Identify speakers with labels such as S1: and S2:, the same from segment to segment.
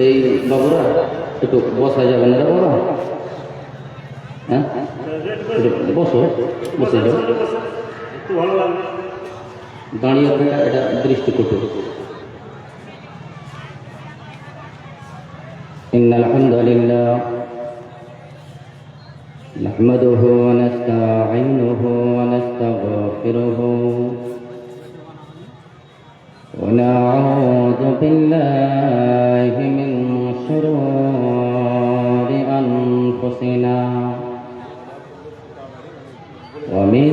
S1: এই বাবুরা একটু বসা যাবে না রে বাবা? হ্যাঁ, বসো, বসে যাও। দাঁড়িয়ে থাকা এটা দৃষ্টিকটু। إن الحمد لله نحمده ونستعينه ونستغفره ونعوذ بالله من شرور أنفسنا ومن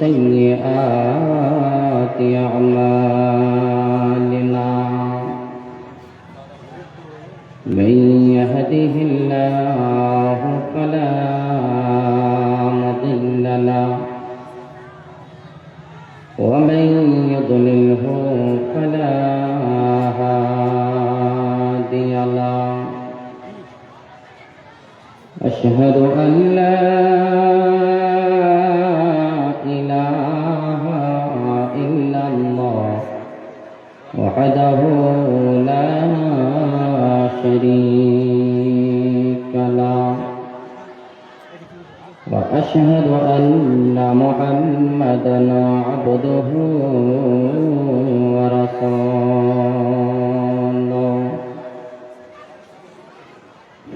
S1: سيئات أعمالنا من يهده الله فلا مضل له ومن يضلله فلا هادي له أشهد أن لا إله إلا الله وحده لا شريك له وأشهد أن محمدًا عبده ورسوله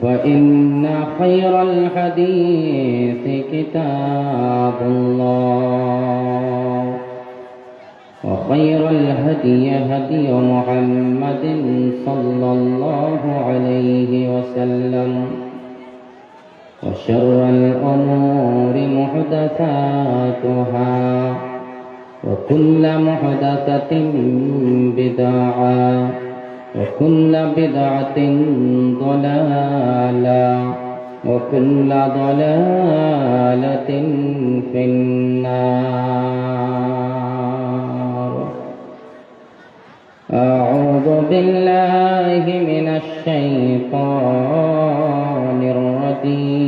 S1: فإن خير الحديث كتاب الله وخير الهدي هدي محمد صلى الله عليه وسلم وشر الأمور محدثاتها وكل محدثة بدعة وكل بدعة ضلالة وكل ضلالة في النار. أعوذ بالله من الشيطان الرجيم.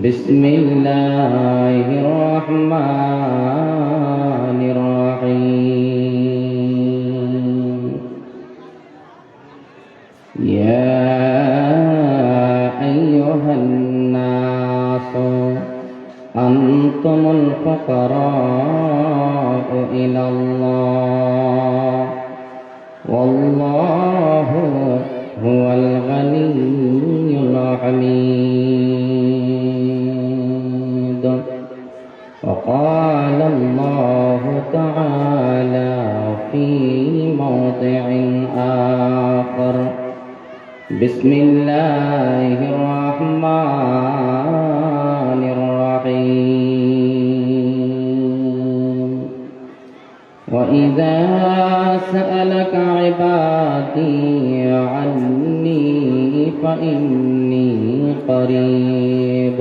S1: بسم الله الرحمن الرحيم. يا أيها الناس أنتم الفقراء إلى الله والله هو الغني الحميد. وقال الله تعالى في موضع آخر: بسم الله الرحمن الرحيم. وإذا سألك عبادي عني فإني قريب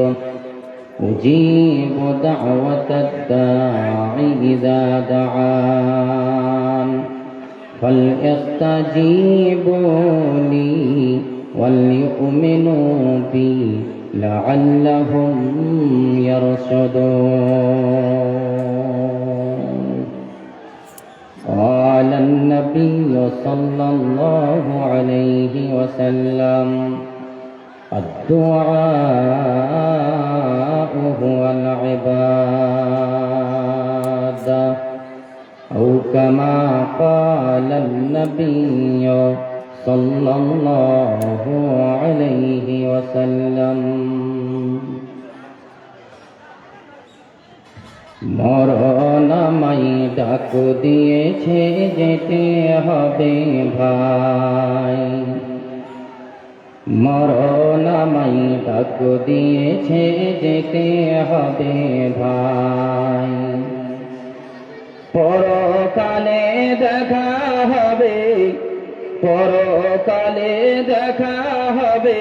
S1: أجيب دعوة الداع إذا دعان فليستجيبوا لي وليؤمنوا بي لعلهم يرشدون. قال النبي صلى الله عليه وسلم: الدعاء هو العبادة، أو كما قال النبي صلى الله عليه وسلم. মরণ আমায় ডাক দিয়েছে যেতে হবে ভাই, মরণ আমায় ডাক দিয়েছে যেতে হবে ভাই। পরকালে দেখা হবে, পরকালে দেখা হবে,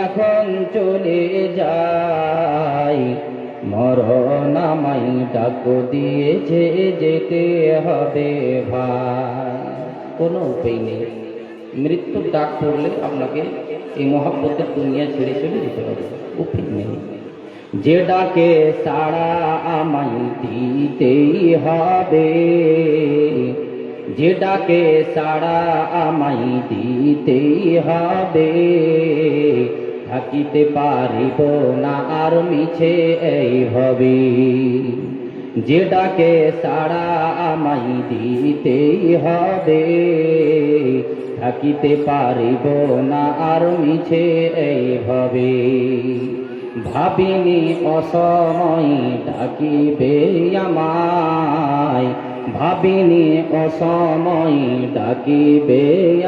S1: এখন চলে যাই। মরণ আমায় ডাক দিয়েছে যেতে হবে ভাই। কোনো উপায় নেই, মৃত্যুর ডাক পড়লে আপনাকে এই মহব্বতের দুনিয়া ছেড়ে চলে যেতে হবে, উপায় নেই। যে ডাকে সাড়া আমায় দিতেই হবে, যে ডাকে সাড়া আমায় দিতেই হবে, থাকিতে পারিব না আর মিছে এইভাবে। যে ডাকে সাড়া আমায় দিতেই হবে, থাকিতে পারিব না আর মিছে এইভাবে। ভাবিনি অসময় ডাকিবে আমায়, ভাবিনি অসময় ডাকিবে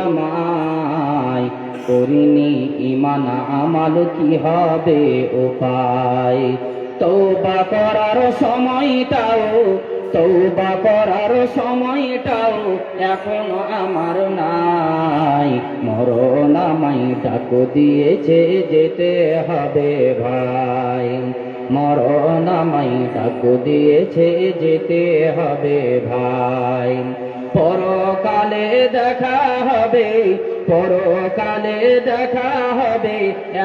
S1: আমায়, করিনি ইমান আমাল কি হবে উপায়। তওবা করার সময়টাও, তওবা করার সময়টাও এখনো আমার নাই, মরণ আমায় ডাক দিয়েছে যেতে হবে ভাই, মরণ আমায় ডাক দিয়েছে যেতে হবে ভাই। পরকালে দেখা হবে, পরকালে দেখা হবে,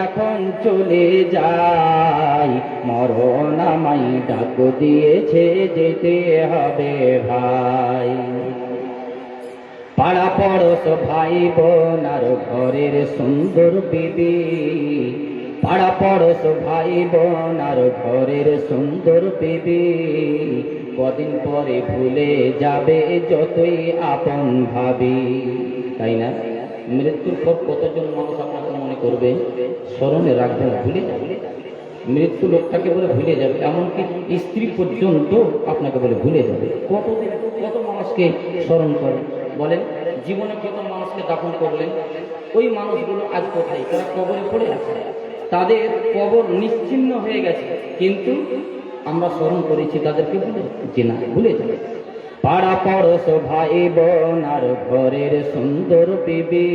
S1: এখন চলে যাই, মরণ আমায় ডাক দিয়েছে যেতে হবে ভাই। পাড়া পড়োশ ভাই বোন আর ঘরের সুন্দর বিবি, পাড়া পড়োশ ভাই বোন আর ঘরের সুন্দর বিবি, কদিন পরে ভুলে যাবে যতই আপন ভাবি। তাই না? মৃত্যুর পর কতজন মানুষ আপনাকে মনে করবে, স্মরণে রাখবে না, ভুলে যাবে। মৃত্যু লোকটাকে বলে ভুলে যাবে, এমনকি স্ত্রী পর্যন্ত আপনাকে বলে ভুলে যাবে। কতদিন কত মানুষকে স্মরণ করেন বলেন, জীবনে কত মানুষকে দাফন করলেন, ওই মানুষগুলো আজ কোথায়? তারা কবরে পড়ে আছে, তাদের কবর নিশ্চিহ্ন হয়ে গেছে, কিন্তু আমরা স্মরণ করেছি তাদেরকে, ভুলে যে না, ভুলে যাবে। পাড়া পড়োশ ভাই বোন আর ঘরের সুন্দর বিবি,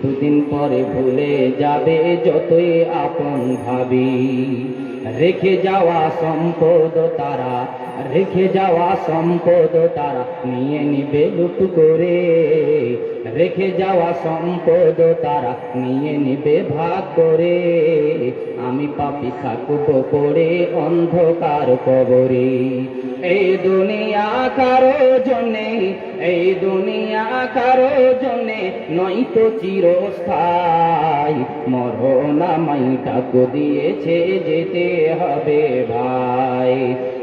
S1: দুদিন পরে ভুলে যাবে যতই আপন ভাবি। রেখে যাওয়া সম্পদ তারা, রেখে যাওয়া সম্পদ তারা নিয়ে নিবে লুট করে, রেখে যাওয়া সম্পদ তারা নিয়ে নিবে ভাগ করে। আমি পাপী থাকব পড়ে অন্ধকার কবরে। এই দুনিয়া কারো জন্যে, এই দুনিয়া কারো জন্যে নয়তো চিরস্থায়ী, মরণ আমায় ডাক দিয়েছে যেতে হবে ভাই,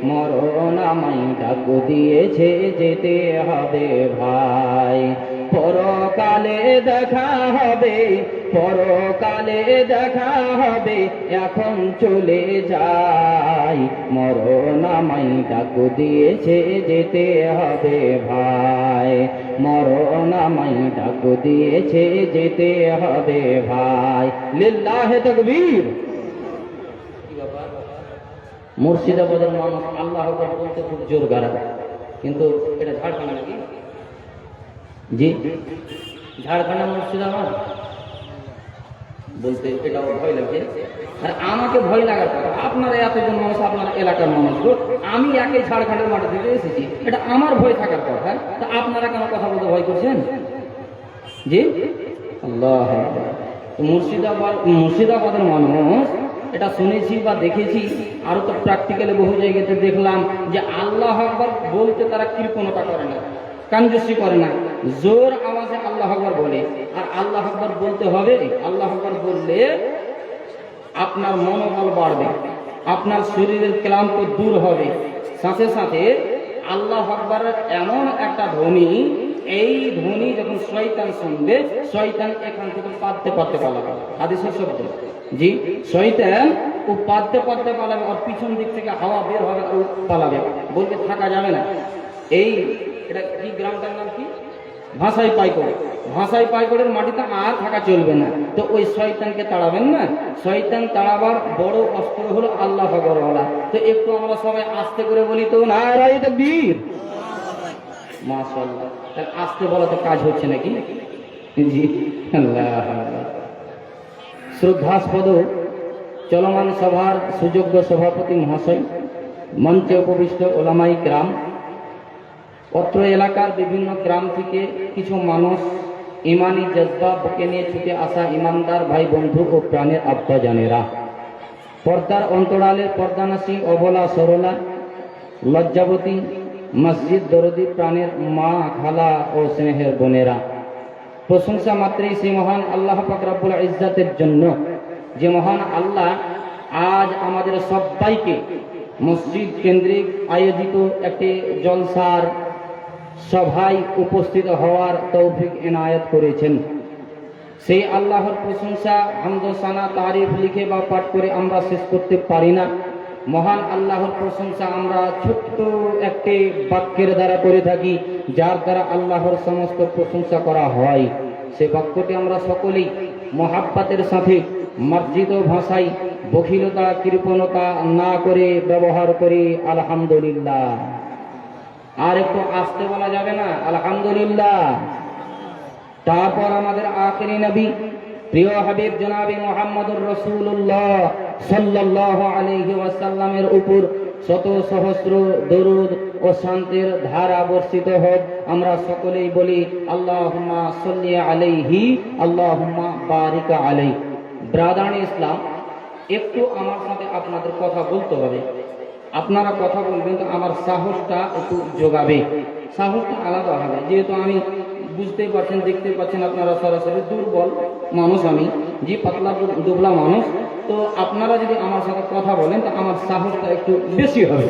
S1: মরণ আমায় ডাক দিয়েছে যেতে হবে ভাই। পরকালে দেখা হবে, পরকালে দেখা হবে, এখন চলে যাই, মরণ আমায় ডাক দিয়েছে যেতে হবে ভাই, মরণ আমায় ডাক দিয়েছে যেতে হবে ভাই। লিল্লাহে তাকবীর। মুর্শিদাবাদের মানুষ আল্লাহ আকবার বলতে খুব জোর গাড়া, কিন্তু এটা ঝাড়খণ্ড নাকি? জি, ঝাড়খণ্ড মুর্শিদাবাদ বলতে এটাও ভয় লাগছে। আর আমাকে ভয় লাগার কথা, আপনারা এতজন মানুষ, আপনার এলাকার মানুষগুলো, আমি একে ঝাড়খণ্ডের মাঠে থেকে এসেছি, এটা আমার ভয় থাকার কথা, তা আপনারা কেন কথা বলতে ভয় করছেন? জি, আল্লাহ। মুর্শিদাবাদের মানুষ এটা শুনেছি বা দেখেছি, আরো তো প্র্যাকটিক্যালি বহু জায়গাতে দেখলাম যে আল্লাহ আকবার বলতে তারা কৃপণতা করে না, কাঞ্জুসি করে না, জোর আওয়াজে আল্লাহ আকবার বলে। আর আল্লাহ আকবার বলতে হবে, আল্লাহ আকবার বললে আপনার মনোবল বাড়বে, আপনার শরীরের ক্লান্ত দূর হবে, সাথে সাথে আল্লাহ আকবারের এমন একটা ধ্বনি, এই ধ্বনি যখন শয়তান শুনবে, শয়তান এখান থেকে পাততে পাততে পালাবে। হাদিসের শব্দ, জি, শয়তান ও পাততে পাততে পালাবে, আর পিছন দিক থেকে হাওয়া বের হবে, ও পালাবে, বলবে থাকা যাবে না। এই এটা কি গ্রামটার নাম কি? ভাষাই পাইকড়। ভাষাই পাইকড়ের মাটিতে আর থাকা চলবে না। তো ওই শয়তানকে তাড়াবেন না, শয়তান তাড়াবার বড় অস্ত্র হলো আল্লাহ আকবার বলা। তো একটু আমরা সবাই আস্তে করে বলি তো, নারায়ে তাকবীর, মাশাআল্লাহ। তাহলে আস্তে বলা তো কাজ হচ্ছে নাকি? জি, আল্লাহ। শ্রদ্ধাস্পদ চলমান সভার সুযোগ্য সভাপতি মহাশয়, মঞ্চে উপবিষ্ট ওলামাই গ্রাম, অত্র এলাকার বিভিন্ন গ্রাম থেকে কিছু মানুষ, ইমানি জজ্বা বুকে নিয়ে ছুটে আসা ইমানদার ভাই বন্ধু ও প্রাণের আব্বা জানেরা, পর্দার অন্তরালের পর্দানাসী, অবলা সরলা, লজ্জাবতী মসজিদ দরদি প্রাণের মা, খালা ও স্নেহের বোনেরা, প্রশংসা মাত্রই সেই মহান আল্লাহ পাক রব্বুল ইজ্জাতের জন্য, যে মহান আল্লাহ আজ আমাদের সবাইকে মসজিদ কেন্দ্রিক আয়োজিত একটি জলসার সভায় উপস্থিত হওয়ার তৌফিক এনায়েত করেছেন। সেই আল্লাহর প্রশংসা, হামদ, সানা, তারিফ লিখে বা পাঠ করে আমরা শেষ করতে পারি না। মহান আল্লাহর প্রশংসা আমরা ছোট্ট একটি বাক্যের দ্বারা করে থাকি, যার দ্বারা আল্লাহর সমস্ত প্রশংসা করা হয়। সে বাক্যটি আমরা সকলেই মহাব্বতের সাথে মার্জিত ভাষায় বখিলতা কৃপণতা না করে ব্যবহার করি আলহামদুলিল্লাহ। আর একটু আসতে বলা যাবে না? আলহামদুলিল্লাহ। তারপর আমাদের আখিরি নবী প্রিয় হাবিব জনাবে মুহাম্মদুর রাসূলুল্লাহ সাল্লাল্লাহু আলাইহি ওয়াসাল্লামের উপর শত সহস্র দরুদ ও শান্তির ধারা বর্ষিত হোক। আমরা সকলেই বলি আল্লাহুম্মা সাল্লি আলাইহি, আল্লাহুম্মা বারিক আলাইহি। ব্রাদার ইসলাম, একটু আমার সাথে আপনাদের কথা বলতে হবে। আপনারা কথা বলবেন তো আমার সাহসটা একটু যোগাবে, সাহসটা আলাদা হবে। যেহেতু আমি বুঝতেই পারছেন, দেখতে পাচ্ছেন আপনারা সরাসরি দুর্বল মানুষ, আমি যে পাতলা দুবলা মানুষ, তো আপনারা যদি আমার সাথে কথা বলেন তো আমার সাহসটা একটু বেশি হবে।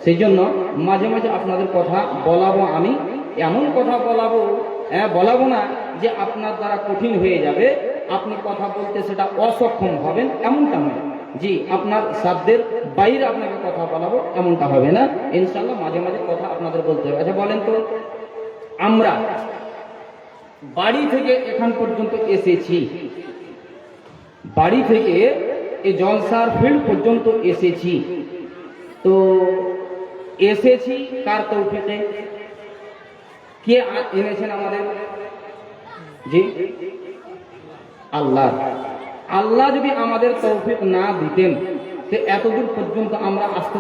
S1: সেই জন্য মাঝে মাঝে আপনাদের কথা বলাবো, আমি এমন কথা বলাবো না যে আপনার দ্বারা কঠিন হয়ে যাবে, আপনি কথা বলতে সেটা অসক্ষম হবেন, এমনটা নয়। জি, আপনার সাধ্যের বাইরে আপনাকে কথা বলাবো, এমনটা হবে না ইনশাআল্লাহ। মাঝে মাঝে কথা আপনাদের বলতে হবে। আচ্ছা বলেন তো, আমরা বাড়ি থেকে এখান পর্যন্ত এসেছি, বাড়ি থেকে এই জলসার ফিল্ড পর্যন্ত এসেছি, তো এসেছি কার তৌফিকে? কে এনেছেন আমাদের? জি, আল্লাহ। আল্লাহ যদি আমাদের তৌফিক না দিতেন তো এতদূর পর্যন্ত আমরা আসতে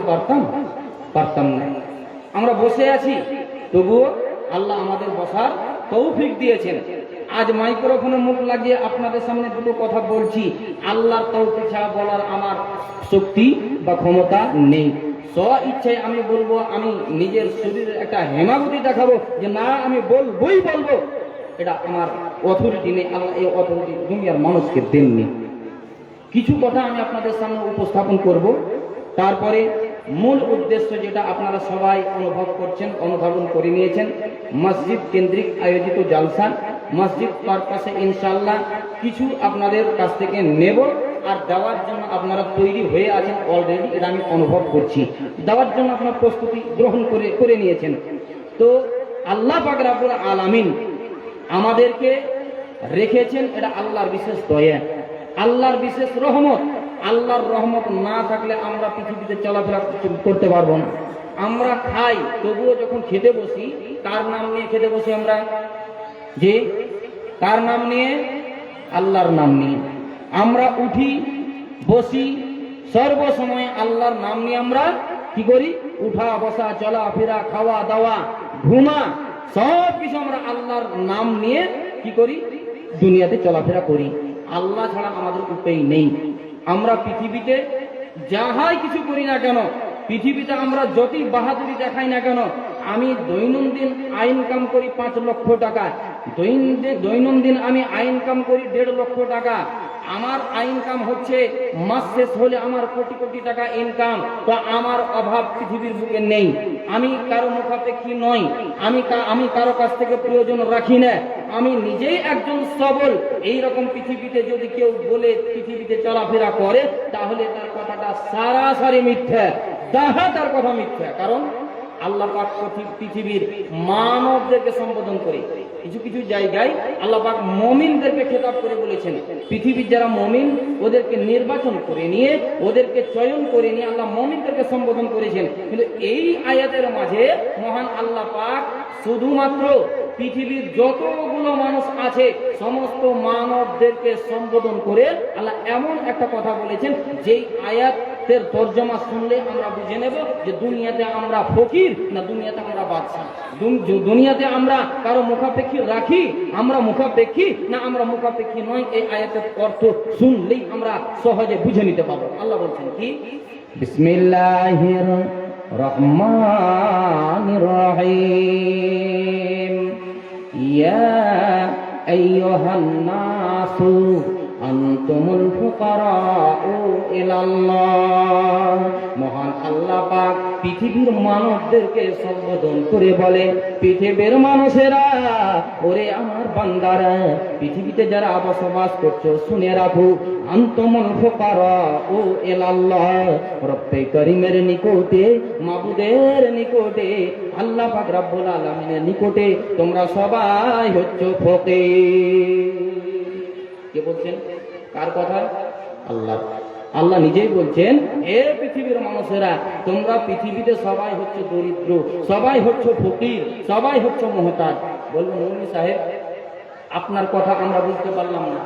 S1: পারতাম না। আমরা বসে আছি, তবুও আল্লাহ আমাদের বসার তৌফিক দিয়েছেন। আজ মাইক্রোফোনে মুখ লাগিয়ে আপনাদের সামনে দুটো কথা বলছি, আল্লাহর তৌফিক ছাড়া বলার আমার শক্তি বা ক্ষমতা নেই। স্ব ইচ্ছায় আমি বলবো, আমি নিজের শরীরের একটা হেমাগতি দেখাবো যে না আমি বলবো, এটা আমার অথরিটি নেই। আল্লাহ এই অথরিটি দুনিয়ার মানুষকে দেননি। কিছু কথা আমি আপনাদের সামনে উপস্থাপন করব, তারপরে মূল উদ্দেশ্য যেটা আপনারা সবাই অনুভব করছেন, অনুধাবন করে নিয়েছেন, মসজিদ কেন্দ্রিক আয়োজিত জালসা, মসজিদ পারপাসে ইনশাআল্লাহ কিছু আপনাদের কাছ থেকে নেব আর দেওয়ার জন্য আপনারা তৈরি হয়ে আছেন অলরেডি, এটা আমি অনুভব করছি। দেওয়ার জন্য আপনারা প্রস্তুতি গ্রহণ করে নিয়েছেন। তো আল্লাহ পাক রব্বুল আলামিন আমাদেরকে রেখেছেন, এটা আল্লাহর বিশেষ দয়া, আল্লাহর বিশেষ রহমত। আল্লাহর রহমত না থাকলে আমরা পৃথিবীতে চলাফেরা করতে পারবো না। আমরা খাই, তবুও যখন খেতে বসি কার নাম নিয়ে খেতে বসি আমরা? যে কার নাম নিয়ে? আল্লাহর নাম নিয়ে। আমরা উঠি বসি সর্বসময় আল্লাহর নাম নিয়ে আমরা কি করি? উঠা বসা, চলাফেরা, খাওয়া দাওয়া, ঘুমা, সব কিছু আমরা আল্লাহর নাম নিয়ে কি করি? দুনিয়াতে চলাফেরা করি। আল্লাহ ছাড়া আমাদের উপায় নেই। আমরা পৃথিবীতে যাহাই কিছু করি না কেন, পৃথিবীতে আমরা যতই বাহাদুরি দেখাই না কেন, আমি দৈনন্দিন ইনকাম করি 5 লক্ষ টাকা, দৈনন্দিন আমি ইনকাম করি 1.5 লক্ষ টাকা। আমার ইনকাম হচ্ছে মাস শেষ হলে আমার কোটি কোটি টাকা ইনকাম। তো আমার অভাব পৃথিবীর বুকে নেই। আমি কারো মুখাপেক্ষী নই, আমি কারো কাছ থেকে প্রয়োজন রাখি না। আমি নিজেই একজন সবল। এইরকম পৃথিবীতে যদি কেউ বলে পৃথিবীতে চলাফেরা করে, তাহলে তার কথাটা সারাসারি মিথ্যা, তার কথা মিথ্যা। কারণ আল্লাহ পাক পৃথিবীর মানবদেরকে সম্বোধন করে কিছু কিছু জায়গায় আল্লাহ পাক মুমিনদেরকে খেতাব করে বলেছেন, পৃথিবীর যারা মুমিন ওদেরকে নির্বাচন করে নিয়ে, ওদেরকে চয়ন করে নিয়ে আল্লাহ মুমিনদেরকে সম্বোধন করেছেন। কিন্তু এই আয়াতের মাঝে মহান আল্লাহ পাক শুধুমাত্র পৃথিবীর যতগুলো মানুষ আছে সমস্ত মানবদেরকে সম্বোধন করে আল্লাহ এমন একটা কথা বলেছেন, যেই আয়াতের তর্জমা শুনলে আমরা বুঝে নেব যে দুনিয়াতে আমরা ফকির না দুনিয়াতে আমরা বাদশা, দুনিয়াতে আমরা কারো মুখাপেক্ষী রাখি, আমরা মুখাপেক্ষী না আমরা মুখাপেক্ষী নয়। এই আয়াতের অর্থ শুনলেই আমরা সহজে বুঝে নিতে পারবো। আল্লাহ বলছেন কি? বিসমিল্লাহির রহমানির রহিম। ইয়া আইয়ুহান নাসু আনতুমুল ফুকারাউ ইলাল্লাহ। মহান আল্লাহ পাক পৃথিবীর মানবদেরকে সম্বোধন করে বলে, পৃথিবীর মানুষেরা, ওরে আমার বান্দারা, পৃথিবীতে যারা বসবাস করছো শুনে রাখো, আনতুমুল ফুকারাউ ইলাল্লাহ, রব্বে করিমের নিকটে, মাবুদের নিকটে, আল্লাহ পাক রব্বুল আলামিনের নিকটে তোমরা সবাই হচ্ছো ফকির। কে বলছেন? কার কথা? আল্লাহ। আল্লাহ নিজেই বলছেন, হে পৃথিবীর মানুষেরা, তোমরা পৃথিবীতে সবাই হচ্ছে দরিদ্র, সবাই হচ্ছে ফকির, সবাই হচ্ছে মুহতাজ। বলবো মৌলভী সাহেব, আপনার কথা আমরা বুঝতে পারলাম না।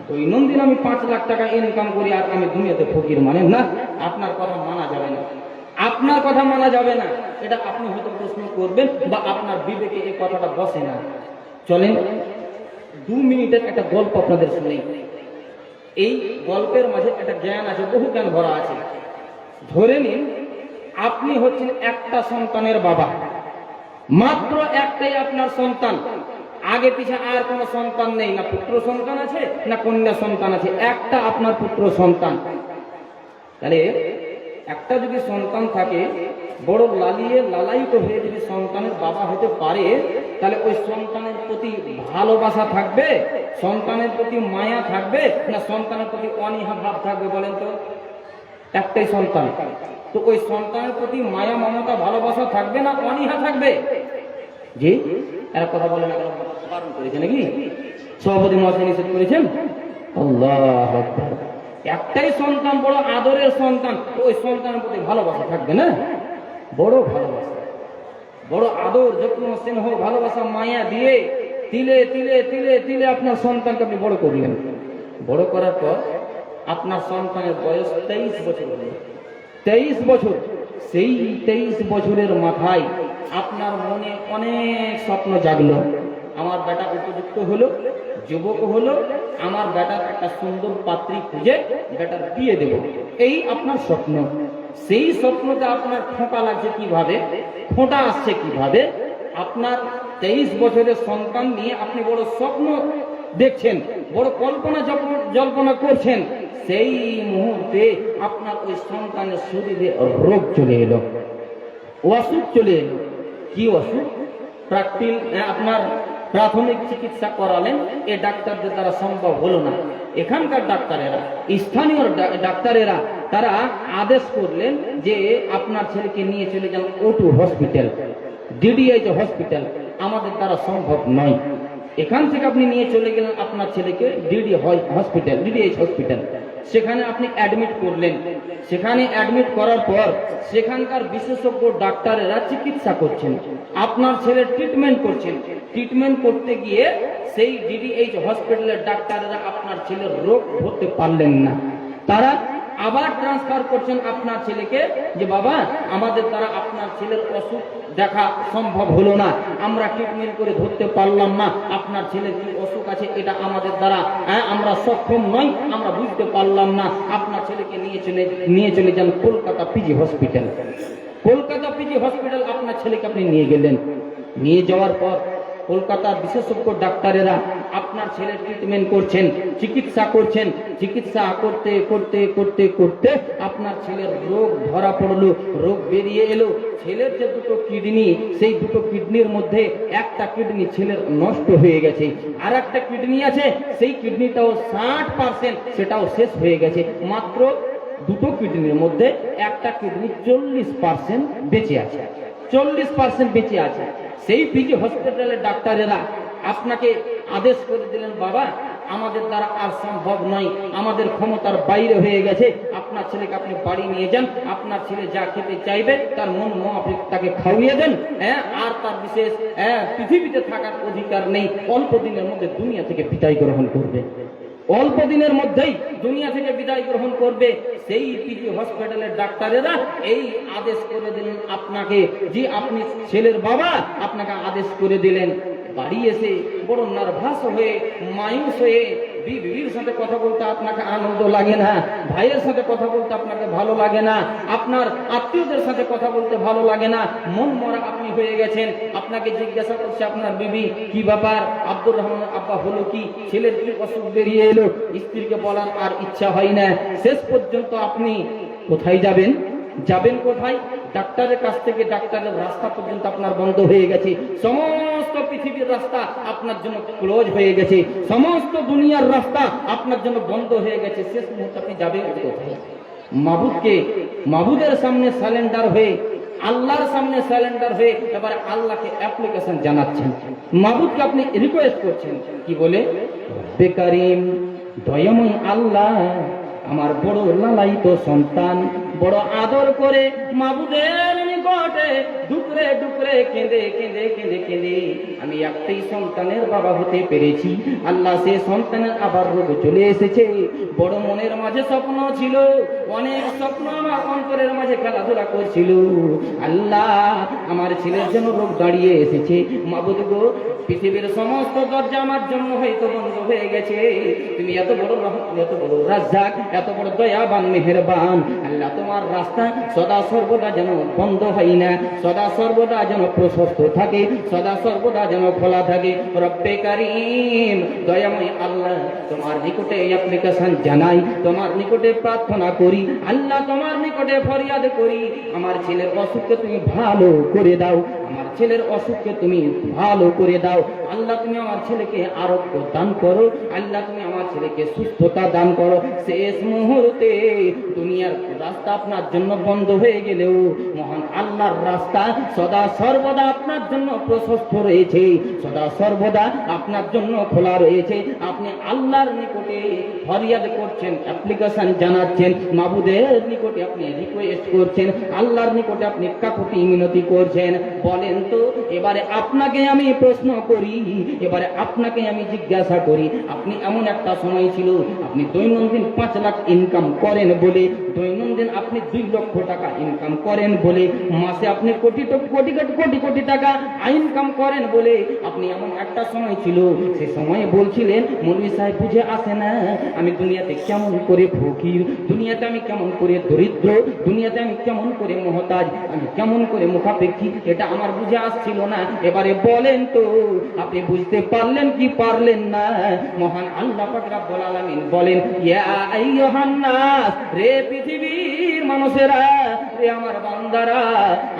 S1: দৈনন্দিন আমি 5 লাখ টাকা ইনকাম করি আর আমি দুনিয়াতে ফকির, মানে না? আপনার কথা মানা যাবে না, আপনার কথা মানা যাবে না। এটা আপনি হয়তো প্রশ্ন করবেন বা আপনার বিবেকে এই কথাটা বসে না। চলেন 2 মিনিটের একটা গল্প আপনাদের শুনি। এই গল্পের মাঝে একটা জ্ঞান আছে, বহু জ্ঞান ভরা আছে। ধরে নিন আপনি হচ্ছেন একটা সন্তানের বাবা, মাত্র একটাই আপনার সন্তান, আগে পিছে আর কোনো সন্তান নেই, না পুত্র সন্তান আছে না কন্যা সন্তান আছে, একটা আপনার পুত্র সন্তান। তাহলে একটা যদি সন্তান থাকে, বড় লালিয়ে লালায়িত হয়ে যদি সন্তানের বাবা হতে পারে, তাহলে ওই সন্তানের প্রতি ভালোবাসা থাকবে, সন্তানের প্রতি মায়া থাকবে, না সন্তানের প্রতি অনীহা ভাব থাকবে? বলেন তো। একটাই সন্তান, তো ওই সন্তানের প্রতি মায়া মমতা ভালোবাসা থাকবে না অনীহা থাকবে? জি, এরা কথা বলে না, বারণ করেছে নাকি? সভাপতি মহাশয় নিষেধ করেছেন। আল্লাহু আকবার। একটাই সন্তান, বড় আদরের সন্তান, ওই সন্তানের প্রতি ভালোবাসা থাকবে না? বড় ভালোবাসা, বড় আদর, যত্ন, স্নেহ, ভালোবাসা, মায়া দিয়ে তিলে তিলে তিলে তিলে আপনার সন্তানকে আপনি বড় করলেন। বড় করার পর আপনার সন্তানের বয়স 23 বছর হলো। 23 বছর, সেই 23 বছরের মাথায় আপনার মনে অনেক স্বপ্ন জাগলো। আমার বেটা উপযুক্ত হলো, যুবক হলো, আমার বেটার একটা সুন্দর পাত্রী খুঁজে বেটার বিয়ে দেব, এই আপনার স্বপ্ন। সেই স্বপ্নটা আপনার খোঁটা লাগছে কিভাবে, খোঁটা আসছে কিভাবে? আপনার 23 বছরের সন্তান নিয়ে আপনি বড় স্বপ্ন দেখছেন, বড় কল্পনা জল্পনা করছেন, সেই মুহূর্তে আপনার ওই সন্তানের শরীরে রোগ চলে এলো, অসুখ চলে এলো। কি অসুখ? আপনার প্রাথমিক চিকিৎসা করালেন, এ ডাক্তারদের দ্বারা সম্ভব হলো না। এখানকার ডাক্তারেরা, স্থানীয় ডাক্তারেরা, তারা আদেশ করলেন যে আপনার ছেলেকে নিয়ে চলে যান O2 হসপিটাল, DDH হসপিটাল। আমাদের দ্বারা সম্ভব নয়। এখান থেকে আপনি নিয়ে চলে গেলেন আপনার ছেলেকে DDH হসপিটাল। সেখানে আপনি অ্যাডমিট করলেন। সেখানে অ্যাডমিট করার পর সেখানকার বিশেষজ্ঞ ডাক্তারেরা চিকিৎসা করছেন, আপনার ছেলের ট্রিটমেন্ট করছেন। ট্রিটমেন্ট করতে গিয়ে সেই DDH হসপিটালের ডাক্তারেরা আপনার ছেলের রোগ ধরতে পারলেন না। তারা আবার ট্রান্সফার করছেন আপনার ছেলেকে, যে বাবা, আমাদের দ্বারা আপনার ছেলের অসুখ দেখা সম্ভব হলো না, আমরা ট্রিটমেন্ট করে ধরতে পারলাম না, আপনার ছেলের কি অসুখ আছে এটা আমাদের দ্বারা আমরা সক্ষম নই, আমরা বুঝতে পারলাম না। আপনার ছেলেকে নিয়ে চলে যান Kolkata PG hospital. Kolkata PG hospital আপনার ছেলেকে আপনি নিয়ে গেলেন। নিয়ে যাওয়ার পর কলকাতার বিশেষজ্ঞ ডাক্তারেরা আপনার ছেলের ট্রিটমেন্ট করছেন, চিকিৎসা করছেন। চিকিৎসা করতে করতে করতে করতে আপনার ছেলের রোগ ধরা পড়লো, রোগ বেরিয়ে এলো। ছেলের যে 2টো কিডনি, সেই 2টো কিডনির মধ্যে একটা কিডনি ছেলের নষ্ট হয়ে গেছে, আর একটা কিডনি আছে, সেই কিডনিটাও 60%, সেটাও শেষ হয়ে গেছে। মাত্র 2টো কিডনির মধ্যে একটা কিডনি 40% বেঁচে আছে, 40% বেঁচে আছে। সেই PG হসপিটালের ডাক্তারেরা আপনাকে আদেশ করে দিলেন, বাবা, আমাদের দ্বারা আর সম্ভব নয়, আমাদের ক্ষমতার বাইরে হয়ে গেছে, আপনার ছেলেকে আপনি বাড়ি নিয়ে যান, আপনার ছেলে যা খেতে চাইবে তার মন মাফিক তাকে খাওয়িয়ে দেন, আর তার বিশেষ পৃথিবীতে থাকার অধিকার নেই, অল্প দিনের মধ্যে দুনিয়া থেকে বিদায় গ্রহণ করবে, অল্প দিনের মধ্যেই দুনিয়া থেকে বিদায় গ্রহণ করবে। সেই PG হসপিটালের ডাক্তারেরা এই আদেশ করে দিলেন আপনাকে, যে আপনি ছেলের বাবা, আপনাকে আদেশ করে দিলেন। বাড়ি এসে বড় নার্ভাস হয়ে, মায়ুস হয়ে, বিবির সাথে কথা বলতে আপনাকে আনন্দ লাগে না, ভাইয়ের সাথে কথা বলতে আপনাকে ভালো লাগে না, আপনার আত্মীয়দের সাথে কথা বলতে ভালো লাগে না, মন মরা আপনি হয়ে গেছেন। আপনাকে জিজ্ঞাসা করছে আপনার বিবি, কি ব্যাপার, আব্দুর রহমান আব্বা হলো কি, ছেলের কি অসুখ বেরিয়ে এলো, স্ত্রীকে বলার আর ইচ্ছা হয় না। শেষ পর্যন্ত আপনি কোথায় যাবেন? যাবেন কোথায়? ডাক্তারের কাছ থেকে ডাক্তারের রাস্তা পর্যন্ত আপনার বন্ধ হয়ে গেছে, সমস্ত পৃথিবীর রাস্তা আপনার জন্য ক্লোজ হয়ে গেছে, সমস্ত দুনিয়ার রাস্তা আপনার জন্য বন্ধ হয়ে গেছে। শেষ মুহূর্তে আপনি যাবেন কোথায়? মাবুদকে, মাবুদের সামনে সারেন্ডার হয়ে, আল্লাহর সামনে সারেন্ডার হয়ে এবারে আল্লাহকে অ্যাপ্লিকেশন জানাচ্ছেন, মাবুদকে আপনি রিকোয়েস্ট করছেন, কি বলে? বেকারিম, দয়াময় আল্লাহ, আমার বড় লালায়িত সন্তান বড় আদর করে মাবুদের নিকটে ডুকরে ডুকরে কেঁদে কেঁদে কেঁদে কেঁদে আমি একটাই সন্তানের বাবা হতে পেরেছি। আল্লাহ, সে সন্তানের আবার রোগ চলে এসেছে। বড় মনের মাঝে স্বপ্ন ছিল, অনেক স্বপ্ন আমার অন্তরের মাঝে খেলাধুলা করছিল। আল্লাহ, আমার ছেলের জন্য রোগ দাঁড়িয়ে এসেছে। মাবুদ গো, পৃথিবীর সমস্ত দরজা আমার জন্য হয়তো বন্ধ হয়ে গেছে, তুমি এত বড় এত বড় রাজ্জাক, এত বড় দয়াবান মেহেরবান। আল্লাহ, তোমার রাস্তা সদা সর্বদা যেন বন্ধ হয় না, সদা সর্বদা যেন প্রশস্ত থাকে, সদা সর্বদা যেন খোলা থাকে। রব্বে কারীম, দয়াময় আল্লাহ, তোমার নিকটে অ্যাপ্লিকেশন জানাই, তোমার নিকটে প্রার্থনা করি। আল্লাহ, তোমার নিকটে ফরিয়াদ করি, আমার ছেলের অসুখকে তুমি ভালো করে দাও, আমার ছেলের অসুখকে তুমি ভালো করে দাও। আল্লাহ, তুমি আমার ছেলেকে আরোগ্য দান করো। আল্লাহ, তুমি আমার ছেলেকে সুস্থতা দান করো। শেষ মুহূর্তে দুনিয়ার রাস্তা আপনার জন্য বন্ধ হয়ে গেলেও মহান আল্লাহর রাস্তা সদা সর্বদা আপনার জন্য প্রশস্ত রয়েছে, সদা সর্বদা আপনার জন্য খোলা রয়েছে। আপনি আল্লাহর নিকটে ফরিয়াদ করছেন, অ্যাপ্লিকেশন জানাচ্ছেন, মাবুদের নিকটে আপনি রিকোয়েস্ট করছেন, আল্লাহর নিকটে আপনি কাকুতি মিনতি করছেন। বলেন তো, এবারে আপনাকে আমি প্রশ্ন করি, এবারে আপনাকে আমি জিজ্ঞাসা করি, আপনি এমন একটা সময় ছিল আপনি দৈনন্দিন 5 লাখ ইনকাম করেন বলে, দৈনন্দিন আপনি 2 লক্ষ টাকা ইনকাম করেন বলে, মাসে আপনি কোটি কোটি কোটি কোটি টাকা ইনকাম করেন বলে, আপনি এমন একটা সময় ছিল, সে সময় বলছিলেন, মৌলভী সাহেব বুঝে আসে না আমি দুনিয়াতে কেমন করে ফকির, দুনিয়াতে আমি কেমন করে দরিদ্র, দুনিয়াতে আমি কেমন করে মুহতাজ, আমি কেমন করে মুখাপেক্ষী, এটা আমার বুঝে আসছিল না। এবারে বলেন তো, আপনি বুঝতে পারলেন কি পারলেন না? মহান আল্লাহ পাক রব্বুল আলামিন বলেন, ইয়া আইয়ুহান নাস, রে পৃথিবীর মানুষেরা, রে আমার বান্দারা,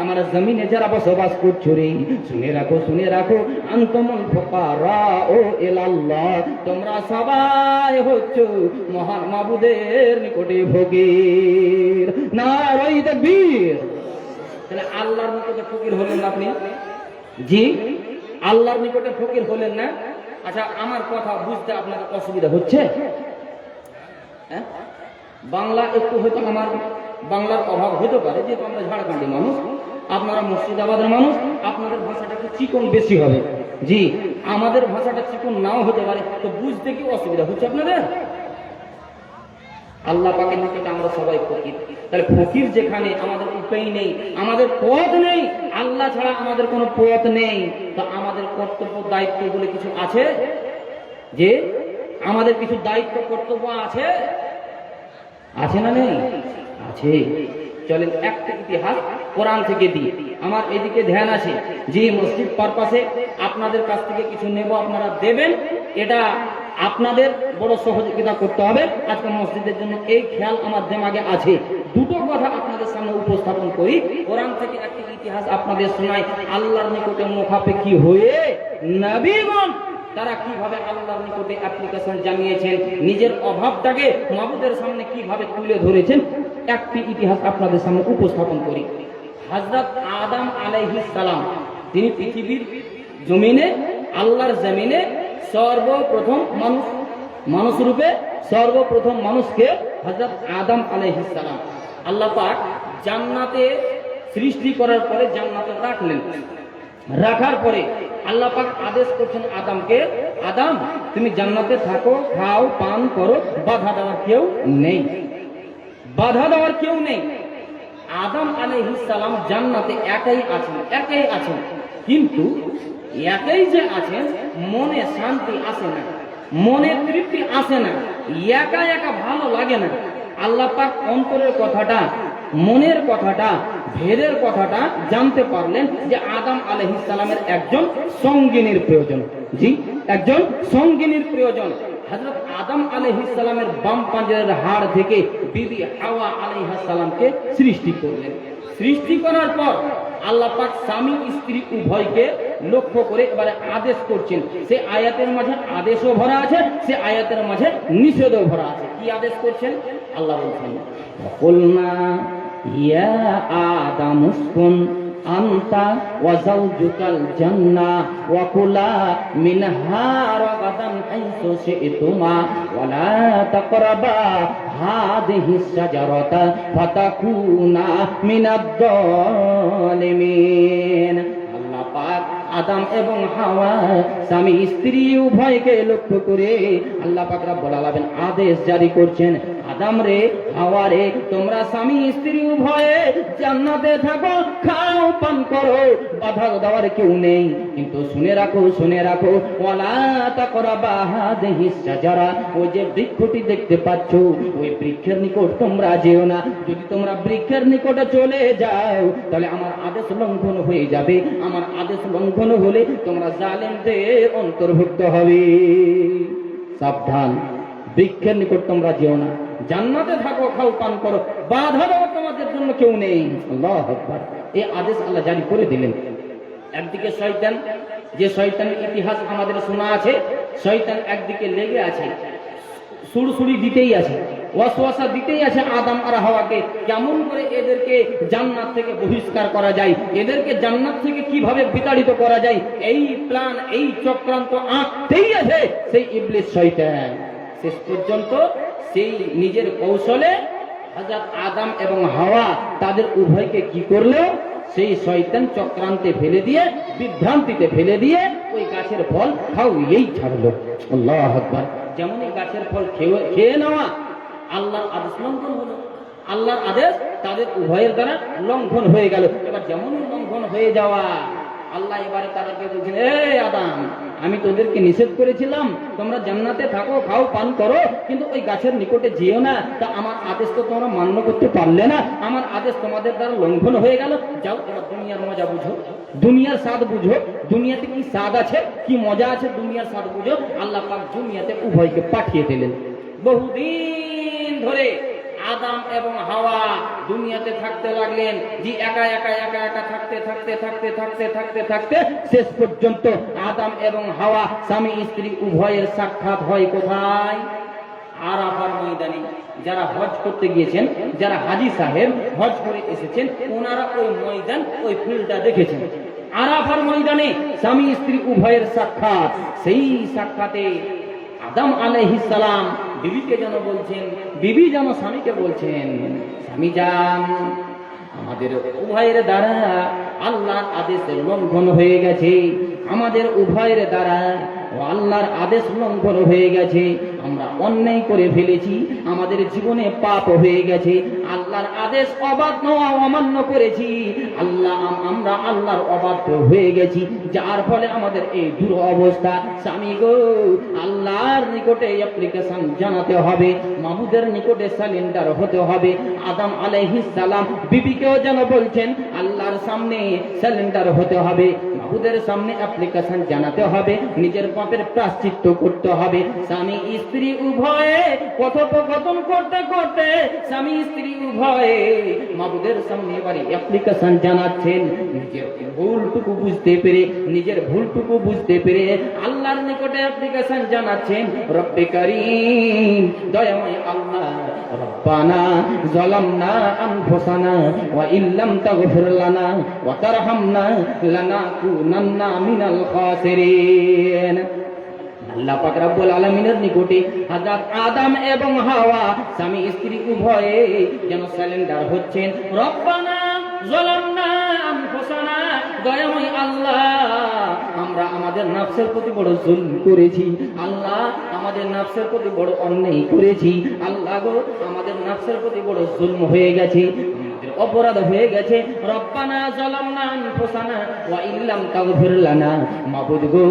S1: আমার জমিনে যারা বসবাস করছো রে, শুনে রাখো, শুনে রাখো, আনতুমুল ফুকারা ও ইলাল্লাহ, তোমরা সবাই হচ্ছ মহান মাবুদের নিকটে ফকির। নারায়ে তাকবীর। তাহলে আল্লাহর নিকটে ফকির হলেন আপনি? জি, আল্লাহর নিকটে ফকির হলেন না? আচ্ছা, আমার কথা বুঝতে আপনাদের অসুবিধা হচ্ছে? হ্যাঁ, বাংলা একটু হয়তো আমার বাংলার অভাব হতে পারে, যেহেতু আমরা ঝাড়খণ্ডী মানুষ, আপনারা মুর্শিদাবাদের মানুষ, আপনাদের ভাষাটা একটু চিকন বেশি হবে। জি, আমাদের ভাষাটা চিকন নাও হতে পারে, তো বুঝতে কি অসুবিধা হচ্ছে আপনাদের? আল্লাহ পাকের নিকটে আমরা সবাই ফকির। তাহলে ফকির যেখানে, আমাদের উপায় নেই, আমাদের পথ নেই, আল্লাহ ছাড়া আমাদের কোনো পথ নেই, তো আমাদের কর্তব্য দায়িত্ব বলে কিছু আছে? যে আমাদের কিছু দায়িত্ব কর্তব্য আছে, আছে না নেই? আছে। চলেন একটা ইতিহাস কোরআন থেকে দিই, আমার এদিকে ধ্যান আছে, যে মসজিদ পারপাসে আপনাদের কাছ থেকে কিছু নেব, আপনারা দেবেন, এটা আপনাদের বড় সহযোগিতা করতে হবে। আজকে মসজিদের জন্য এই খেয়াল আমার দিমাগে আছে। দুটো কথা আপনাদের সামনে উপস্থাপন করি, কোরআন থেকে একটি ইতিহাস আপনাদের শোনাই। আল্লাহর নিকটে মুখাপেক্ষী হয়ে নবীগণ তারা কিভাবে আল্লাহর নিকটে অ্যাপ্লিকেশন জানিয়েছেন, নিজের অভাবটাকে মাবুদের সামনে কিভাবে তুলে ধরেছেন, একটি ইতিহাস আপনাদের সামনে উপস্থাপন করি। হযরত আদম আলাইহিস সালাম, তিনি পৃথিবীর জমিনে, আল্লাহর জমিনে সর্বপ্রথম মানুষ রূপে সর্বপ্রথম মানুষকে হযরত আদম আলাইহিস সালাম আল্লাহ পাক জান্নাতে সৃষ্টি করার পরে জান্নাতে রাখলেন। রাখার পরে আল্লাহ পাক আদেশ করছেন আদমকে, আদম তুমি জান্নাতে থাকো, খাও, পান করো, বাধা দেওয়ার কেউ নেই, বাধা দেওয়ার কেউ নেই। আদম আলাইহিস সালাম জান্নাতে একাই আছেন, কিন্তু একাই যে আছেন, মনে শান্তি আসে না। মনে তৃপ্তি আসে না, একা একা ভালো লাগে না। আল্লাহ পাক অন্তরের কথাটা, মনের কথাটা, ভেদের কথাটা জানতে পারলেন যে আদম আলাইহিস সালামের একজন সঙ্গিনীর প্রয়োজন। জি, একজন সঙ্গিনীর প্রয়োজন। হযরত আদম আলাইহিস সালামের বাম পাঁজরের হাড় থেকে বিবি হাওয়া আলাইহিস সালামকে সৃষ্টি করলেন। সৃষ্টি করার পর আল্লাহ পাক স্বামী স্ত্রী উভয়কে লক্ষ্য করে এবারে আদেশ করছেন। সে আয়াতের মাঝে আদেশও ভরা আছে, সে আয়াতের মাঝে নিষেধও ভরা আছে। কি আদেশ করছেন? আল্লাহ বলছেন, কুলনা ইয়া আদম উসকুন আনতা ওয়া যাওজুকাল জান্নাহ ওয়া কুলা মিনহা রাগাদান হাইসু শি'তুমা ওয়া লা তাকরাবা হাদিহিস শাজারাতা ফাতাকুনা মিনাদ-যালিমিন। আল্লাহ পাক আদম এবং হাওয়া স্বামী স্ত্রী উভয়কে লক্ষ্য করে আল্লাহ পাক রব্বুল আলামিন আদেশ জারি করছেন, আদম রে, হাওয়া রে, তোমরা স্বামী স্ত্রী উভয়ে জান্নাতে থাকো, খাও পান করো, বাধা দেওয়ার কেউ নেই। কিন্তু শুনে রাখো, শুনে রাখো, ওয়ালা তাকরাবা হাদিহিস শাজারা, ওই যে বৃক্ষটি দেখতে পাচ্ছ, ওই বৃক্ষের নিকট তোমরা যেও না। যদি তোমরা বৃক্ষের নিকটে চলে যাও তাহলে আমার আদেশ লঙ্ঘন হয়ে যাবে। আমার আদেশ লঙ্ঘন হলে তোমরা জালেমদের অন্তর্ভুক্ত হবে। সাবধান, বৃক্ষের নিকট তোমরা যেও না, জান্নাতে থাকো, খাও পান করো, বাধা দেওয়া তোমাদের জন্য কেউ নেই। আল্লাহু আকবার। এই আদেশ আল্লাহ জারি করে দিলেন। একদিকে শয়তান, যে শয়তানের ইতিহাস আমাদের শোনা আছে, শয়তান একদিকে লেগে আছে, সুড়সুড়ি দিতেই আছে, ওয়াসওয়াসা দিতেই আছে আদম আর হাওয়াকে, কেমন করে এদেরকে জান্নাত থেকে বহিষ্কার করা যায়, এদেরকে জান্নাত থেকে কিভাবে বিতাড়িত করা যায়, এই প্ল্যান, এই চক্রান্ত আঁকতেই আছে সেই ইবলিস শয়তান। শেষ পর্যন্ত সেই নিজের কৌশলে হযরত আদম এবং হাওয়া তাদের উভয়কে কি করলো, সেই শয়তান চক্রান্তে ফেলে দিয়ে, বিভ্রান্তিতে ফেলে দিয়ে ওই গাছের ফল খাওয়াই ছাড়লো। আল্লাহু আকবার। যেমন এই গাছের ফল খেয়ে নেওয়া, আল্লাহর আদেশ লঙ্ঘন হলো। আল্লাহর আদেশ তাদের উভয়ের দ্বারা লঙ্ঘন হয়ে গেল। এবার যেমন লঙ্ঘন হয়ে যাওয়া, আল্লাহ এবারে তাদেরকে বলছেন, এই আদম, আমি তোদেরকে নিষেধ করেছিলাম তোমরা জান্নাতে থাকো, খাও পান করো, কিন্তু ওই গাছের নিকটে যেও না। তা আমার আদেশ তো তোমরা মান্য করতে পারলে না, আমার আদেশ তোমাদের দ্বারা লঙ্ঘন হয়ে গেল। যাও, এবার দুনিয়ার মজা বুঝো, দুনিয়ার স্বাদ বুঝো, দুনিয়াতে কি স্বাদ আছে, কি মজা আছে, দুনিয়ার স্বাদ বুঝো। আল্লাহ পাক দুনিয়াতে উভয়কে পাঠিয়ে দিলেন। বহুদিন ধরে আদম এবং হাওয়া দুনিয়াতে থাকতে লাগলেন। যে একা একা একা একা থাকতে থাকতে থাকতে থাকতে থাকতে থাকতে শেষ পর্যন্ত আদম এবং হাওয়া স্বামী স্ত্রী উভয়ের সাক্ষাৎ হয় কোথায়? আরাফার ময়দানে। যারা হজ করতে গিয়েছেন, যারা হাজী সাহেব হজ করে এসেছেন, ওনারা ওই ময়দান, ওই ফিল্ডটা দেখেছেন। আরাফার ময়দানে স্বামী স্ত্রী উভয়ের সাক্ষাৎ। সেই সাক্ষাতে আদম আলাইহিস সালাম বিবিকে যেন বলছেন, বিবি যেন স্বামীকে বলছেন, স্বামী যান, আমাদের উভয়ের দ্বারা আল্লাহর আদেশের লঙ্ঘন হয়ে গেছে, আমাদের উভয়ের দ্বারা আল্লাহর আদেশ লঙ্ঘন হয়ে গেছে, আমরা অন্যায় করে ফেলেছি, আমাদের জীবনে পাপ হয়ে গেছে, আল্লাহর আদেশ অমান্য করেছি, আমরা আল্লাহর অবাধ্য হয়ে গেছি, যার ফলে আমাদের এই দুরবস্থা। স্বামী গো, আল্লাহর নিকটে অ্যাপ্লিকেশন জানাতে হবে, মাহমুদের নিকটে সারেন্ডার হতে হবে। আদম আলাইহিস সালাম বিবিকেও যেন বলছেন, আল্লাহর সামনে সারেন্ডার হতে হবে, মাহমুদের সামনে অ্যাপ্লিকেশন জানাতে হবে, নিজের পাপের প্রায়শ্চিত্ত করতে হবে। স্বামী স্ত্রী উভয়ে কথোপকথন করতে করতে স্বামী স্ত্রী উভয়ে মাহমুদের সামনে এবারে অ্যাপ্লিকেশন জানাচ্ছেন। নিজের ভুলটুকু বুঝতে পেরে, নিজের ভুলটুকু বুঝতে পেরে আল্লাহর নিকটে অ্যাপ্লিকেশন জানাচ্ছেন। রব্বে কারীম, দয়াময় আল্লাহ, রব্বানা যালামনা আনফুসানা ওয়া ইল্লাম তাগফির লানা ওয়া তারহামনা লানাকুনান্না মিনাল খাসিরিন। আল্লাহ পাক রব্বুল আলামিনের নিকটে হযরত আদম এবং হাওয়া স্বামী স্ত্রী উভয়ে যেন সারেন্ডার হচ্ছেন। রব্বানা যালামনা আনফুসানা, দয়াময় আল্লাহ, আমরা আমাদের নফসের প্রতি বড় জুলম করেছি, আল্লাহ আমাদের নফসের প্রতি বড় অন্যায় করেছি, আল্লাহ গো আমাদের নফসের প্রতি বড় জুলম হয়ে গেছে, আমাদের অপরাধ হয়ে গেছে। রব্বানা যালামনা আনফুসানা ওয়া ইল্লাম তাগফির লানা, মাবুদ গো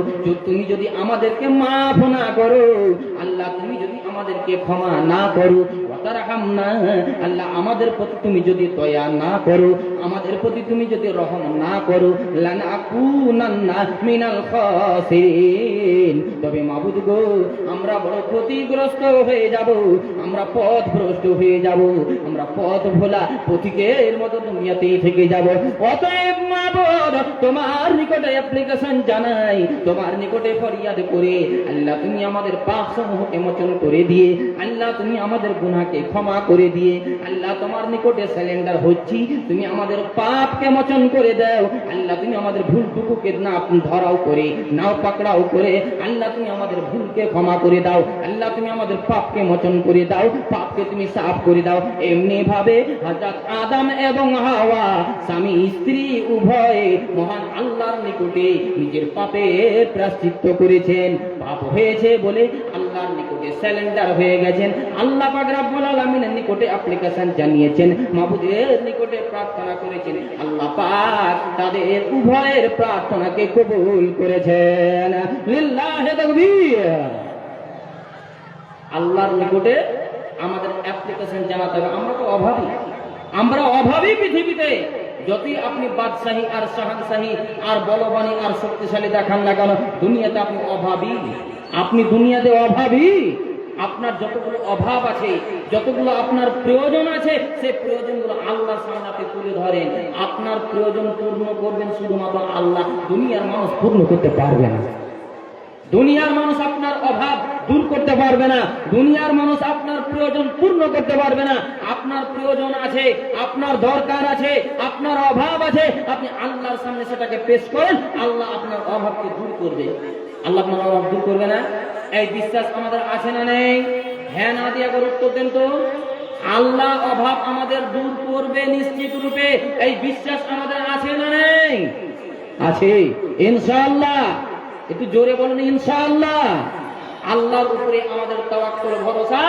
S1: তুমি যদি আমাদেরকে মাফ না করো, আল্লাহ তুমি যদি আমাদেরকে ক্ষমা না করো, ওয়া তারহামনা আল্লাহ আমাদের প্রতি তুমি যদি দয়া না করো, আমাদের প্রতি তুমি যদি রহম না করো, লানাকুনান্না মিনাল খাসিরিন, তবে মাবুদ গো আমরা বড় ক্ষতিগ্রস্ত হয়ে যাব, আমরা পথভ্রষ্ট হয়ে যাব, আমরা পথ ভোলা পথিকের মতো দুনিয়াতেই থেকে যাব। অতএব মাবুদ তোমার নিকটে অ্যাপ্লিকেশন জানাই, তোমার নিকটে ফরিয়াদ করে আল্লাহ তুমি আমাদের পাপ সমূহকে মোচন করে দিয়ে, আল্লাহ তুমি আমাদের গুনাহকে ক্ষমা করে দিয়ে, আল্লাহ তোমার নিকটে সারেন্ডার হচ্ছি, তুমি আমাদের পাপকে মোচন করে দাও। আল্লাহ তুমি আমাদের ভুলটুকুকে না ধরাও করে নাও পাকড়াও করে, আল্লাহ তুমি আমাদের ভুলকে ক্ষমা করে দাও, আল্লাহ তুমি আমাদের পাপকে মোচন করে দাও, পাপকে তুমি সাফ করে দাও। এমনি ভাবে হযরত আদম এবং হাওয়া স্বামী স্ত্রী উভয়ে মহান আল্লাহর নিকটে নিজের পাপের প্রায়শ্চিত্ত করেছেন। পাপ হয়েছে বলে আল্লাহর নিকটে সারেন্ডার হয়ে গেছেন, আল্লাহ পাক রব্বুল আলামিনের নিকটে অ্যাপ্লিকেশন জানিয়েছেন, মাবুদের নিকটে প্রার্থনা করেছেন। আল্লাহ পাক তাদের উভয়ের প্রার্থনাকে কবুল করেছেন। লিল্লাহি তাকবীর। আল্লাহর নিকটে আমাদের অ্যাপ্লিকেশন জানাতে হবে। আমরা অভাবী পৃথিবীতে। যতই আপনি বাদশাহী আর শাহানশাহী আর বলবানী আর শক্তিশালী দেখান না কেন, দুনিয়াতে আপনি অভাবী। আপনি দুনিয়াতে অভাবী। আপনার যতগুলো অভাব আছে, যতগুলো আপনার প্রয়োজন আছে, সেই প্রয়োজনগুলো আল্লাহর সামনে আপনি তুলে ধরেন। আপনার প্রয়োজন পূর্ণ করবেন শুধুমাত্র আল্লাহ। দুনিয়ার মানুষ পূর্ণ করতে পারবে না। দুনিয়ার মানুষ আপনার অভাব দূর করতে পারবে না। দুনিয়ার মানুষ আপনার প্রয়োজন পূর্ণ করতে পারবে না। আপনার প্রয়োজন আছে, আপনার দরকার আছে, আপনার অভাব আছে, আপনি আল্লাহর সামনে সেটাকে পেশ করেন, আল্লাহ আপনার অভাবকে দূর করবে। আল্লাহ আপনার অভাব দূর করবে না? এই বিশ্বাস আমাদের আছে না নেই? হ্যাঁ না দিয়া করে উত্তর দেন তো। আল্লাহ অভাব আমাদের দূর করবে নিশ্চিত রূপে, এই বিশ্বাস আমাদের আছে না নেই? আছে ইনশাআল্লাহ। একটু জোরে বলুন ইনশাআল্লাহ। আল্লাহর উপরে আমাদের তাওয়াক্কুল ভরসা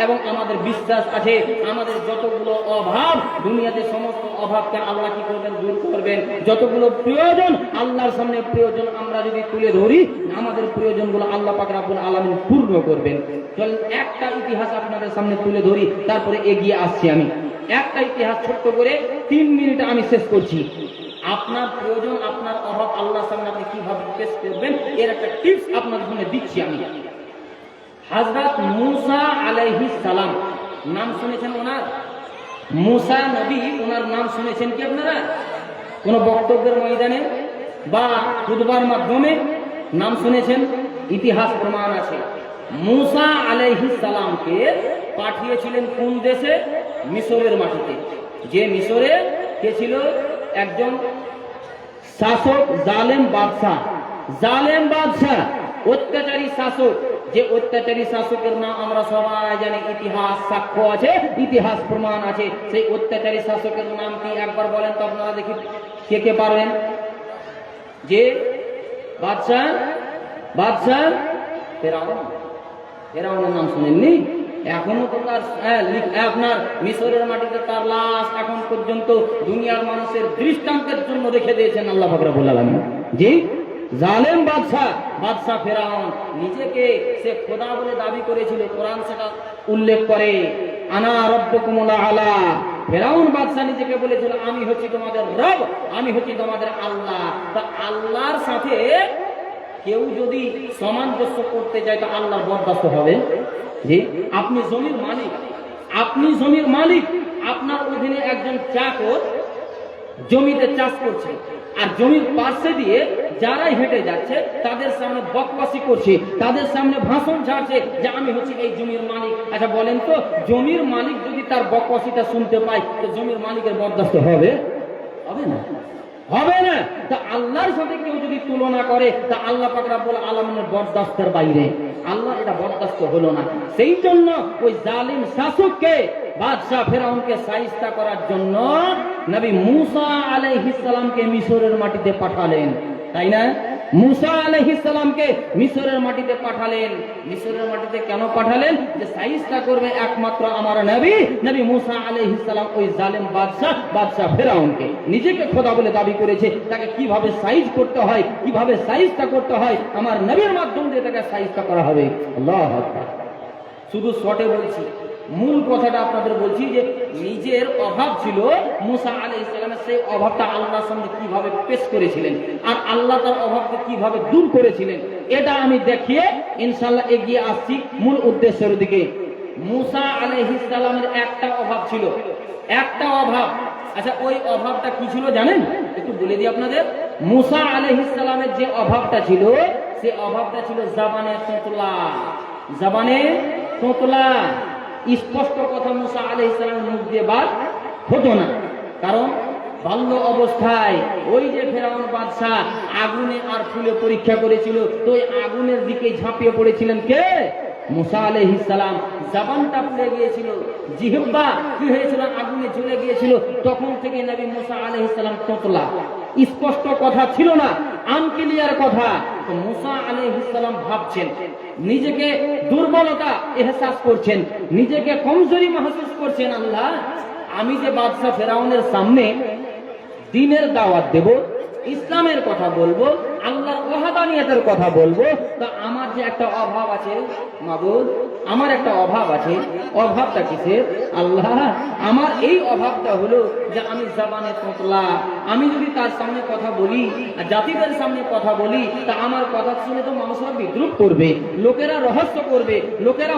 S1: এবং আমাদের বিশ্বাস আছে। আমাদের যতগুলো অভাব, দুনিয়াতে সমস্ত অভাবকে আল্লাহ কি করবেন? দূর করবেন। যতগুলো প্রয়োজন আল্লাহর সামনে প্রয়োজন আমরা যদি তুলে ধরি, আমাদের প্রয়োজনগুলো আল্লাহ পাক রব্বুল আলামিন পূর্ণ করবেন। চলুন একটা ইতিহাস আপনাদের সামনে তুলে ধরি, তারপরে এগিয়ে আসছি আমি। একটা ইতিহাস ছোট্ট করে 3 মিনিটে আমি শেষ করছি। আপনার প্রয়োজন, আপনার অভাব আল্লাহর সামনে আপনি কিভাবে পেশ করবেন, এর একটা টিপস আপনাদের সামনে দিচ্ছি আমি। হযরত মূসা আলাইহিস সালাম, নাম শুনেছেন ওনার? মূসা নবী, ওনার নাম শুনেছেন কি আপনারা? কোন বক্তব্যের ময়দানে বা খুতবার মাধ্যমে নাম শুনেছেন? ইতিহাস প্রমাণ আছে। মূসা আলাইহিস সালামকে পাঠিয়েছিলেন কোন দেশে? মিশরের মাটিতে। যে মিশরে কে ছিল? একজন শাসক, জালেম বাদশাহ, অত্যাচারী শাসক। যে অত্যাচারী শাসকের নাম আমরা সবাই জানি, ইতিহাস সাক্ষ্য আছে, ইতিহাস প্রমাণ আছে। সেই অত্যাচারী শাসকের নাম কি একবার বলেন তো আপনারা দেখি, কে কে পারেন? যে বাদশাহ ফেরাউনের নাম শুনেননি? এখনো তো তার আপনার মিশরের মাটিতে তার লাশ এখন পর্যন্ত দুনিয়ার মানুষের দৃষ্টান্তের জন্য রেখে দিয়েছেন আল্লাহ পাক রব্বুল আলামিন। জি, জালেম বাদশাহ ফেরাউন নিজেকে সে খোদা বলে দাবি করেছিল। কোরআন সেটা উল্লেখ করে, আনা রাব্বুকুমুল আলা। ফেরাউন বাদশাহ নিজেকে বলেছিল আমি হচ্ছি তোমাদের রব, আমি হচ্ছি তোমাদের আল্লাহ। তা আল্লাহর সাথে কেউ যদি সামঞ্জস্য করতে যায় তো আল্লাহর বরদাস্ত হবে? জি, আপনি জমির মালিক, আপনার অধীনে একজন চাকর জমিতে চাষ করছে, আর জমির পাশে দিয়ে যারাই হেঁটে যাচ্ছে তাদের সামনে বকবাসি করছে, তাদের সামনে ভাষণ ছাড়ছে যে আমি হচ্ছি এই জমির মালিক। আচ্ছা বলেন তো, জমির মালিক যদি তার বকবাসিটা শুনতে পায় তো জমির মালিকের বরদাস্ত হবে? হবে না। তা আল্লাহর সাথে কেউ যদি তুলনা করে তা আল্লাহ পাক রব্বুল আলামিনের বরদাস্তের বাইরে। আল্লাহ এটা বরদাস্ত হলো না। সেই জন্য ওই জালিম শাসককে, বাদশাহ ফেরাউনকে শায়েস্তা করার জন্য নবী মূসা আলাইহিস সালামকে মিশরের মাটিতে পাঠালেন, তাই না? মুসা আলাইহিস সালামকে মিশরের মাটিতে পাঠালেন। মিশরের মাটিতে কেন পাঠালেন? যে সাইজটা করবে একমাত্র আমার নবী মুসা আলাইহিস সালাম। ওই জালেম বাদশা ফেরাউনকে নিজেকে খোদা বলে দাবি করেছে, তাকে কিভাবে সাইজ করতে হয়, কিভাবে সাইজটা করতে হয়, আমার নবীর মাধ্যম দিয়ে তাকে সাইজটা করা হবে। আল্লাহু আকবার। শুধু শর্টে বলছি, মূল কথাটা আপনাদের বলছি যে নিজের অভাব ছিল মুসা আলাইহিস সালামের, সেই অভাবটা আল্লাহর সামনে কিভাবে পেশ করেছিলেন আর আল্লাহ তার অভাবকে কিভাবে দূর করেছিলেন, এটা আমি দেখিয়ে ইনশাআল্লাহ এগিয়ে আসছি মূল উদ্দেশ্যের দিকে। মুসা আলাইহিস সালামের একটা অভাব ছিল, একটা অভাব। আচ্ছা, ওই অভাবটা কি ছিল জানেন? একটু বলে দিই আপনাদের। মুসা আলাইহিস সালামের যে অভাবটা ছিল, সে অভাবটা ছিল জবানে তোতলা। জবানে তোতলা, স্পষ্ট কথা মুসা আলাইহিস সালামের মুখ দিয়ে বার হতো না। কারণ বাল্য অবস্থায় ওই যে ফেরাউন বাদশা আগুনে আর ফুলে পরীক্ষা করেছিল, তো ওই আগুনের দিকে ঝাঁপিয়ে পড়েছিলেন কে? মুসা আলাইহিস সালাম। জবানটা ফুলে গিয়েছিল, জিহ্বা কি হয়েছিল? আগুনে জ্বলে গিয়েছিল। তখন থেকে নবী মুসা আলাইহিস সালাম তোতলা, স্পষ্ট কথা ছিল না, আনক্লিয়ার কথা। তো মুসা আলাইহিস সালাম ভাবছেন, নিজেকে দুর্বলতা এহসাস করছেন, নিজেকে কমজোরি মাহসুস করছেন। আল্লাহ, আমি যে বাদশা ফেরাউনের সামনে দ্বীনের দাওয়াত দেব, ইসলামের কথা বলবো, আল্লাহর ওয়াহদানিয়তের কথা বলবো, তা আমার যে একটা অভাব আছে মাবুদ, আমার একটা অভাব আছে। অভাবটা কিসের? আল্লাহ, আমার এই অভাবটা হলো যে আমি জবানে তোতলা। আমি যদি তার সামনে কথা বলি, জাতিদের সামনে কথা বলি, তা আমার কথা শুনে তো মানুষরা বিদ্রুপ করবে, লোকেরা রহস্য করবে, লোকেরা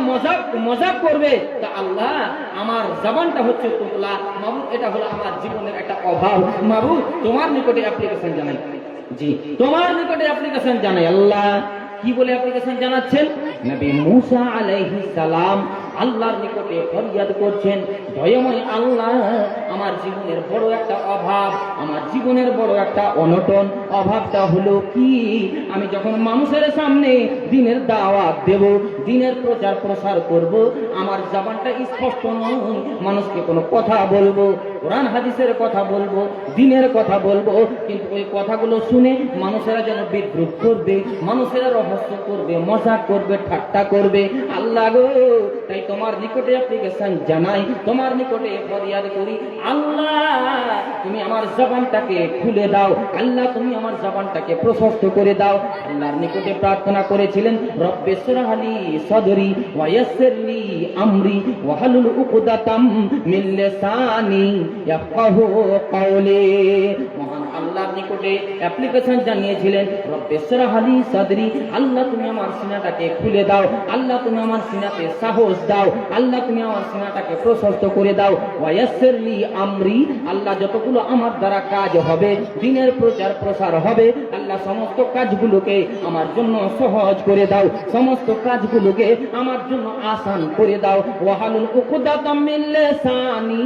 S1: মজাক করবে। তা আল্লাহ, আমার জবানটা হচ্ছে তোতলা মাবুদ, এটা হলো আমার জীবনের একটা অভাব। মাবুদ, তোমার নিকটে অ্যাপ্লিকেশন জানাই। জি, তোমার নিকটে অ্যাপ্লিকেশন জানাই। আল্লাহ কি বলে অ্যাপ্লিকেশন জানাচ্ছেন? নবী মুসা আলাইহিস সালাম আল্লাহর নিকটে ফরিয়াদ করছেন, দয়াময় আল্লাহ, আমার জীবনের বড় একটা অভাব, আমার জীবনের বড় একটা অনটন। অভাবটা হলো কি? আমি যখন মানুষের সামনে দ্বীনের দাওয়াত দেব, দ্বীনের প্রচার প্রসার করব, আমার জবানটা স্পষ্ট নয়। মানুষকে কোনো কথা বলবো, কোরআন হাদিসের কথা বলবো, দ্বীনের কথা বলবো, কিন্তু ওই কথাগুলো শুনে মানুষেরা যেন বিদ্রুপ করবে, মানুষেরা রহস্য করবে, মজাক করবে, ঠাট্টা করবে। আল্লাহ গো, তাই তোমার নিকটে অ্যাপ্লিকেশন জানাই, তোমার নিকটে ফরিয়াদ করি। আল্লাহ, তুমি আমার জবানটাকে খুলে দাও। আল্লাহ, তুমি আমার জবানটাকে প্রশস্ত করে দাও। আল্লাহর নিকটে প্রার্থনা করেছিলেন, রব্বি ইশরাহ লি সাদরি ওয়া ইয়াসসির লি আমরি ওয়াহলুল উকদাতাম মিন লিসানি ইয়াফকাহু কাওলি। মহান আল্লাহর নিকটে অ্যাপ্লিকেশন জানিয়েছিলেন, রব্বি ইশরাহ লি সাদরি, আল্লাহ তুমি আমার সিনাটাকে খুলে দাও। আল্লাহ, তুমি আমার সিনাতে সাহস দাও। আল্লাহ, তুমি আমার সিনাটাকে প্রশস্ত করে দাও। ওয়া ইয়াসসির লি আমরি, আল্লাহ যতগুলো আমার দ্বারা কাজ হবে, দ্বীনের প্রচার প্রসার হবে, আল্লাহ সমস্ত কাজগুলোকে আমার জন্য সহজ করে দাও, সমস্ত কাজগুলোকে আমার জন্য আসান করে দাও। ওয়াহলুল উকদাতাম মিন লিসানি,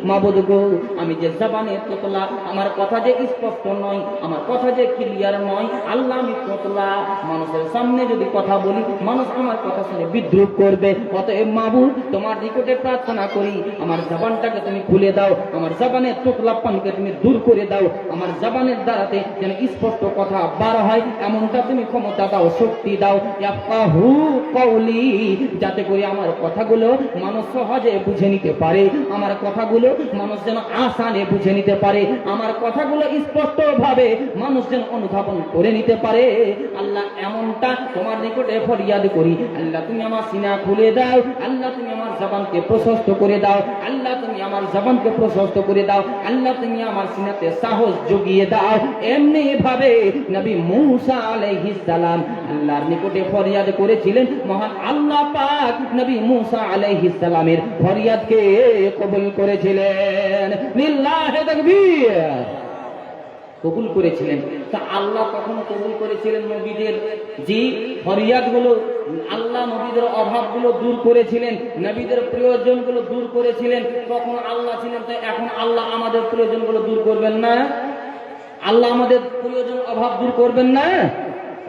S1: মাবুদ গো, আমি যে জবানে তোতলা, আমার কথা যে স্পষ্ট নয়, আমার কথা যে ক্লিয়ার নয়, আল্লাহ আমি তোতলা। মানুষের সামনে যদি কথা বলি, মানুষ আমার কথা শুনে বিদ্রুপ করবে। অতএব মাবুদ, তোমার নিকটে প্রার্থনা করি, আমার জবানটাকে তুমি খুলে দাও, আমার জবানের তোতলাপনকে তুমি দূর করে দাও, আমার জবানের দ্বারাতে যেন স্পষ্ট কথা বার হয়, এমনটা তুমি ক্ষমতা দাও, শক্তি দাও। ইয়াফকাহু কাওলি, যাতে করে আমার কথাগুলো মানুষ সহজে বুঝে নিতে পারে, আমার কথাগুলো মানুষ যেন আসানে বুঝে নিতে পারে, আমার কথাগুলো স্পষ্ট ভাবে মানুষ যেন অনুধাবন করে নিতে পারে। আল্লাহ, এমনটা তোমার নিকটে ফরিয়াদ করি। আল্লাহ, তুমি আমার সিনা খুলে দাও। আল্লাহ, তুমি আমার জবানকে প্রশস্ত করে দাও। আল্লাহ, তুমি আমার জবানকে প্রশস্ত করে দাও। আল্লাহ, তুমি আমার সিনাতে সাহস জুগিয়ে দাও। এমনি ভাবে নবী মুসা আলাইহিস সালাম আল্লাহর নিকটে ফরিয়াদ করেছিলেন। মহান আল্লাহ পাক নবী মুসা আলাইহিস সালামের ফরিয়াদকে কবুল করেছিলেন। লিল্লাহি তাকবীর, কবুল করেছিলেন। তা আল্লাহ কখনো কবুল করেছিলেন নবীদের যে ফরিয়াদগুলো, আল্লাহ নবীদের অভাবগুলো দূর করেছিলেন, নবীদের প্রয়োজনগুলো দূর করেছিলেন। তখন আল্লাহ ছিলেন, তাই এখন আল্লাহ আমাদের প্রয়োজনগুলো দূর করবেন না? আল্লাহ আমাদের প্রয়োজন অভাব দূর করবেন না?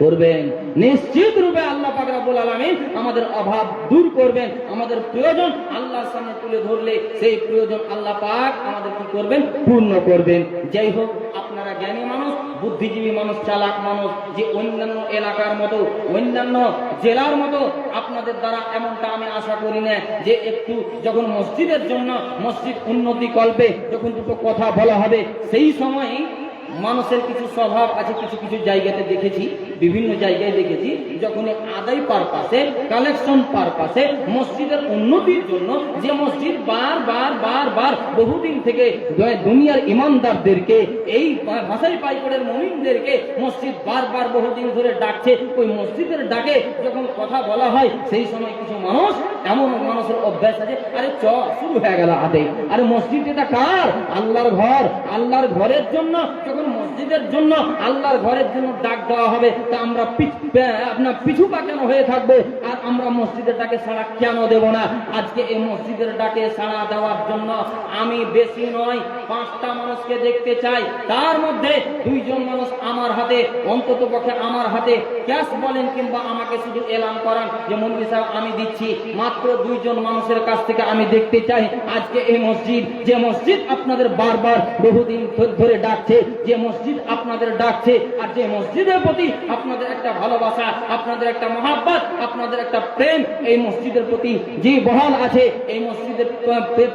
S1: করবেন নিশ্চিত রূপে। আল্লাহ পাক রব্বুল আলামিন আমাদের অভাব দূর করবেন। আমাদের প্রয়োজন আল্লাহর সামনে তুলে ধরলে সেই প্রয়োজন আল্লাহ পাক আমাদের কি করবেন? পূর্ণ করবেন। যাই হোক, আপনারা জ্ঞানী মানুষ, বুদ্ধিজীবী মানুষ, চালাক মানুষ, যে অন্যান্য এলাকার মতো, অন্যান্য জেলার মতো আপনাদের দ্বারা এমনটা আমি আশা করি না যে একটু যখন মসজিদের জন্য, মসজিদ উন্নতি কল্পে যখন দুটো কথা বলা হবে, সেই সময় মানুষের কিছু স্বভাব আছে। কিছু কিছু জায়গাতে দেখেছি, বিভিন্ন জায়গায় দেখেছি, যখন আদায় পারপাসে, কালেকশন পারপাসে, মসজিদের উন্নতির জন্য যে মসজিদ বার বহুদিন থেকে দুনিয়ার ইমানদারদেরকে, এই ভাষাই পাইকড়ের মুমিনদেরকে মসজিদ বারবার বহুদিন ধরে ডাকছে, ওই মসজিদের ডাকে যখন কথা বলা হয়, সেই সময় কিছু মানুষ, এমন মানুষের অভ্যাস আছে, আরে শুরু হয়ে গেল আদায়, আরে মসজিদ এটা কার? আল্লাহর ঘর। আল্লাহর ঘরের জন্য যখন মসজিদের জন্য, আল্লাহর ঘরের জন্য ডাক দেওয়া হবে, তা আমরা আপনার পিছু পা কেন হয়ে থাকবো? আর আমরা মসজিদের ডাকে সাড়া কেন দেব না? আজকে এই মসজিদের ডাকে সাড়া দেওয়ার জন্য আমি বেশি নয় 5টা মানুষকে দেখতে চাই। তার মধ্যে 2 জন মানুষ আমার হাতে, অন্তত পক্ষে আমার হাতে ক্যাশ বলেন কিংবা আমাকে শুধু এলান করান যে মৌলভী সাহেব আমি দিচ্ছি। মাত্র 2 জন মানুষের কাছ থেকে আমি দেখতে চাই আজকে এই মসজিদ, যে মসজিদ আপনাদের বারবার বহুদিন ধরে ডাকছে, যে মসজিদ আপনাদের ডাকছে, আর যে মসজিদের প্রতি আপনাদের একটা ভালোবাসা, আপনাদের একটা মহাব্বত, আপনাদের একটা প্রেম এই মসজিদের প্রতি যে বহাল আছে, এই মসজিদের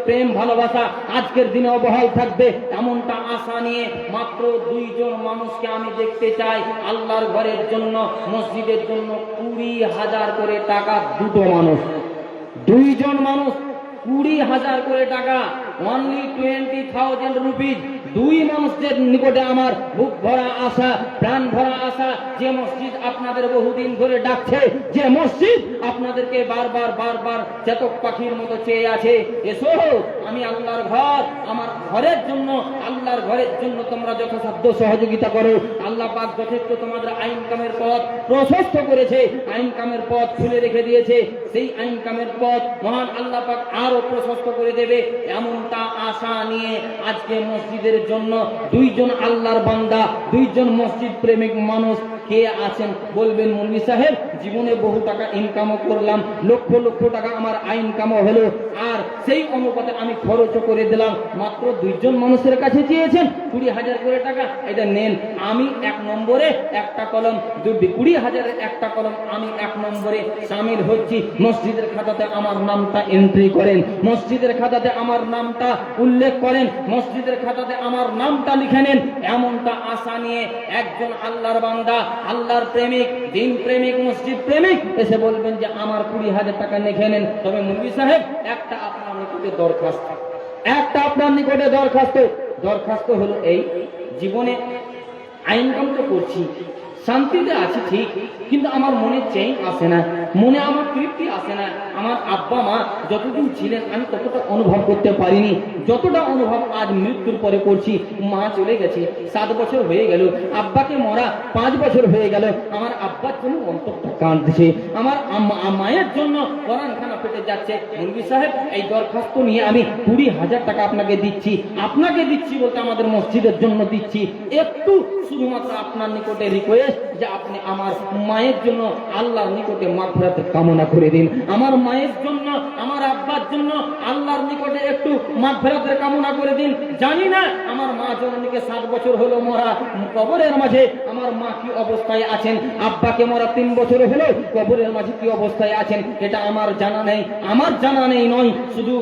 S1: প্রেম ভালোবাসা আজকের দিনেও বহাল থাকবে, এমনটা আশা নিয়ে মাত্র 2 জন মানুষকে আমি দেখতে চাই আল্লাহর ঘরের জন্য, মসজিদের জন্য 20,000 করে টাকা। 2 মানুষ, 2 জন মানুষ 20,000 করে টাকা, অনলি 20,000 রুপিজ। 2 মানুষদের নিকটে আমার বুক ভরা আশা, প্রাণ ভরা আশা, যে মসজিদ আপনাদের বহুদিন ধরে ডাকছে, যে মসজিদ আপনাদেরকে বারবার চেতক পাখির মতো চেয়ে আছে, এসো আমি আল্লাহর ঘর, আমার ঘরের জন্য, আল্লাহর ঘরের জন্য তোমরা যথাসাধ্য সহযোগিতা করো। আল্লাহ পাক যথেষ্ট তোমাদের আইন কামের পথ প্রশস্ত করেছে, আইন কামের পথ খুলে রেখে দিয়েছে, সেই আইন কামের পথ মহান আল্লাহ পাক আরো প্রশস্ত করে দেবে, এমনটা আশা নিয়ে আজকে মসজিদের জন্য 2 জন আল্লাহর বান্দা, 2 জন মসজিদ প্রেমিক মানুষ কে আছেন বলবেন মৌলভী সাহেব জীবনে বহু টাকা ইনকামও করলাম, লক্ষ লক্ষ টাকা আমার ইনকামও হলো, আর সেই অনুপাতে আমি খরচও করে দিলাম। মাত্র 2 জন মানুষের কাছে চেয়েছেন 20,000 করে টাকা, এটা নেন। আমি 1 নম্বরে একটা কলম, 20,000 একটা কলম আমি 1 নম্বরে শামিল হচ্ছি। মসজিদের খাতাতে আমার নামটা এন্ট্রি করেন, মসজিদের খাতাতে আমার নামটা উল্লেখ করেন, মসজিদের খাতাতে আমার নামটা লিখে নেন, এমনটা আশা নিয়ে একজন আল্লাহর বান্দা, আল্লাহর প্রেমিক, দিন প্রেমিক, মসজিদ প্রেমিক এসে বলবেন যে আমার 20,000 টাকা লিখে নেন। তবে মৌলভী সাহেব একটা আপনার নিকটে দরখাস্ত, একটা আপনার নিকটে দরখাস্ত হলো এই, জীবনে ইনকাম তো করছি, শান্তিতে আছি ঠিক, কিন্তু আমার মনে চেঞ্জ আসে না, মনে আমার তৃপ্তি আসে না। আমার আব্বা মা যতদিন ছিলেন আমি ততটা অনুভব করতে পারিনি, যতটা অনুভব আজ মৃত্যুর পরে করছি। মা চলে গেছে, 7 বছর হয়ে গেল, আব্বাকে মরা 5 বছর হয়ে গেল। আমার আব্বার জন্য অন্তরটা কাঁদছে, আমার মায়ের জন্য কোরআনখানা ফেটে যাচ্ছে। মৌলভী সাহেব এই দরখাস্ত নিয়ে আমি 20,000 টাকা আপনাকে দিচ্ছি, আপনাকে দিচ্ছি বলতে আমাদের মসজিদের জন্য দিচ্ছি। একটু শুধুমাত্র আপনার নিকটে রিকোয়েস্ট যে আপনি আমার মায়ের জন্য আল্লাহর নিকটে মাগফিরাত কামনা করে দিন, আমার মায়ের জন্য, আমার আব্বার জন্য আল্লাহর নিকটে একটু মাগফিরাতের কামনা করে দিন। জানি না আমার মা জননীকে 7 বছর হলো মরা, কবরের মাঝে আমার মা কি অবস্থায় আছেন, আব্বাকে মরা 3 বছর হলো, কবরের মাঝে কি অবস্থায় আছেন এটা আমার জানা নেই। আমার জানা নেই নয় শুধু,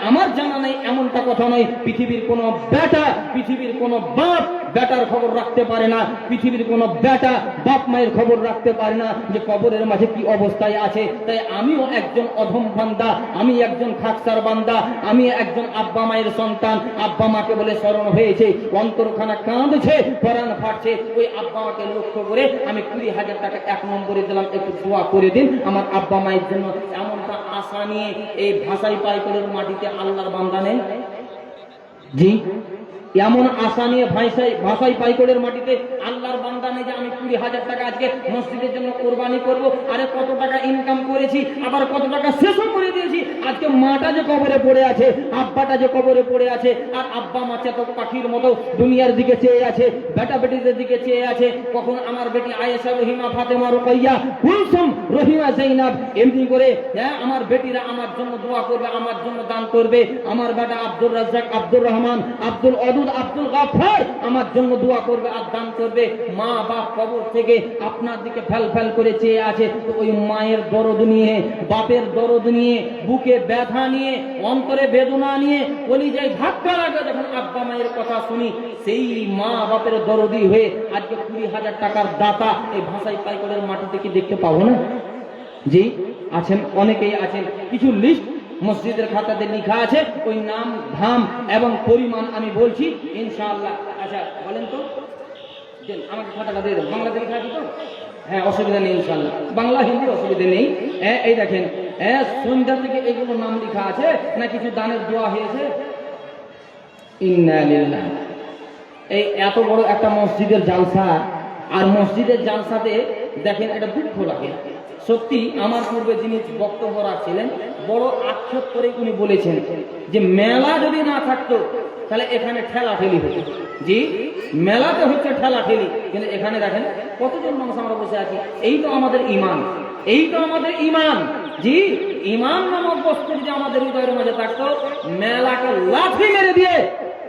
S1: আমার জানা নেই এমনটা কথা নয়, পৃথিবীর কোনো বেটা, পৃথিবীর কোনো বাপ বেটার খবর রাখতে পারে না, পৃথিবীর কোনো বেটা বাপ মায়ের খবর রাখতে পারে না যে কবরের মাঝে কি অবস্থায় আছে। তাই আমিও একজন অধম বান্দা, আমি একজন খাকসার বান্দা, আমি একজন আব্বা মায়ের সন্তান। আব্বা মাকে বলে স্মরণ হয়েছে, অন্তরখানা কাঁদছে, কোরআন ফাটছে, ওই আব্বা মাকে লক্ষ্য করে আমি 20,000 টাকা 1 নম্বরে দিলাম, একটু দোয়া করে দিন আমার আব্বা মায়ের জন্য। এমনটা আশা নিয়ে এই ভাষাই পাইকরের মাটিতে আল্লাহর বান্দা নেই জি, এমন আশা নিয়ে ভাষাই পাইকরের মাটিতে আল্লাহর বান্দা নেই। নেই যে আমি 20,000 টাকা আজকে মসজিদের জন্য কোরবানি করব, আরে কত টাকা ইনকাম করেছি, আবার কত টাকা শেষও করে দিয়েছি। আজকে মাটা যে কবরে পড়ে আছে, আব্বাটা যে কবরে পড়ে আছে, আর আব্বা মা তো পাখির মতো দুনিয়ার দিকে চেয়ে আছে, বেটা বেটিদের দিকে চেয়ে আছে, কখন আমার বেটি আয়েশা, রহিমা, ফাতেমা, রুকাইয়া, কুলসুম, রহিমা, জাইনাব এমনি করে আমার বেটিরা আমার জন্য দোয়া করবে, আমার জন্য দান করবে, আমার বেটা আব্দুর রাজ্জাক, আব্দুর রহমান, আব্দুল অদুদ, আব্দুল গাফফার আমার জন্য দোয়া করবে আর দান করবে। মা বাপ কবর থেকে আপনার দিকে ফেল ফেল করে চেয়ে আছে, তো ওই মায়ের দরদ নিয়ে, বাপের দরদ নিয়ে, বুকে ব্যথা নিয়ে, অন্তরে বেদনা নিয়ে, কলিজায় ধাক্কা লাগে যখন আব্বা মায়ের কথা শুনি, সেই মা বাপের দরদি হয়ে আজকে 20,000 টাকার দাতা এই ভাষাই পাইকলের মাটিতে কি দেখতে পাবো না? জি আছেন, অনেকেই আছেন। কিছু লিস্ট মসজিদের খাতাতে লেখা আছে, ওই নাম, ধাম এবং পরিমাণ আমি বলছি ইনশাআল্লাহ। আচ্ছা বলেন তো, আমাকে খাতাটা দিয়ে দেন, বাংলাতে লেখা আছে তো? হ্যাঁ, অসুবিধা নেই ইনশাআল্লাহ, বাংলা হিন্দি অসুবিধা নেই। এই দেখেন, সন্ধ্যা থেকে এগুলো নাম লেখা আছে না, কিছু দানের দোয়া হয়েছে। ইন্না লিল্লাহ। এই এত বড় একটা মসজিদের জালসা, আর মসজিদের জালসাতে দেখেন একটা দুঃখ লাগে সত্যি। আমার পূর্বে যিনি বক্তব্য রাখছিলেন বড় আক্ষেপ করে উনি বলেছেন যে মেলা যদি না থাকতো তাহলে এখানে ঠেলা ঠেলি হতো। জি, মেলাতে হচ্ছে ঠেলা ঠেলি, কিন্তু এখানে দেখেন কতজন মানুষ আমরা বসে আছি। এই তো আমাদের ইমান, এই তো আমাদের ইমান। জি, ইমান নামক বস্তু যদি আমাদের হৃদয়ের মাঝে থাকতো, মেলাকে লাঠি মেরে দিয়ে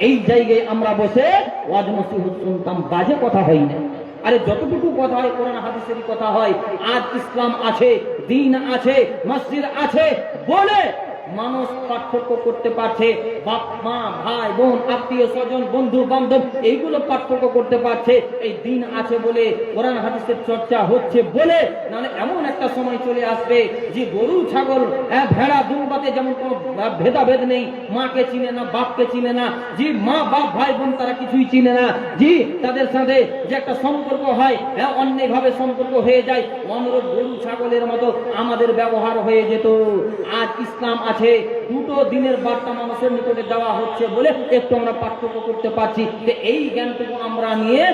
S1: এই জায়গায় আমরা বসে ওয়াজ নসিহত শুনতাম, বাজে কথা হয় না। আরে যতটুকু কথা হয় কোরআন হাদিসেরই কথা হয়। আজ ইসলাম আছে, দ্বীন আছে, মসজিদ আছে বলে মানুষ পার্থক্য করতে পারছে। বাপ মা, ভাই বোন, আত্মীয় স্বজন, বন্ধু বান্ধব এইগুলো পার্থক্য করতে পারছে এই দিন আছে বলে, কোরআন হাদিসের চর্চা হচ্ছে বলে। নাহলে এমন একটা সময় চলে আসবে যে গরু ছাগল, ভেড়া দুম্বাতে যেমন কোনো ভেদাভেদ নেই, মাকে চিনে না, বাপকে চিনে না, জি মা বাপ ভাই বোন তারা কিছুই চিনে না, জি তাদের সাথে যে একটা সম্পর্ক হয় অন্যভাবে সম্পর্ক হয়ে যায়, অনুরূপ গরু ছাগলের মতো আমাদের ব্যবহার হয়ে যেত। আজ ইসলাম আছে, দুটো দিনের বার্তা মানুষের নিকটে দেওয়া হচ্ছে বলে একটু আমরা পার্থক্য করতে পারছি। যে এই জ্ঞানটুকু আমরা নিয়ে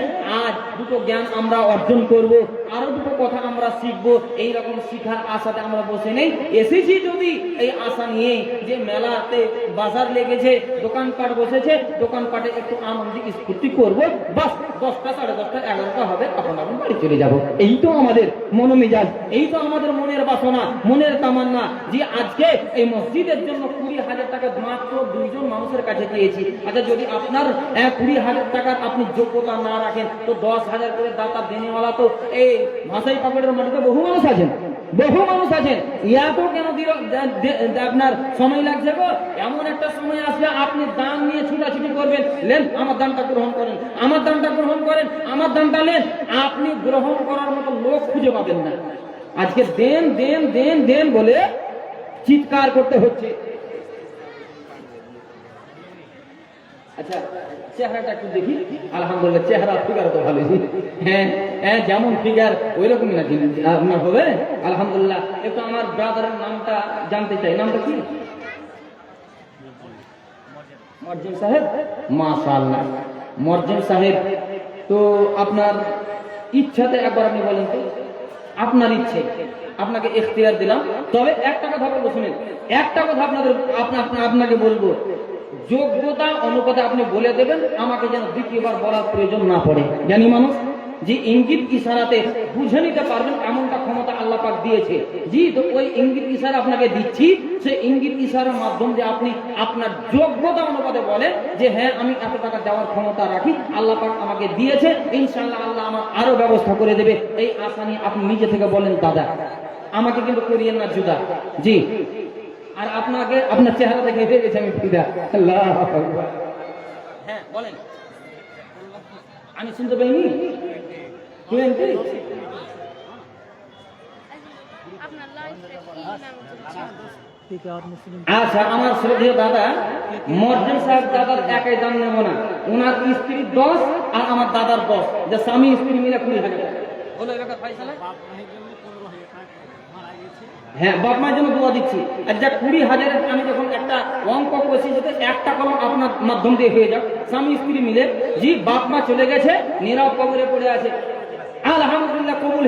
S1: আজ দুটো জ্ঞান আমরা অর্জন করব, আরো দুটো কথা আমরা শিখবো। এইরকম শিখার আশাতে আমরা বসে নেই, এসেছি যদি এই আশা নিয়ে যে মেলাতে বাজার লেগেছে, দোকানপাট বসেছে, দোকানপাটে একটু আনন্দ স্ফূর্তি করবো, বাস 10টা, 10:30, 11টা হবে, আপন আপন বাড়ি চলে যাব। এই তো আমাদের মনোমিজাজ, এই তো আমাদের মনের বাসনা, মনের তামান্না। যে আজকে এই মসজিদের জন্য 20,000 টাকা মাত্র 2 জন মানুষের কাছে পেয়েছি। আচ্ছা যদি আপনার 20,000 টাকার আপনি যোগ্যতা না রাখেন, তো 10,000 করে দাতা দেনেওয়ালা তো এই ভাষাই পাকড়ের মাটিতে বহু মানুষ আছেন, বহু মানুষ আছেন। ইয়াতো কেন দিল আপনার সময় লাগছে গো? এমন একটা সময় আসবে আপনি দান নিয়ে ছুটাছুটি করবেন, লেন আমার দানটা গ্রহণ করেন, আমার দানটা গ্রহণ করেন, আমার দানটা লেন, আপনি গ্রহণ করার মতো লোক খুঁজে পাবেন না। আজকে দেন দেন দেন দেন বলে চিৎকার করতে হচ্ছে। আচ্ছা চেহারাটা একটু দেখি, আলহামদুলিল্লাহ চেহারা ফিগার তো ভালোই। হ্যাঁ হ্যাঁ, যেমন ফিগার ওই রকমই না আপনার হবে, আলহামদুলিল্লাহ। একটু আমার ব্রাদারের নামটা জানতে চাই, নামটা কি? মর্জিম সাহেব, মাশাআল্লাহ মর্জিম সাহেব। তো আপনার ইচ্ছাতে একবার আপনি বলেন তো, আপনার ইচ্ছে, আপনাকে ইখতিয়ার দিলাম। তবে একটা কথা বলবো, শুনেন, একটা কথা আপনাকে বলবো, যোগ্যতা অনুপাতে আপনি বলে দেবেন, আমাকে যেন দ্বিতীয়বার বলার প্রয়োজন না পড়ে। জানি মানুষ যে ইঙ্গিত ইশারাতে বুঝে নিতে পারবেন এমনটা ক্ষমতা আল্লাহ পাক দিয়েছে। জি, তো ওই ইঙ্গিত ইশারা আপনাকে দিচ্ছি, সেই ইঙ্গিত ইশারার মাধ্যম দিয়ে আপনি আপনার যোগ্যতা অনুপাতে বলেন যে হ্যাঁ আমি এত টাকা দেওয়ার ক্ষমতা রাখি, আল্লাহ পাক আমাকে দিয়েছে, ইনশাআল্লাহ আল্লাহ আমার আরো ব্যবস্থা করে দেবে। এই আশা নিয়ে আপনি নিজে থেকে বলেন দাদা, আমাকে কিন্তু করিয়েন না জুদা। জি, আর আপনাকে আপনার চেহারা দেখে হয়ে গেছে আমি ফিদা। আল্লাহু আকবার। হ্যাঁ বলেন, আমি শুনতে পাইনি। আচ্ছা, আমার শ্রদ্ধেয় দাদা মর্জিম সাহেব, দাদার একাই দাম নেব না, ওনার স্ত্রী 10 আর আমার দাদার 10, যে স্বামী স্ত্রী মিলে 20,000 টাকা বলো। এলাকার ফাইসালা হ্যাঁ, বাপ মায়ের জন্য দোয়া দিচ্ছি। আর যা 20,000 আমি যখন একটা অঙ্ক করছি, যাতে একটা কলম আপনার মাধ্যম দিয়ে হয়ে যাক, স্বামী স্ত্রী মিলে। জি, বাপ মা চলে গেছে, নীরব কবরে পড়ে আছে,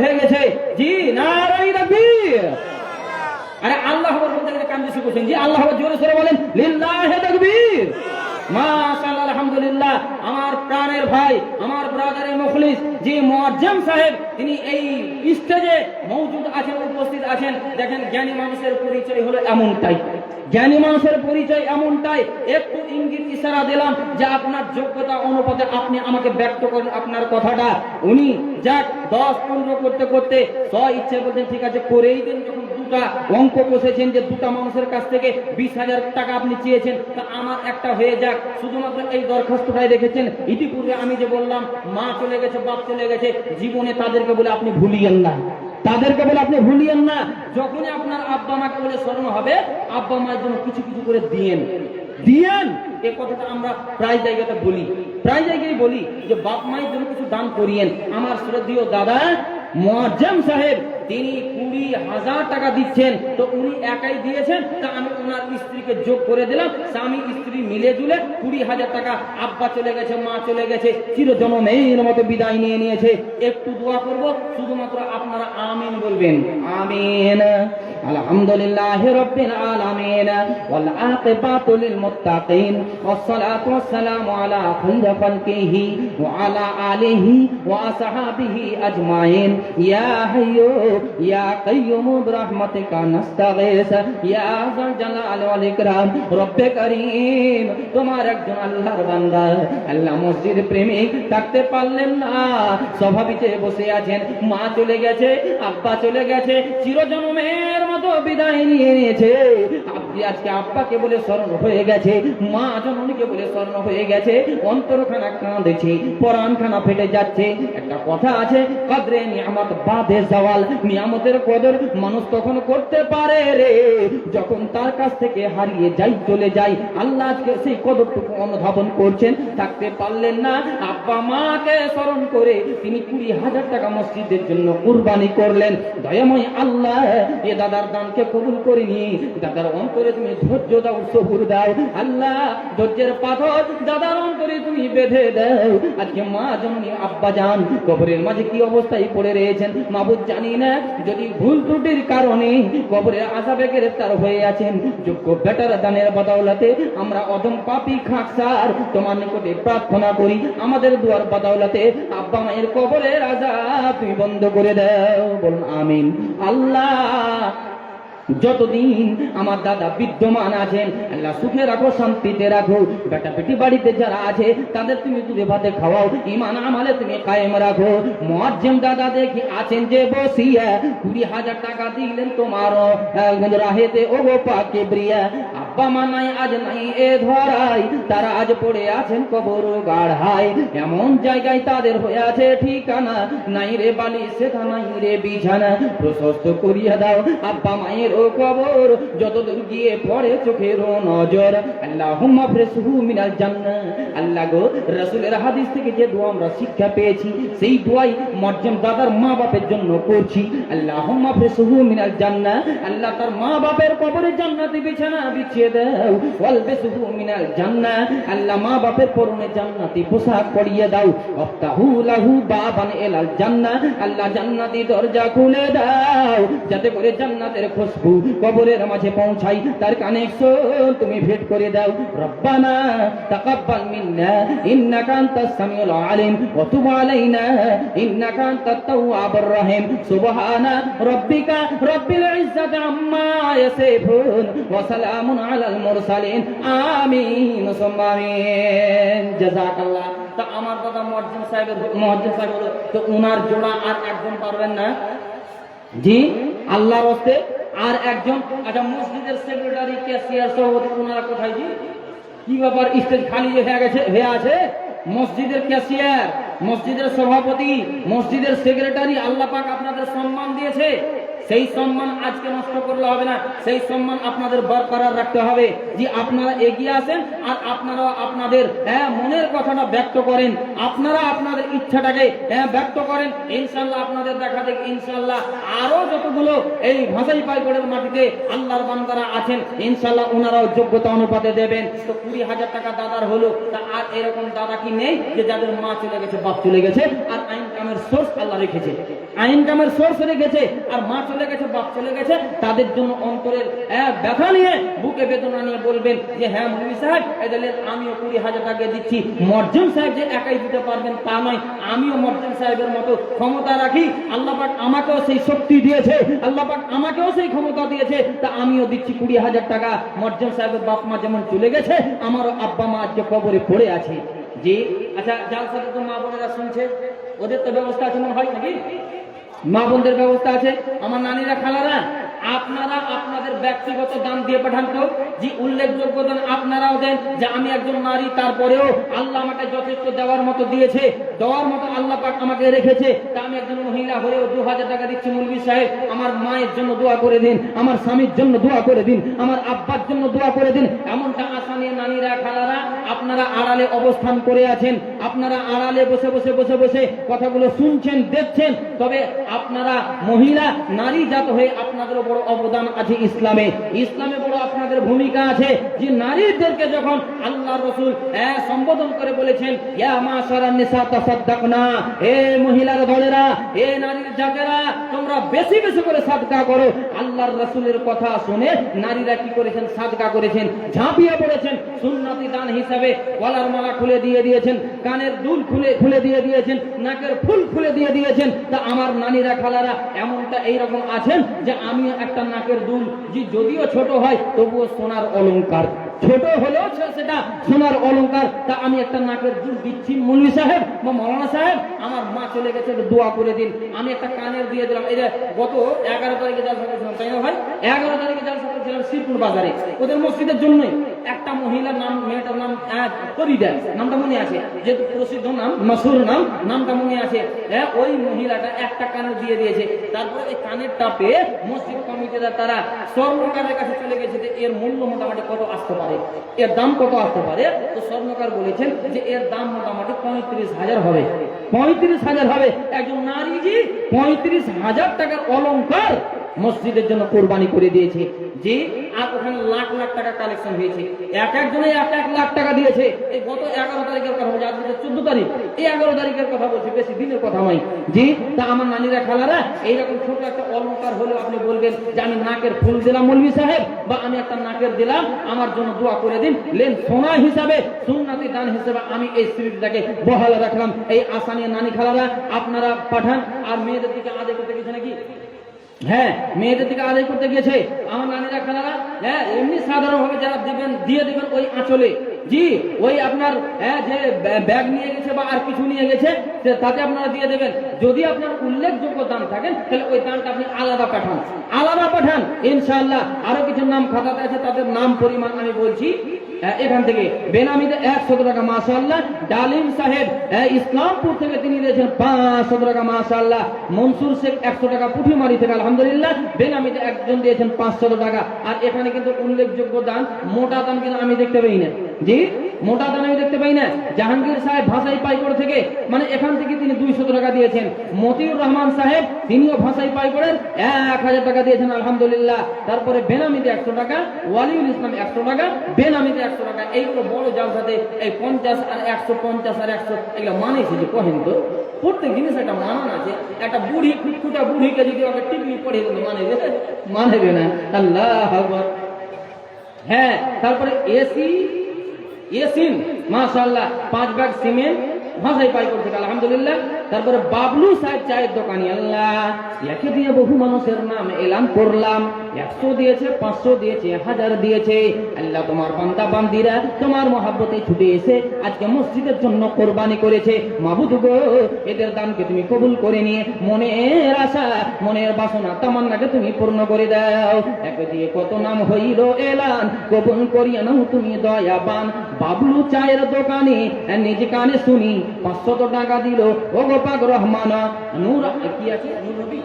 S1: হয়ে গেছে। জি নারায়ে তাকবীর। আরে আল্লাহু আকবার বলতে গেলে কান বেশি করছেন। জি আল্লাহু আকবার জোরে সোরে বলেন, লিল্লাহি তাকবীর। মাশাআল্লাহ, আলহামদুলিল্লাহ। আমার প্রাণের ভাই, আমার ব্রাদারের মুখলিস জি মুয়াজ্জম সাহেব, তিনি এই স্টেজে মওজুদ আছেন, উপস্থিত আছেন। দেখেন, জ্ঞানী মানুষের পরিচয় হলো এমনটাই, জ্ঞানী মানুষের পরিচয় এমনটাই। একটু ইঙ্গিত ইশারা দিলাম যে আপনার যোগ্যতা অনুপাতে আপনি আমাকে ব্যক্ত করেন আপনার কথাটা। উনি যাক 10-15 করতে করতে ইচ্ছে বলতেন ঠিক আছে করেই দিন। যখন দুটা অঙ্ক কষেছেন যে দুটা মানুষের কাছ থেকে 20,000 টাকা আপনি চেয়েছেন, তা আমার একটা হয়ে যাক, শুধুমাত্র এই দরখাস্তটাই রেখেছেন। ইতিপূর্বে আমি যে বললাম মা চলে গেছে, বাপ চলে গেছে, জীবনে তাদেরকে বলে আপনি ভুলিয়েন না, তাদেরকে বলে আপনি ভুলিয়েন না। যখনই আপনার আব্বা মাকে বলে স্মরণ হবে, আব্বা মায়ের জন্য কিছু কিছু করে দিয়েন, দিয়েন। এই কথাটা আমরা প্রায় জায়গাতে বলি, প্রায় জায়গায় বলি যে বাপ মায়ের জন্য কিছু দান করিয়েন। আমার শ্রদ্ধেয় দাদা মুয়াজ্জম সাহেব তিনি 20,000 টাকা দিচ্ছেন, তো উনি একাই দিয়েছেন, তা আমি ওনার স্ত্রীকে যোগ করে দিলাম। স্বামী স্ত্রী মিলে জুলে 20,000 টাকা। আব্বা চলে গেছে, মা চলে গেছে, চিরজনমের মতো বিদায় নিয়ে নিয়েছে। একটু দোয়া করব, শুধুমাত্র আপনারা আমিন বলবেন। আমিন। আলহামদুলিল্লাহি রাব্বিল আলামিন ওয়াল আকিবাতু লিল মুত্তাকিন ওয়াসসালাতু ওয়াসসালামু আলা খায়রি খালকিহি ওয়া আলা আলিহি ওয়া আসহাবিহি আজমাইন। ইয়া হাইয়্যু ইয়া কাইয়্যুম বিরহমাতিকা নাস্তাগীস ইয়া যাল জালালি ওয়াল ইকরাম। রব্বে করিম, তোমার একজন আল্লাহর বান্দা, আল্লাহ মসজিদ প্রেমিক, থাকতে পারলেন না, স্বভাবিতে বসে আছেন। মা চলে গেছে, আব্বা চলে গেছে, চিরজন্মের মতো বিদায় নিয়ে নিয়েছে। আপনি আজকে আব্বাকে বলে স্মরণ হয়ে গেছে, মা জননীকে বলে স্মরণ হয়ে গেছে, অন্তরখানা কাঁদেছে, পরাণখানা ফেটে যাচ্ছে। একটা কথা আছে, কদরে নিয়ামত বাদে জাওয়াল। নিয়ামতের কদর মানুষ তখন করতে পারে রে যখন তার কাছ থেকে হারিয়ে যাই, চলে যায়। আল্লাহ আজকে সেই কদরটুকু অনুধাবন করছেন। থাকতে পারলেন না, আব্বা মাকে স্মরণ করে তিনি 20,000 টাকা মসজিদের জন্য কুরবানি করলেন। দয়াময় আল্লাহ এ দাদার দানকে কবুল করে নি। দাদার অন্তরে তুমি ধৈর্য দাও, সবুর দাও। আল্লাহ ধৈর্যের পাথর দাদার অন্তরে তুমি বেঁধে দাও। আজকে মা জননী আব্বা জান কবরের মাঝে কি অবস্থায় পড়ে রয়েছেন মাবুদ জানি না। যদি ভুল ত্রুটির কারণে কবরের আযাবে গ্রেফতার হয়ে আছেন, যোগ্য বেটার দানের বদৌলতে আমরা অদম পাপী খাকসার তোমার নিকটে প্রার্থনা করি, আমাদের দুয়ার বদৌলতে আব্বা মায়ের কবরের আযাব তুমি বন্ধ করে দাও। বলুন আমিন। আল্লাহ যতদিন আমার দাদা বিদ্যমান আছেন, আল্লাহ সুখে রাখো, শান্তিতে রাখো। বেটা বেটি বাড়িতে যারা আছে তাদের তুমি দুধে ভাতে খাওয়াও, ঈমান আমলে তুমি কায়েম রাখো। মুয়াজ্জম দাদা দেখি আছেন যে বসিয়া, 20,000 টাকা দিলেন তোমার রাহেতে ও গো পাকে ব্রিয়া। আব্বা মা নাই আজ নাই এ ধরাই, তারা আজ পড়ে আছেন কবর গাড়হায়। এমন জায়গায় তাদের হয়ে আছে ঠিকানা, নাই রে বালি সেটা নাই রে বিছানা। প্রশস্ত করিয়া দাও আব্বা মায়ের কবর, যতদূর গিয়ে পড়ে চোখের নজর। আল্লাহুম্মা ফিরসুহু মিনাল জান্নাহ। আল্লাহ গো, রাসূলের হাদিস থেকে যে দোয়া আমরা শিক্ষা পেয়েছি, সেই দোয়াই মুয়াজ্জম দাদার মা বাপের জন্য করছি। আল্লাহুম্মা ফিরসুহু মিনাল জান্নাহ। আল্লাহ তার মা বাপের কবরে জান্নাতি বিছানা বিছিয়ে দাও। ওয়ালবিসুহু মিনাল জান্নাহ। আল্লাহ মা বাপের পরনে জান্নাতি পোশাক পরিয়ে দাও। ওয়াফতাহু লাহু বাবান ইলাল জান্নাহ। আল্লাহ জান্নাতি দরজা খুলে দাও, যাতে করে জান্নাতের খুশবু কবরের মাঝে পৌঁছাই, তার কানেকশন তুমি ফিট করে দাও। রব্বানা তাকাব্বাল মিন্না ইন্নাকা আনতাস সামিউল আলিম ওয়া তুব আলাইনা ইন্নাকা আনতাত তাওয়াবুর রহিম। সুবহানা রাব্বিকা রাব্বিল ইজ্জাতি আম্মা ইয়াসিফুন ওয়া সালামুন আলাল মুরসালিন। আমিন সুম্মা আমিন। জাযাকাল্লাহ। তা আমার দাদা মুয়াজ্জিন সাহেব হলো, তো উনার জোড়া আর একজন পারবেন না? জি আল্লাহর ওয়াস্তে আর একজন। আচ্ছা, মসজিদের সেক্রেটারি, ক্যাশিয়ার, সভাপতি ওনারা কোথায়? জি কি ব্যাপার, স্টেজ খালি হয়ে আছে? মসজিদের ক্যাশিয়ার, মসজিদের সভাপতি, মসজিদের সেক্রেটারি, আল্লাহ পাক আপনাদের সম্মান দিয়েছে, সেই সম্মান আজকে নষ্ট করলে হবে না, সেই সম্মান আপনাদের বরকরার রাখতে হবে। যে আপনারা এগিয়ে আসেন আর আপনারা আপনাদের মনের কথাটা ব্যক্ত করেন, আপনারা আপনাদের ইচ্ছাটাকে ব্যক্ত করেন। ইনশাআল্লাহ আপনাদের দেখা দেখি ইনশাআল্লাহ আরো যতগুলো এই ভাষাই পাইগড়ের মাটিতে আল্লাহর বান্দারা আছেন, ইনশাআল্লাহ ওনারাও যোগ্যতা অনুপাতে দেবেন। তো 20,000 টাকা দাদার হলো, তা আর এরকম দাদা কি নেই যে যাদের মা চলে গেছে, বাপ চলে গেছে, আর ইনকামের সোর্স আল্লাহ রেখেছে, ইনকামের সোর্স রেখেছে, আর মা চলে গেছে, বাপ চলে গেছে, তাদের জন্য অন্তরের ব্যথা নিয়ে, বুকে বেদনা নিয়ে বলবেন যে হ্যাঁ মৌলভী সাহেব এদের আমিও 20,000 টাকা দিচ্ছি। মর্জন সাহেব যে একাই দিতে পারবেন তা নয়, আমিও মর্জন সাহেবের মতো ক্ষমতা রাখি, আল্লাহ পাক আমাকেও সেই শক্তি দিয়েছে, আল্লাহ পাক আমাকেও সেই ক্ষমতা দিয়েছে, তা আমিও দিচ্ছি 20,000 টাকা। মর্জন সাহেবের বাপ মা যেমন চলে গেছে, আমারও আব্বা মা আজকে কবরে পড়ে আছে। জি আচ্ছা, জালসাতে তো মা বোনেরা শুনছে, ওদের তো ব্যবস্থা আছে মনে হয় নাকি? মা বোনদের ব্যবস্থা আছে, আমার নানিরা খালারা, আপনারা আপনাদের ব্যক্তিগত দান দিয়ে পাঠান তো, যে উল্লেখযোগ্য দান আপনারাও দেন, যে আমি একজন নারী, তারপরেও আল্লাহ আমাকে যথেষ্ট দেওয়ার মতো দিয়েছে, দেওয়ার মতো আল্লাহ পাক আমাকে রেখেছে, তা আমি একজন মহিলা হয়েও 2,000 টাকা দিচ্ছি। মৌলভী সাহেব আমার মায়ের জন্য দোয়া করে দিন, আমার স্বামীর জন্য দোয়া করে দিন, আমার আব্বার জন্য দোয়া করে দিন। এমনটা আশা নিয়ে নারীরা খালারা আপনারা আড়ালে অবস্থান করে আছেন, আপনারা আড়ালে বসে বসে বসে বসে কথাগুলো শুনছেন, দেখছেন, তবে আপনারা মহিলা নারী জাত হয়ে আপনাদেরও বড় অবদান আছে ইসলামে, ইসলামে বড় আপনাদের ভূমিকা আছে। যে নারীদেরকে যখন আল্লাহর রাসূল সম্বোধন করে বলেছেন ইয়া মাশারান নিসা তাসাদদাকনা, হে মহিলার দলেরা, হে নারীর জাতেরা, তোমরা বেশি বেশি করে সাদকা করো। আল্লাহর রাসূলের কথা শুনে নারীরা কি করেছেন? সাদকা করেছেন, ঝাঁপিয়ে পড়েছেন, সুন্নতি দান হিসাবে গলার মালা খুলে দিয়ে দিয়েছেন, কানের দুল খুলে দিয়ে দিয়েছেন, নাকের ফুল খুলে দিয়ে দিয়েছেন। তা আমার নারীরা খালারা এমনটা এইরকম আছেন যে আমি একটা নাকের দুল, যে যদিও ছোট হয় তবুও সোনার অলংকার, ছোট হলেও সেটা সোনার অলংকার, তা আমি একটা নাকের দুল দিচ্ছি। মৌলভী সাহেব বা মৌলানা সাহেব আমার মা চলে গেছে, দোয়া করে দিন। আমি একটা কানের দিয়ে দিলাম। এই যে গত 11 তারিখে জালসা করেছিলাম, তাই না ভাই? 11 তারিখে জালসা করেছিলাম শ্রীপুর বাজারে, ওদের মসজিদের জন্যই। একটা মহিলার নাম, মেয়েটার নাম ফরিদা, নামটা মনে আছে, যেহেতু প্রসিদ্ধ নাম, মশহুর নাম, নামটা মনে আছে। ওই মহিলাটা একটা কানে দিয়ে দিয়েছে, তারপরে এই কানের টাপে মসজিদ কমিটিরা তারা স্বর্ণকারের কাছে চলে গেছে যে এর মূল্য মোটামুটি কত আসতে পারে, এর দাম কত আসতে পারে। তো স্বর্ণকার বলেছেন যে এর দাম মোটামুটি 35,000 হবে, 35,000 হবে। একজন নারী জি 35,000 টাকার অলংকার মসজিদের জন্য কোরবানি করে দিয়েছে। জি আর ওখানে লাখ লাখ টাকা কালেকশন হয়েছে, এক একজনে 1 লাখ টাকা দিয়েছে। এই গত 11 তারিখের কথা বলছি, আজকে 14 তারিখ, এই 11 তারিখের কথা বলছি, বেশি দিনের কথা নয়। জি তা আমার নানীরা খালারা এইরকম ছোট একটা অলংকার হলে আপনি বলবেন যে আমি নাকের ফুল দিলাম মৌলভী সাহেব, বা আমি একটা নাকের দিলাম, আমার জন্য দোয়া করে দিন। লেন সোনা হিসাবে, সুন্নতি দান হিসাবে আমি এই স্মৃতিটাকে বহাল রাখলাম। এই আশা নিয়ে নানী খালারা আপনারা পাঠান। আর মেয়েদের দিকে আদায় করতে গেছে নাকি? হ্যাঁ, মেয়েদের দিকে আদায় করতে গেছে আমার নানীরা খালারা। হ্যাঁ, এমনি সাধারণভাবে যারা দিবেন দিয়ে দিবেন ওই আঁচলে, জি ওই আপনার যে ব্যাগ নিয়ে গেছে বা আর কিছু নিয়ে গেছে তাতে আপনারা দিয়ে দেবেন। যদি আপনার উল্লেখযোগ্য দান থাকেন তাহলে ওই দানটা আপনি আলাদা পাঠান, আলাদা পাঠান। ইনশাআল্লাহ আরো কিছু নাম খাতাতে আছে, তাদের নাম পরিমাণ আমি বলছি। এখান থেকে বেনামিতে 100 টাকা মাশাআল্লাহ। ডালিম সাহেব ইসলামপুর থেকে তিনি দিয়েছেন 500 টাকা মাশাআল্লাহ। মনসুর শেখ 100 টাকা পুঠিমারি থেকে আলহামদুলিল্লাহ। বেনামিতে একজন দিয়েছেন 500 টাকা। আর এখানে কিন্তু উল্লেখযোগ্য দান, মোটা দান কিন্তু আমি দেখতে পাই না। জি মোটা দান আমি দেখতে পাই না। জাহাঙ্গীর সাহেব ভাষাই পাইকড় থেকে, মানে এখান থেকে তিনি 200 টাকা দিয়েছেন। মতিউর রহমান সাহেব তিনিও ভাষাই পাইকড়ের 1000 টাকা দিয়েছেন আলহামদুলিল্লাহ। তারপরে বেনামিতে 100 টাকা, ওয়ালিউল ইসলাম 100 টাকা, বেনামিতে 100 টাকা। এইগুলো বড় জালসাতে এই 50 আর 150 আর 100 এগুলো মানেছে যে কহেন তো প্রত্যেক জিনিস একটা মানান আছে। একটা বুড়ি খুঁটা বুড়িকে যদি ওকে টিপি পড়ে মানবে না। আল্লাহ আকবার। হ্যাঁ, তারপরে এসিন মাশাআল্লাহ 5 ব্যাগ সিমেন্ট ভাষাই পাই করতে আলহামদুলিল্লাহ। তারপরে বাবলু সাহেব চায়ের দোকানি, আল্লাহ একে দিয়ে বহু মানুষের নাম এলাম করলাম। 100 দিয়েছে, 500 দিয়েছে, 1000 দিয়েছে। আল্লাহ তোমার বান্দা বান্দিরা তোমার মহাব্বতে ছুটে এসে আজকে মসজিদের জন্য কোরবানি করেছে। মাবুদ গো এদের দানকে তুমি কবুল করে নিয়ে মনের আশা, মনের বাসনা, তামান্নাকে তুমি পূর্ণ করে দাও। একে দিয়ে কত নাম হইল এলান, কবুল করিয়া নাও তুমি দয়াবান। বাবলু চায়ের দোকানি নিজ কানে শুনি 500 টাকা দিল। ও গো পাক রহমান নূর কি আছে, নূর নবী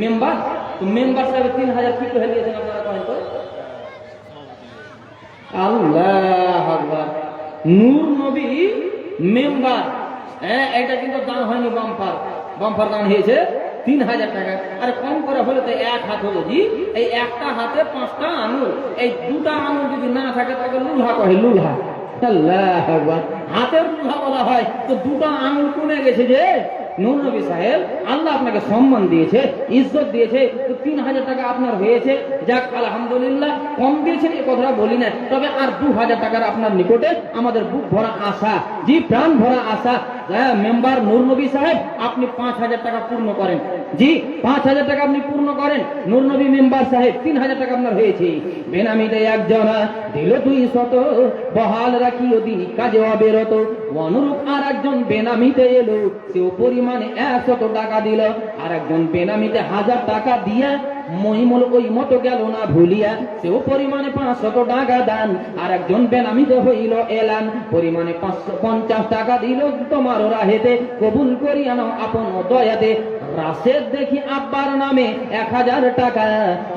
S1: মেম্বার, তো মেম্বার সাহেব 3000 কি করে দিয়েছেন আপনারা কহেন তো? আল্লাহ আকবার, নূর নবী মেম্বার, হ্যাঁ এটা কিন্তু দান হয়নি বাম্পার, বাম্পার দান হয়েছে 3000 টাকা। আর কম করে হলে তো এক হাত হলো জি, এই একটা হাতে 5টা আঙুল, এই 2টা আঙুল যদি না থাকে তাকে লুলহা কহে, লুলহা। আল্লাহ আকবার, হাতের লুলহা বলা হয়, তো 2টা আঙুল কমে গেছে যে। নূর নবী সাহেব, আল্লাহ আপনাকে সম্মান দিয়েছে, ইজ্জত দিয়েছে, তো 3000 টাকা আপনার হয়েছে, যাক আলহামদুলিল্লাহ। কম দিয়েছেন এ কথাটা বলি না, তবে আর 2000 টাকার আপনার নিকটে আমাদের বুক ভরা আশা, জি প্রাণ ভরা আশা। মেম্বার নূর নবী সাহেব, আপনি 5000 টাকা পূর্ণ করেন, জি 5000 টাকা আপনি পূর্ণ করেন। নূর নবী মেম্বার সাহেব 3000 টাকা আপনার হয়েছে। বেনামিতে একজনা দিল 200, বহাল রাখি ওদি কাজে অবেরত। অনুরূপ আর একজন বেনামিতে এলো, সেও পরিমাণে 100 টাকা দিল। আর একজন বেনামিতে 1000 টাকা দিয়া মহিমল ওই মতো গেল না ভুলিয়া, সেও পরিমাণে 500 টাকা দান। আর একজন বেনামিতে হইল এলান, পরিমাণে 550 টাকা দিল। তোমার রাহেতে কবুল করিয়া নাও আপন দয়াতে। রাশেদ দেখি আব্বার নামে 1000 টাকা,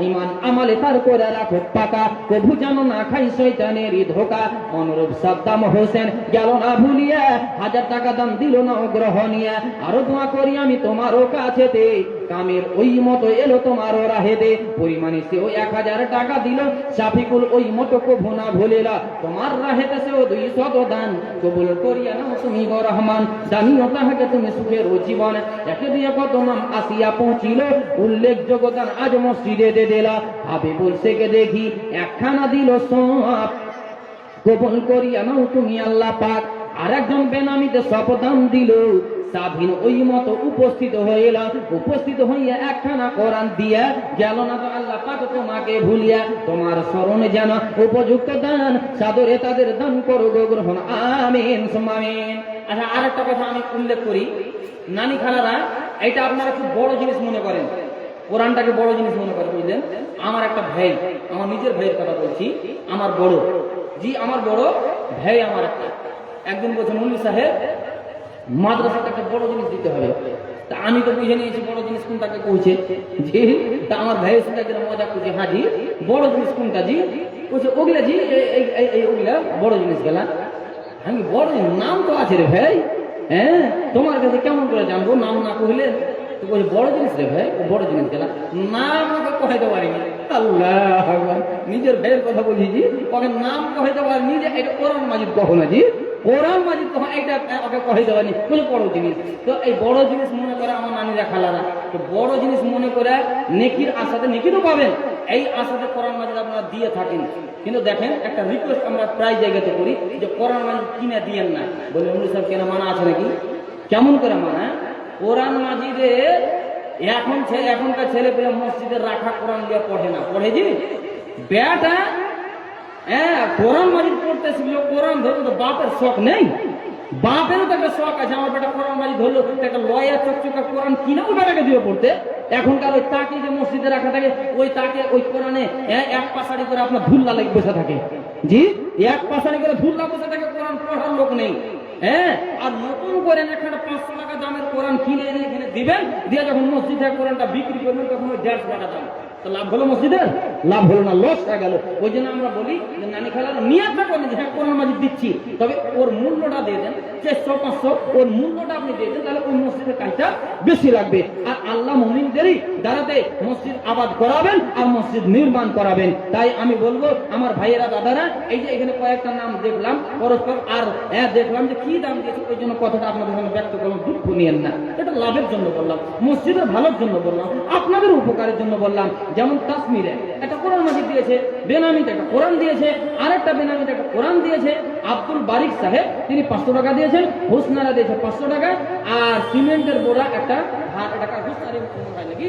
S1: ইমান আমালে তার করে রাখো পাকা। কবু যেন না খাই শয়তানেরই ধোকা। অনুরূপ সাদ্দাম হোসেন গেল না ভুলিয়া, 1000 টাকা দান দিল না গ্রহণিয়া। আরো দোয়া করি আমি তোমারও কাছেতে, কামের ওই মতো এলো তোমারও রাহেতে। পরিমাণে সেও 1000 টাকা দিল। শাফিকুল ওই মতো কবু না ভুলিলা, তোমার রাহেতে সেও 200 দান। কবুল করিয়া নাও তুমি গো রহমান, জানিও তাহাকে তুমি সুখের ও জীবন। একে দিয়ে কত নাম আসিয়া পৌঁছিল, উল্লেখযোগ্য দান আজ মসজিদে দে দিলা। হাবিবুল শেখে দেখি একখানা দিল সব, কবুল করিয়া নাও তুমি আল্লাহ পাক। আর একজন বেনামিতে সব দান দিল, স্বাধীন ওই মতো উপস্থিত হইল। উপস্থিত হইয়া একখানা কোরআন দিয়া গেল না তো আল্লাহ পাক তোমাকে ভুলিয়া। তোমার স্মরণে যেন উপযুক্ত দান, সাদরে তাদের দান করো গো গ্রহণ, আমিন সুম্মা আমিন। আচ্ছা, আর একটা কথা আমি উল্লেখ করি, নানি খালারা এটা আপনারা খুব বড় জিনিস মনে করেন, কোরআনটাকে বড় জিনিস মনে করে, বুঝলেন? আমার একটা ভাই, আমার নিজের ভাইয়ের কথা বলছি, আমার বড়, জি আমার বড় ভাই, আমার একদিন বলছে মৌলভী সাহেব মাদ্রাসাতে একটা বড় জিনিস দিতে হবে। তা আমি তো বুঝে নিয়েছি বড় জিনিস কোনটাকে কইছে, জি। তা আমার ভাইয়ের সঙ্গে মজা করছে, হ্যাঁ জি বড় জিনিস কোনটা জি? বলছে ওগুলা জি, এই ওগুলা বড় জিনিস গেলা। আমি বড় নাম তো আছে রে ভাই, হ্যাঁ তোমার কাছে কেমন করে জানবো, নাম না কহিলে? তো বলছে বড় জিনিস রে ভাই, বড় জিনিস গেলা, নাম আমাকে কহাইতে পারিনি। আল্লাহ, নিজের ভাইয়ের কথা বলছি জি, ওকে নাম কহাইতে পারিনি যে এটা কোরআন মাজিদ কখনো জি, কোরআন মাজিদ কখন এইটা ওকে কহাইতে পারিনি, বলে বড় জিনিস। তো এই বড় জিনিস মনে করে আমার নানিরা খালারা, তো বড় জিনিস মনে করে নেকির আশাতে, নেকি তো পাবেন, এই আশাতে কোরআন মাজিদ আপনারা দিয়ে থাকেন। কিন্তু দেখেন একটা রিকোয়েস্ট আমরা প্রায় জায়গাতে করি যে কোরআন মাজিদ কিনে দিয়েন না। বলে উনি সব কেনা মানা আছে নাকি? কেমন করে মানা? কোরআন মাজিদে এখনকার ছেলে পেলে মসজিদে রাখা কোরআন দিয়ে পড়ে না, পড়ে জি বেটা, হ্যাঁ কোরআন মাজিদ পড়তে শিখলো, কোরআন ধরলো, তো বাপের শখ নেই? বাপেরও তো একটা শখ আছে, আমার বেটা কোরআন মাজিদ ধরলো, একটা লয়া চকচকা কোরআন কিনেও বেটাকে দিয়ে পড়তে। এখনকার ওই তাকে যে মসজিদে রাখা থাকে, ওই তাকে ওই কোরআনে এক পাশাড়ি করে আপনার ধুল্লা লেগে বসে থাকে, জি এক পাশাড়ি করে ধুল্লা বসে থাকে, কোরআন পড়ার লোক নেই। হ্যাঁ, আর নতুন করে একটা 500 টাকা দামের কোরআন কিনে এনে এখানে দিবেন, দিয়ে যখন মসজিদে কোরআনটা বিক্রি করবেন তখন ওই 150 টাকা দাম। তো লাভ হলো মসজিদের? লাভ হলো না, লস হয়ে গেল। ওই জন্য আমরা বলি যে নানি খালার নিয়তটা করেন যে হ্যাঁ কোরআন মাজিদ দিচ্ছি, তবে ওর মূল্যটা দিয়ে দেন, 400-500 ওর মূল্যটা আপনি দিয়ে দেন, তাহলে ওই মসজিদের কাজটা বেশি লাগবে। আর আল্লাহ মুমিনদেরই দ্বারাতে মসজিদ আবাদ করাবেন আর মসজিদ নির্মাণ করাবেন। তাই আমি বলবো আমার ভাইয়েরা, দাদারা, এই যে এখানে কয়েকটা নাম দেখলাম পরস্পর, আর দেখলাম যে কি দাম দিয়েছে, ওই জন্য কথাটা আপনাদের সামনে ব্যক্ত করলাম, দুঃখ নিয়েন না। এটা লাভের জন্য বললাম, মসজিদের ভালোর জন্য বললাম, আপনাদের উপকারের জন্য বললাম। যেমন কাশ্মীরে একটা কোরআন মাজিদ দিয়েছে, বেনামিতে একটা কোরআন দিয়েছে, আরেকটা বেনামিতে একটা কোরআন দিয়েছে। আব্দুল বারিক সাহেব তিনি 500 টাকা দিয়েছেন, হুসনারা দিয়েছে 500 টাকা, আর সিমেন্টের বোরা একটা নাকি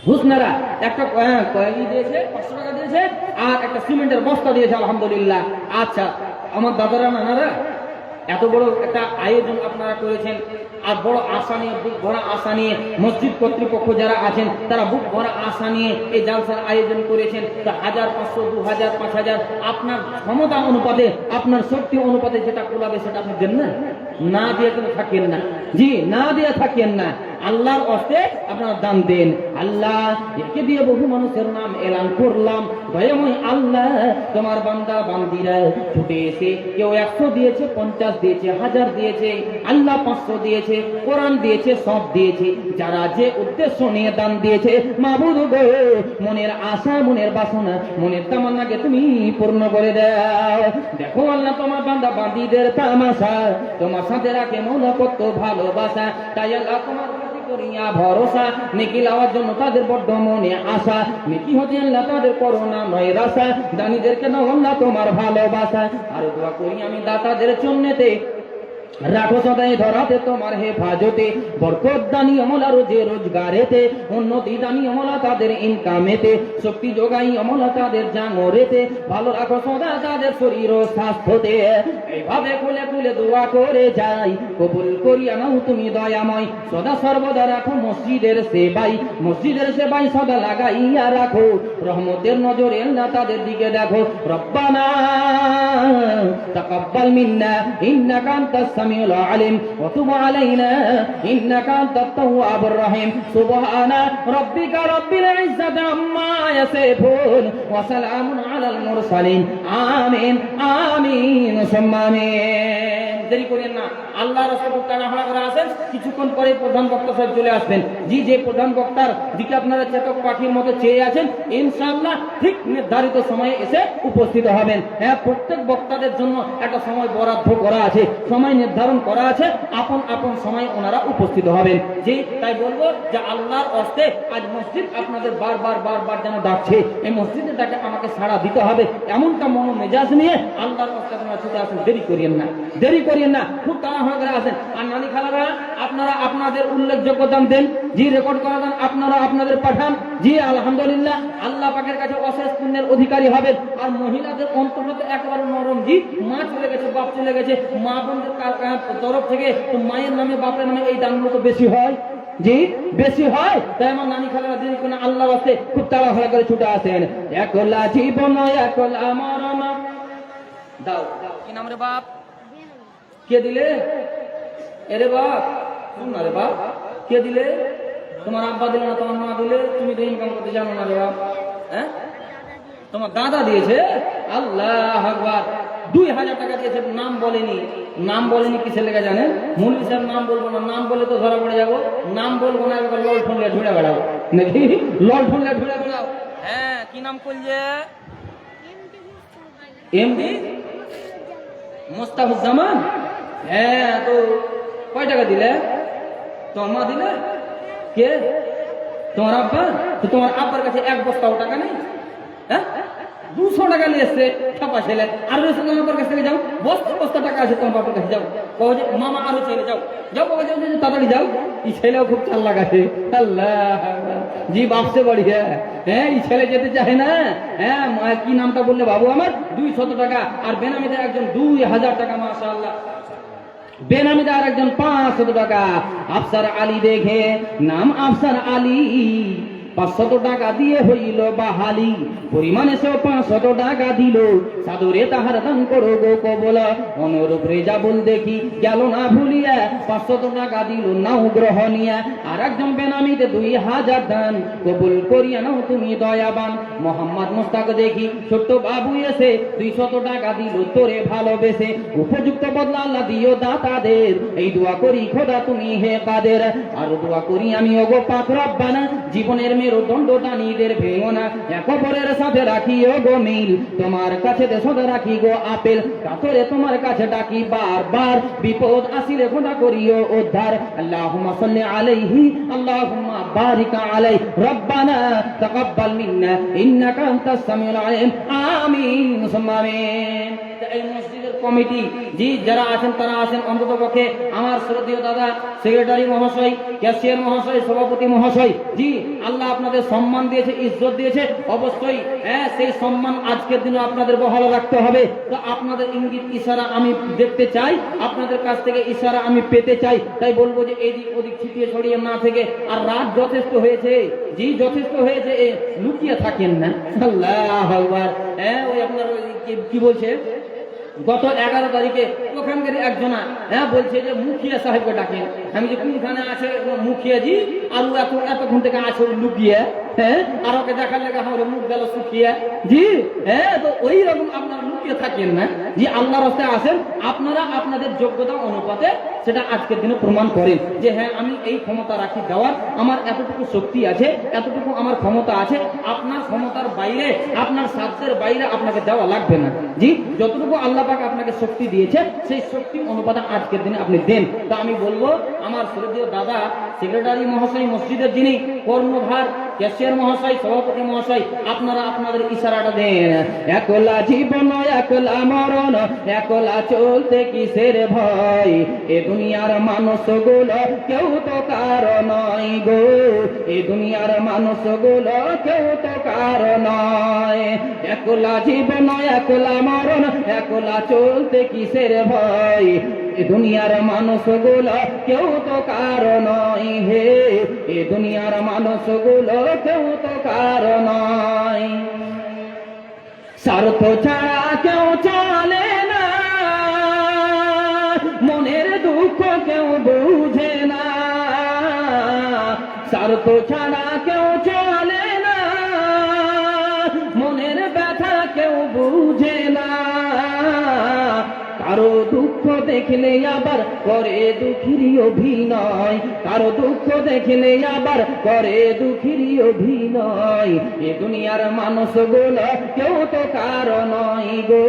S1: হুসনারা একটা দিয়েছে 500 টাকা দিয়েছে, আর একটা সিমেন্টের বস্তা দিয়েছে, আলহামদুলিল্লাহ। আচ্ছা আমার দাদারা, নানারা, এত বড় একটা আয়োজন আপনারা করেছেন, আর বড় আশা নিয়ে, বুক ভরা আশা নিয়ে, মসজিদ কর্তৃপক্ষ যারা আছেন তারা বুক ভরা আশা নিয়ে এই জালসার আয়োজন করেছেন। তা 1000, 500, 2000, 5000 আপনার ক্ষমতা অনুপাতে, আপনার শক্তি অনুপাতে যেটা কোলাবে সেটা আপনি দেন না, না দিয়ে কিন্তু থাকেন না, জি না দিয়ে থাকেন না। আল্লাহর ওয়াস্তে আপনারা দান দেন। আল্লাহ একে দিয়ে বহু মানুষের নাম এলান করলাম, দয়াময় আল্লাহ তোমার বান্দা বান্দিরা ছুটে এসে কেউ 100 দিয়েছে, 50 দিয়েছে, 1000 দিয়েছে, আল্লাহ 500 দিয়েছে, কোরআন দিয়েছে, সব দিয়েছে। যারা যে উদ্দেশ্য নিয়ে দান দিয়েছে মাবুদ গো, মনের আশা, মনের বাসনা, মনের তামান্নাকে তুমি পূর্ণ করে দাও। দেখো আল্লাহ তোমার বান্দা বান্দিদের তামাশা, তোমার সাথে রাখে মৌলা কত ভালোবাসা। তাই আল্লাহ তোমার করিয়া ভরসা, নেকি লাওয়ার জন্য তাদের বড্ড মনে আশা, নেকি হতে আল্লাহ তাদের করোনা নয় রাশা, দানীদেরকে নাও আল্লাহ তোমার ভালোবাসা। আর দোয়া করি আমি দাতাদের জন্যতে রাখো সদাই ধরাতে তোমার হেফাজতে, বরকত দানি আমলা রোজে রোজগারেতে, উন্নতি দানি আমলা তাদের ইনকামেতে, শক্তি যোগাই আমলা তাদের জাঙরেতে, ভালো রাখো সদা তাদের শরীর ও স্বাস্থ্যতে। এইভাবে খুলে খুলে দোয়া করে যাই, কবুল করিয়া নাও তুমি দয়াময়। সদা সর্বদা রাখো মসজিদের সেবাই, মসজিদের সেবাই সদা লাগাইয়া রাখো, রহমতের নজরে আল্লাহ তাদের দিকে দেখো। রব্বানা তাকাব্বাল মিন্না ইন্নাকা আনতাস সামিউল আলিম ওয়া তুব আলাইনা ইন্নাকা আনতাত তাওয়াবুর রহিম। সুবহানা রাব্বিকা রাব্বিল ইজ্জাতি আম্মা ইয়াসিফুন ওয়া সালামুন আলাল মুরসালিন। আমিন আমিন সুম্মা আমিন। দেরি করেন না, আল্লাহ রাসূল তাআলা করে আছেন, কিছুক্ষণ পরে প্রধান বক্তা সাহেব চলে আসবেন। জি, যে প্রধান বক্তার দিকে আপনারা চেতক পাখির মতো চেয়ে আছেন, ইনশাআল্লাহ ঠিক নির্ধারিত সময়ে এসে উপস্থিত হবেন। হ্যাঁ, প্রত্যেক বক্তাদের জন্য একটা সময় বরাদ্দ করা আছে, সময় নির্ধারণ করা আছে, আপন আপন সময় ওনারা উপস্থিত হবেন। জি, তাই বলবো যে আল্লাহর ওয়াস্তে আজ মসজিদ আপনাদের বারবার বারবার যেন ডাকছে, এই মসজিদের ডাকে আমাকে সাড়া দিতে হবে, এমনটা মনোমেজাজ নিয়ে আল্লাহর ওয়াস্তে আপনারা ছুটে আসেন। দেরি করিয়েন না, দেরি করিয়েন না, খুব তাড়াহুড়া করে আসেন। আর নানি খালারা আপনারা আপনাদের উল্লেখযোগ্য দান দেন, জি রেকর্ড করা দান আপনারা আপনাদের পাঠান। জি আলহামদুলিল্লাহ, আল্লাহ পাকের কাছে অশেষ পুণ্যের অধিকারী হবেন। আর মহিলাদের অন্তর্গত একেবারে নরম, জি মা চলে গেছে, বাপ চলে গেছে, মা বোনদের তরফ থেকে তো মায়ের নামে বাপের নামে এই দানগুলো তো বেশি হয়, জি বেশি হয়। তাই আমার নানি খালারা দেরি করে আল্লাহ ওয়াস্তে খুব তাড়াহুড়া করে ছুটে আসেন। একলা জীবন একলা মরণ দাও। কি নাম রে বাপ? কে দিলে? এরে বাপ শুন না রে বাপ, কে দিলে? তোমার আব্বা দিলে না, তোমার মা দিলে? তুমি তো ইনকাম করতে জানো না রে বাপ। হ্যাঁ, তোমার দাদা দিয়েছে। আল্লাহ আকবার। 2000 টাকা দিয়েছে, নাম বলেনি। নাম বলেনি কিসের লেগে জানেন? মৌলভী সাহেব নাম বলবো না, নাম বলে তো ধরা পড়ে যাবো। নাম বলবো না, একবার লল ঠুনলে ঢুড়ে বেড়াবো নাকি? লল ঠুনলে ঢুড়ে বেড়াও। হ্যাঁ, কি নাম করলে? এমডি মোস্তাফুজ্জামান। হ্যাঁ, তো কয় টাকা দিলে? তোমার মা দিলে? কে? তোমার আব্বা? তো তোমার আব্বার কাছে 1 বস্তাও টাকা নেই? হ্যাঁ, 200 টাকা নিয়ে এসছে ছাপা ছেলে। আর তোমার বাবার কাছ থেকে যাও, বস্তা বস্তা টাকা আছে তোমার বাবার কাছে যাও, কও যে মামা আরো ছেলে যাও যাও, বাবা যাও, তাড়াতাড়ি যাও। এই ছেলেও খুব চাল্লাক আছে। আল্লাহ জি, বাপসে বাড়ি। হ্যাঁ, এই ছেলে যেতে চায় না। হ্যাঁ, কি নামটা বললে বাবু আমার? 200 টাকা। আর বেনামিতে একজন 2000 টাকা, মাশাআল্লাহ। বেনামিতে আর একজন 500 টাকা। আফসার আলী, দেখে নাম আফসার আলী, 500 টাকা দিয়ে হইল বাহালি, পরিমাণে সে 500 টাকা দিল। সাদরে তাহার দান করো গো কবল, অনুরূপ রেজা বল দেখি গেল না ভুলিয়া, 500 টাকা দিল নাও গ্রহণিয়া। আর একজন বেনামিতে 2000 দান কবুল করিয়া নাও তুমি দয়াবান। মোহাম্মদ মুস্তাক দেখি ছোট্ট বাবু এসে 200 টাকা দিল তোরে ভালোবেসে, উপযুক্ত বদলা আল্লাহ দিও দাতাদের। এই দোয়া করি খোদা তুমি হে কাদের। আর দোয়া করি আমি ওগো পাক রব্বানা, জীবনের মেরুদণ্ড দানীদের ভেঙো না, এক অপরের সাথে রাখিও গো মিল, তোমার কাছে সদা রাখি গো আপেল, কাতরে তোমার কাছে ডাকি বারবার, বিপদ আসিলে খোদা করিও উদ্ধার। আল্লাহুম্মা সাল্লি আলাইহি আল্লাহুম্মা বারিক আলাইহি রব্বানা তাকাব্বাল মিন্না ইন্নাকা আনতাস সামিউল আলিম। আমিন সুম্মা আমিন। এই মসজিদের কমিটি জি যারা আছেন তারা আছেন, অন্তত পক্ষে আমার শ্রদ্ধেয় দাদা সেক্রেটারি মহাশয়, ক্যাশিয়ার মহাশয়, সভাপতি মহাশয়, জি আল্লাহ আপনাদের সম্মান দিয়েছে, ইজ্জত দিয়েছে, অবশ্যই হ্যাঁ সেই সম্মান আজকের দিনে আপনাদের বহাল রাখতে হবে। তো আপনাদের ইঙ্গিত ইশারা আমি দেখতে চাই, আপনাদের কাছ থেকে ইশারা আমি পেতে চাই। তাই বলবো যে এদিক ওদিক ছিটিয়ে ছড়িয়ে না থেকে, আর রাত যথেষ্ট হয়েছে, জি যথেষ্ট হয়েছে, লুকিয়ে থাকেন না। আল্লাহু আকবার। হ্যাঁ, ওই আপনার কি বলছে
S2: গত 11 তারিখে ওখানকার একজনা বলছে যে মুখিয়া সাহেবকে ডাকেন। আমি যে কোনখানে আছে মুখিয়াজি, আর এতক্ষণ থেকে আছে লুকিয়ে, আর ওকে দেখার লেগে আমার মুখ গেল শুকিয়ে জি। তো ওই রকম আপনারা লুকিয়ে থাকেন না জি, আল্লাহর রাস্তায় আসেন। আপনারা আপনাদের যোগ্যতা অনুপাতে সেটা আজকের দিনে প্রমাণ করেন যে হ্যাঁ আমি এই ক্ষমতা রাখি দেওয়ার, আমার এতটুকু শক্তি আছে, এতটুকু আমার ক্ষমতা আছে। আপনার ক্ষমতার বাইরে, আপনার সাধ্যের বাইরে আপনাকে দেওয়া লাগবে না জি। যতটুকু আল্লাহ পাক আপনাকে শক্তি দিয়েছে সেই শক্তি অনুপাতে আজকের দিনে আপনি দেন। তা আমি বলবো আমার শ্রদ্ধেয় দাদা সেক্রেটারি মহাশয়, মসজিদের যিনি কর্মভার, ক্যাশিয়ার মহাশয়, সভাপতি মহাশয়, আপনারা আপনাদের ইশারাটা দেন। একলা জীবন একলা মরণ, একলা চলতে কিসের ভয়, এ দুনিয়ার মানুষগুলো কেউ তো কারো নয় গো, এ দুনিয়ার মানুষগুলো কেউ তো কারো নয়। একলা জীবন একলা মরণ, একলা চলতে কিসের ভয়, এ দুনিয়ার মানুষগুলো কেউ তো কারো নয় হে, এ দুনিয়ার মানুষগুলো কেউ তো কারো নয়। স্বার্থ ছাড়া কেউ চলে না, মনের দুঃখ কেউ বুঝে না, স্বার্থ ছাড়া কেউ চলে না, মনের ব্যথা কেউ বুঝে না। কারো দুঃখ দেখলে আবার করে দুঃখীর অভিনয়, কারো দুঃখ দেখলে আবার করে দুঃখীর অভিনয়, এ দুনিয়ার মানুষগুলো কেউ তো কারো নয় গো,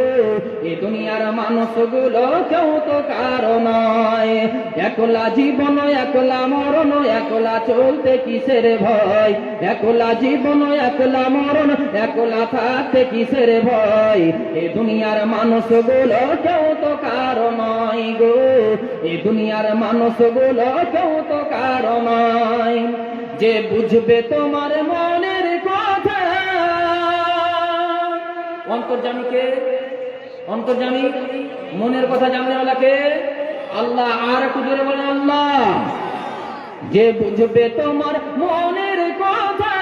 S2: এ দুনিয়ার মানুষগুলো কেউ তো কারো নয়। একলা জীবন একলা মরণ, একলা চলতে কিসের ভয়, একলা জীবন একলা মরণ, একলা থাকতে কিসের ভয়, এ দুনিয়ার মানুষগুলো কেউ তো কারো নয় গো, এ দুনিয়ার মানুষগুলো কেউ তো কারো নয়। যে বুঝবে তোমার মনের কথা, অন্তর্যামীকে, অন্তর্যামী মনের কথা জাননেওয়ালাকে আল্লাহ। আর একটু জোরে বলেন আল্লাহ। যে বুঝবে তোমার মনের কথা,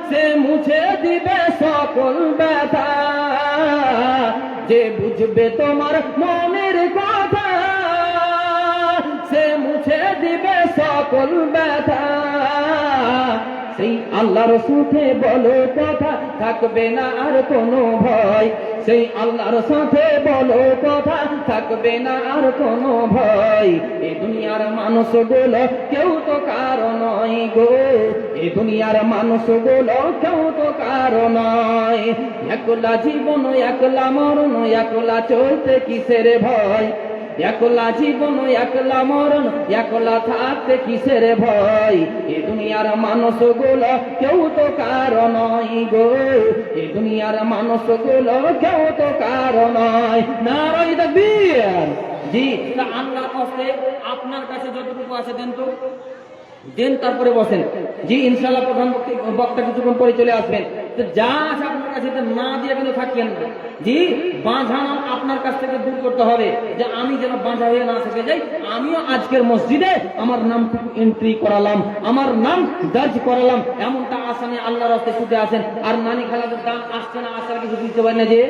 S2: সে মুছে দিবে সকল ব্যথা, যে বুঝবে তোমার মনের কথা, সে মুছে দিবে সকল ব্যথা। সেই আল্লাহর সাথে বলো কথা, থাকবে না আর কোনো ভয়, সেই আল্লাহর সাথে বলো কথা, থাকবে না আর কোনো ভয়। এই দুনিয়ার মানুষগুলো কেউ তো কারো নয় গো, এই দুনিয়ার মানুষগুলো কেউ তো কারো নয়। একলা জীবন একলা মরণ, একলা চলতে কিসের ভয়, একলা জীবন একলা মরণ, একলা থাকতে কিসের ভয়, এ দুনিয়ার মানুষগুলো কেউ তো কারো নয় গো, এ দুনিয়ার মানুষগুলো কেউ তো কারো নয়। নারায়ে তাকবীর জি। তা আল্লাহর কষ্টে আপনার কাছে যতটুকু আছে দেন তো, দেন, তারপরে বসেন জি। ইনশাআল্লাহ প্রধান বক্তা কিছুক্ষণ পরে চলে আসবেন। তো যা আছে আপনার কাছে না দিয়ে কিন্তু থাকেন না জি। বাঁধা আপনার কাছ থেকে দূর করতে হবে, যে আমি যেন বাঁধা হয়ে না থেকে যাই। আমিও আজকের মসজিদে আমার নামটুকু এন্ট্রি করালাম, আমার নাম দর্জ করালাম, এমনটা আসামে আল্লাহর রাস্তায় ছুটে আসেন। আর নানি খালাদের দাম আসছে না আসার কিছু বুঝতে পারেন না যে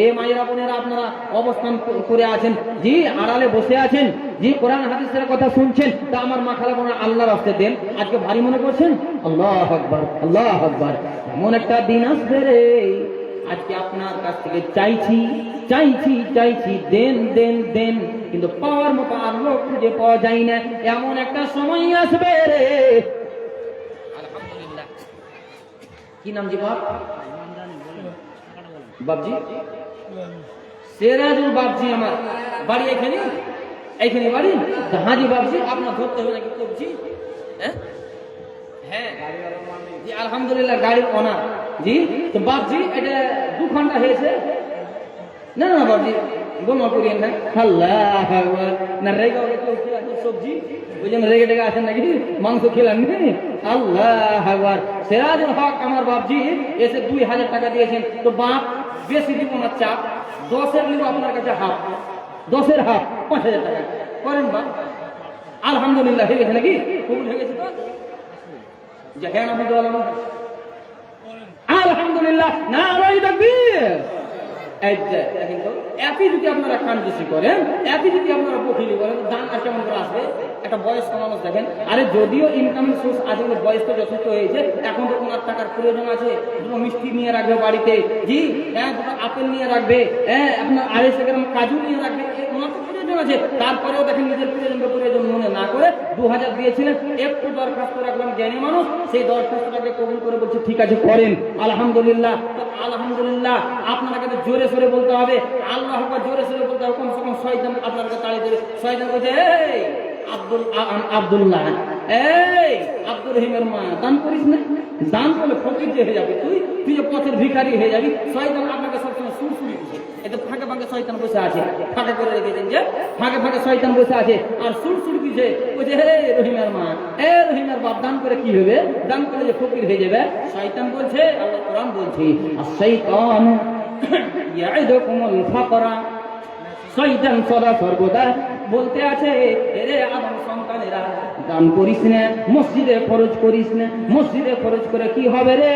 S2: এ মায়েরা বোনেরা আপনারা অবস্থান করে আছেন জি, আড়ালে বসে আছেন জি, কোরআন হাদিসের কথা শুনছেন। তা আমার মা খালা বোনেরা আল্লাহর রাস্তায় দেন। আজকে ভারী মনে করছেন? আল্লাহু আকবার, আল্লাহু আকবার। এমন একটা দিন আসবে রে, আজকে আপনার কাছ থেকে চাইছি চাইছি চাইছি, দেন দেন দেন, কিন্তু পাওয়ার মতো আর লোক খুঁজে পাওয়া যায় না। এমন একটা সময় আসবে রে। আলহামদুলিল্লাহ। কি নাম জি বাপ? বাপজি সেরাজুল বাপজি, আমার বাড়ি এখানে, এইখানে বাড়ি। হাজি বাপজি আপনার ধরতে হবে নাকি কবজি? হ্যাঁ জি, আলহামদুলিল্লাহ গাড়ির ওনার জি। তো বাপজি এটা 2 ঘন্টা হয়েছে। না না বাপজি গোমা করিয়েন না, আল্লাহ না রেগে সবজি ওই জন্য রেগে টেগে আছেন নাকি, মাংস খেলাম নাকি? আল্লাহ আকবার। সিরাজুল হক আমার বাপজি এসে 2000 টাকা দিয়েছেন। তো বাপ বেশি দিব না, চাপ 10-এর নিব আপনার কাছে হাফ, 10-এর হাফ 5000 টাকা করেন বাপ। আলহামদুলিল্লাহ হয়ে গেছে নাকি? কবুল হয়ে গেছে তো? হ্যাঁ আলহামদুলিল্লাহ, নারায়ে তাকবীর। এই যে দেখেন তো, একই যদি আপনারা কাঞ্জুসি করেন, একই যদি আপনারা বকিলি করেন, দান আর কেমন করে আসবে? একটা বয়স্ক মানুষ দেখেন, আরে যদিও ইনকামের সোর্স আছে, বয়স তো যথেষ্ট হয়েছে, এখন তো ওনার টাকার প্রয়োজন আছে, দুটো মিষ্টি নিয়ে রাখবে বাড়িতে, জি হ্যাঁ, দুটো আপেল নিয়ে রাখবে, হ্যাঁ আপনার 250 গ্রাম কাজু নিয়ে রাখবে, ওনার তো প্রয়োজন আছে। তারপরেও দেখেন নিজের প্রয়োজন মনে না করে 2000 দিয়েছিলেন, একটু দরখাস্ত রাখলাম জ্ঞানী মানুষ, সেই দরখাস্তটাকে কবুল করে বলছে ঠিক আছে করেন, আলহামদুলিল্লাহ। আলহামদুলিল্লাহ আপনাকে তো জোরে সোরে বলতে হবে, আল্লাহ আকবার জোরে সোরে বলতে হবে, কমসে কম শয়তান আপনাকে তাড়িয়ে দেবে। শয়তান বলছে এই আব্দুল্লাহ, এই আব্দুর রহিমের মা, দান করিস না, দান করলে ফকির যে হয়ে যাবে, তুই যে পথের ভিখারি হয়ে যাবি। শয়তান আপনাকে সবসময় সুরসুরি দিচ্ছে, এতে ফাঁকে ফাঁকে শয়তান বসে আছে, ফাঁকে করে রেখেছেন যে ফাঁকে ফাঁকে শয়তান বসে আছে আর সুরসুরি দিচ্ছে, বলছে হে রহিমের মা, এ রহিমের বাপ, দান করে কি হবে? দান করে যে ফকির হয়ে যাবে। শয়তান বলছে, আল্লাহ কোরআন বলছে, আশ-শাইতান ইয়াইদুকুমুল ফাকরা, শয়তান সদা সর্বদা বলতে আছে, এরে আদম সন্তানেরা দান করিস না, মসজিদে খরচ করিস না। মসজিদে খরচ করে কি হবে রে?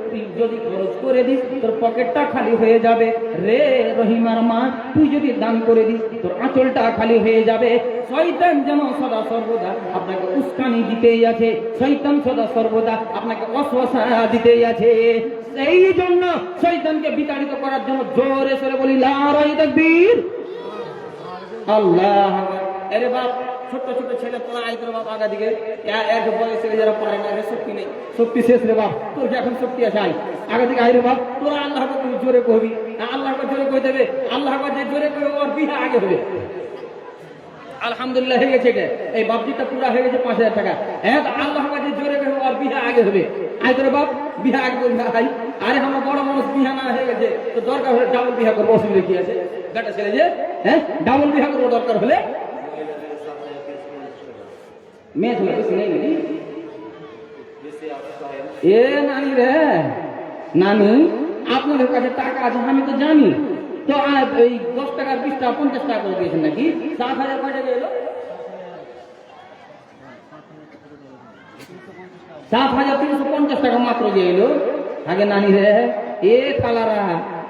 S2: তুই যদি খরচ করে দিস তোর পকেটটা খালি হয়ে যাবে রে রহিমার মা, তুই যদি দান করে দিস তোর আঁচলটা খালি হয়ে যাবে। শয়তান যেন সদা সর্বদা আপনাকে উস্কানি দিতেই আছে, শয়তান সদা সর্বদা আপনাকে অশ্বাসা দিতেই আছে। এই জন্য শয়তানকে বিতাড়িত করার জন্য জোরে সরে বলি নারায়ে তাকবীর, আল্লাহ। আরে বাপ, ছোট ছোট ছেলে তোরা আইতর বাপ আগা দিকে, এক বয়সে যারা পারে না, শক্তি নেই, শক্তি শেষ রে বাপ, তোর এখন শক্তি আছে, আই আগা দিকে আইরে বাপ, তোরা আল্লাহ তুমি জোরে কবি, আল্লাহ জোরে কই দেবে, আল্লাহ যে জোরে কই ওর বিহা আগে হবে। আলহামদুলিল্লাহ হয়ে গেছে, এই বাপজিটা পুরা হয়ে গেছে 5000 টাকা, হ্যাঁ আল্লাহ যে জোরে কই ওর বিহা আগে হবে। আইতর বাপ বিহা আগে করবে, আই আরে আমার বড় মানুষ বিহা না হয়ে গেছে তো দরকার হলে ডাবল বিহা করবো, অসুবিধা কি আছে? বেটা ছেলে যে হ্যাঁ ডাবল বিহা করবো, দরকার হলে। মেয়ে ছেলে বেশি নেই নাকি? এ নানি রে, নানি আপনাদের কাছে টাকা আছে আমি তো জানি, তো এই 10 টাকা 20 টাকা 50 টাকা করে দিয়েছেন নাকি? 7000 কয় টাকা এলো? 7350 টাকা মাত্র দিয়ে এলো। আগে নানি রে, এ কালারা,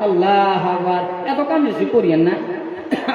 S2: আল্লাহ আকবার, এত কাম বেশি করিয়েন না।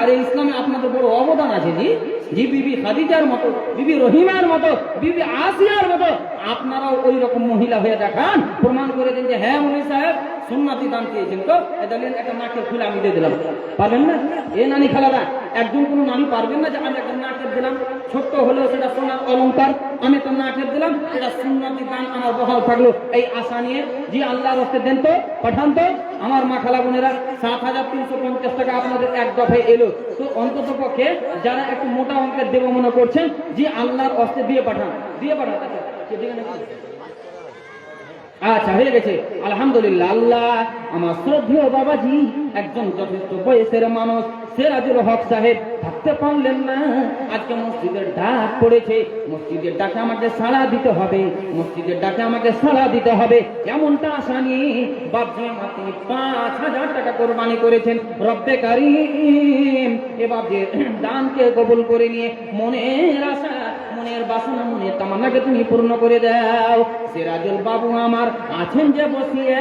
S2: আরে ইসলামে আপনাদের বড় অবদান আছে জি, জি বিবি খাদিজার মতো, বিবি রহিমার মতো, বিবি আসিয়ার মতো আপনারাও ওই রকম মহিলা হয়ে দেখান, প্রমাণ করে দিন যে হ্যাঁ মনি সাহেব সুন্নাতি দান পেয়েছেন। তো এটা একটা নাকের ফুল আমি দিয়ে দিলাম, পারবেন না? এ নানি খালারা, একজন কোনো নানি পারবেন না যে আমি একটা নাকের দিলাম, ছোট্ট হলেও সেটা সোনার অলংকার, আমি একটা নাকের দিলাম, এটা সুন্নাতি দান আমার বহাল থাকলো, এই আশা নিয়ে জি আল্লাহর রাস্তে দেন তো, পাঠান তো আমার মা খালা বোনেরা। 7350 টাকা আপনাদের এক দফায় এলো, তো অন্তত পক্ষে যারা একটু মোটা অঙ্কের দেব মনে করছেন জি আল্লাহর রাস্তে দিয়ে পাঠান, দিয়ে পাঠান। আচ্ছা হয়ে গেছে, আলহামদুলিল্লাহ। আল্লাহ আমার শ্রদ্ধেয় বাবাজি একজন যথেষ্ট বয়সের মানুষ, সিরাজুল হক সাহেব থাকতে পারলেন না, আজকে মসজিদের ডাক পড়েছে, মসজিদের ডাকে আমাকে সাড়া দিতে হবে, মসজিদের ডাকে আমাকে সাড়া দিতে হবে, এমনটা আশা নিয়ে বাপজি আমার তিনি 5000 টাকা কোরবানি করেছেন। রব্বে কারীম এ বাপজির দানকে কবুল করে নিয়ে মনের আশা, মনের বাসনা, মনের তামান্নাকে তুমি পূর্ণ করে দাও। সিরাজুল বাবু আমার আছেন যে বসিয়ে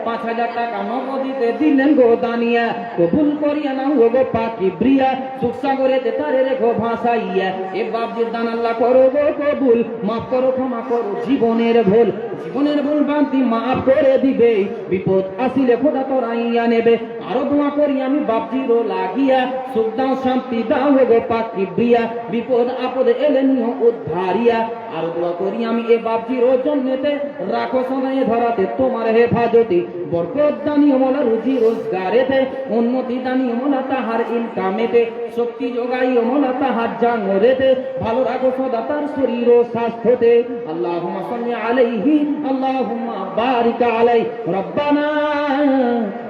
S2: 5000 টাকা নগদিতে দিলেন গো দানিয়া, কবুল করিয়া নাও গো পাকি ব্রিয়া, সুখসাগরেতে তারে রেখো ভাসাইয়া। এ বাপজির দান আল্লাহ করো গো কবুল, মাফ করো ক্ষমা করো জীবনের ভুল, জীবনের ভুল ভ্রান্তি মাফ করে দিবে, বিপদ আসিলে খোদা তোরাইয়া নেবে। আরো দোয়া করি আমি বাপজিরও লাগিয়া, সুখ দাও শান্তি দাও গো পাকি ব্রিয়া, বিপদ আপদ এলে নিও উদ্ধারিয়া। আর দোয়া করি আমি এ বাপজিরও জন্যতে, রাখো সদাই ধরাতে তোমার হেফাজতে, বরকত দানিও মোলা রুজি রোজগারেতে, উন্নতি দানিও মোলা তাহার ইনকামেতে, শক্তি যোগাইও মোলা তাহার জানরেতে, ভালো রাখো সদা তার শরীর ও স্বাস্থ্যতে। আল্লাহুম্মা সাল্লি আলাইহি আল্লাহুম্মা বারিক আলাইহি। রব্বানা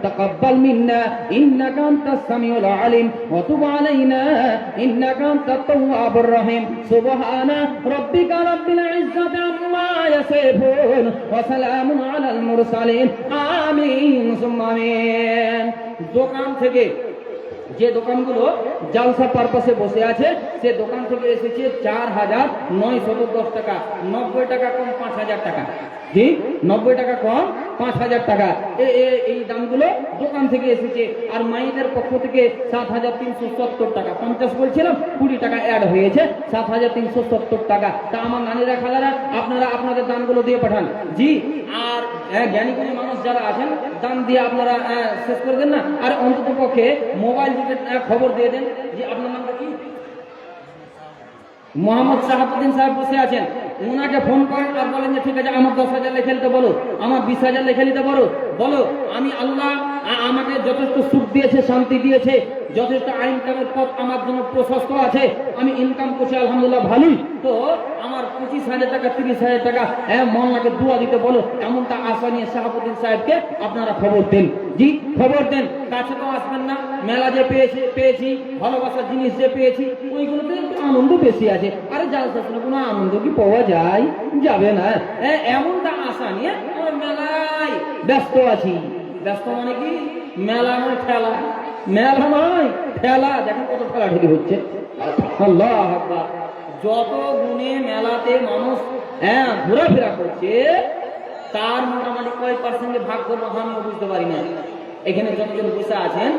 S2: তাকাব্বাল মিন্না ইন্নাকা আনতাস সামিউল আলিম ওয়া তুব আলাইনা ইন্নাকা আনতাত তাওয়াবুর রহিম। সুবহানা রাব্বিকা রাব্বিল ইজ্জাতি আম্মা ইয়াসিফুন ওয়া সালামুন আলাল মুরসালিন। আমিন সুম্মা আমিন। দোকান থেকে যে দোকানগুলো জালসা পারপাসে বসে আছে সে দোকান থেকে এসেছে 4910 টাকা, 90 টাকা কম 5000 টাকা, জি 90 টাকা কম 5,000 টাকা। এই দামগুলো দোকান থেকে এসেছে। আর মায়েদের পক্ষ থেকে 7,370 টাকা। 50 বলছিলাম, 20 টাকা অ্যাড হয়েছে, 7,370 টাকা। তা আমার নানিরা খালারা আপনারা আপনাদের দানগুলো দিয়ে পাঠান। জি, আর জ্ঞানী গুণী মানুষ যারা আছেন দান দিয়ে আপনারা শেষ করে দেন না। আর অন্তত পক্ষে মোবাইল থেকে খবর দিয়ে দেন যে আপনার নামটা কি? মোহাম্মদ শাহাবুদ্দিন সাহেব বসে আছেন, ওনাকে ফোন করেন আর বলেন যে ঠিক আছে আমার 10,000 লিখে নিতে বলো, আমার 20,000 লিখে নিতে বলো। আমি আল্লাহ আমাকে যথেষ্ট সুখ দিয়েছে, শান্তি দিয়েছে, যথেষ্ট ইনকামের পথ আমার জন্য প্রশস্ত আছে, আমি ইনকাম করছি আলহামদুলিল্লাহ ভালোই। তো আমার 25,000 টাকা 30,000 টাকা মনকে দোয়া দিতে বলো। এমনটা আশা নিয়ে শাহাবুদ্দিন সাহেবকে আপনারা খবর দেন। জি, খবর দেন। কাছে তো আসবেন না, মেলা যে পেয়েছি ভালোবাসার জিনিস যে পেয়েছি ওইগুলোতে একটু আনন্দ বেশি আছে। আরে জালসা শুনে কোনো আনন্দ কি পাওয়া যায়? যাবে না। এমনটা আশা নিয়ে আমরা মেলায় ব্যস্ত আছি। ব্যস্ত মানে কি? মেলা নয় ঠেলা, মেলা নয় ঠেলা। দেখেন কত ঠেলাঠেলি হচ্ছে। আল্লাহু আকবার। যত গুণে মেলাতে মানুষ ঘোরাফেরা করছে তার মোটামুটি কয় পার্সেন্টে ভাগ করবো আমিও বুঝতে পারি না। এখানে যতজন বসে আছেন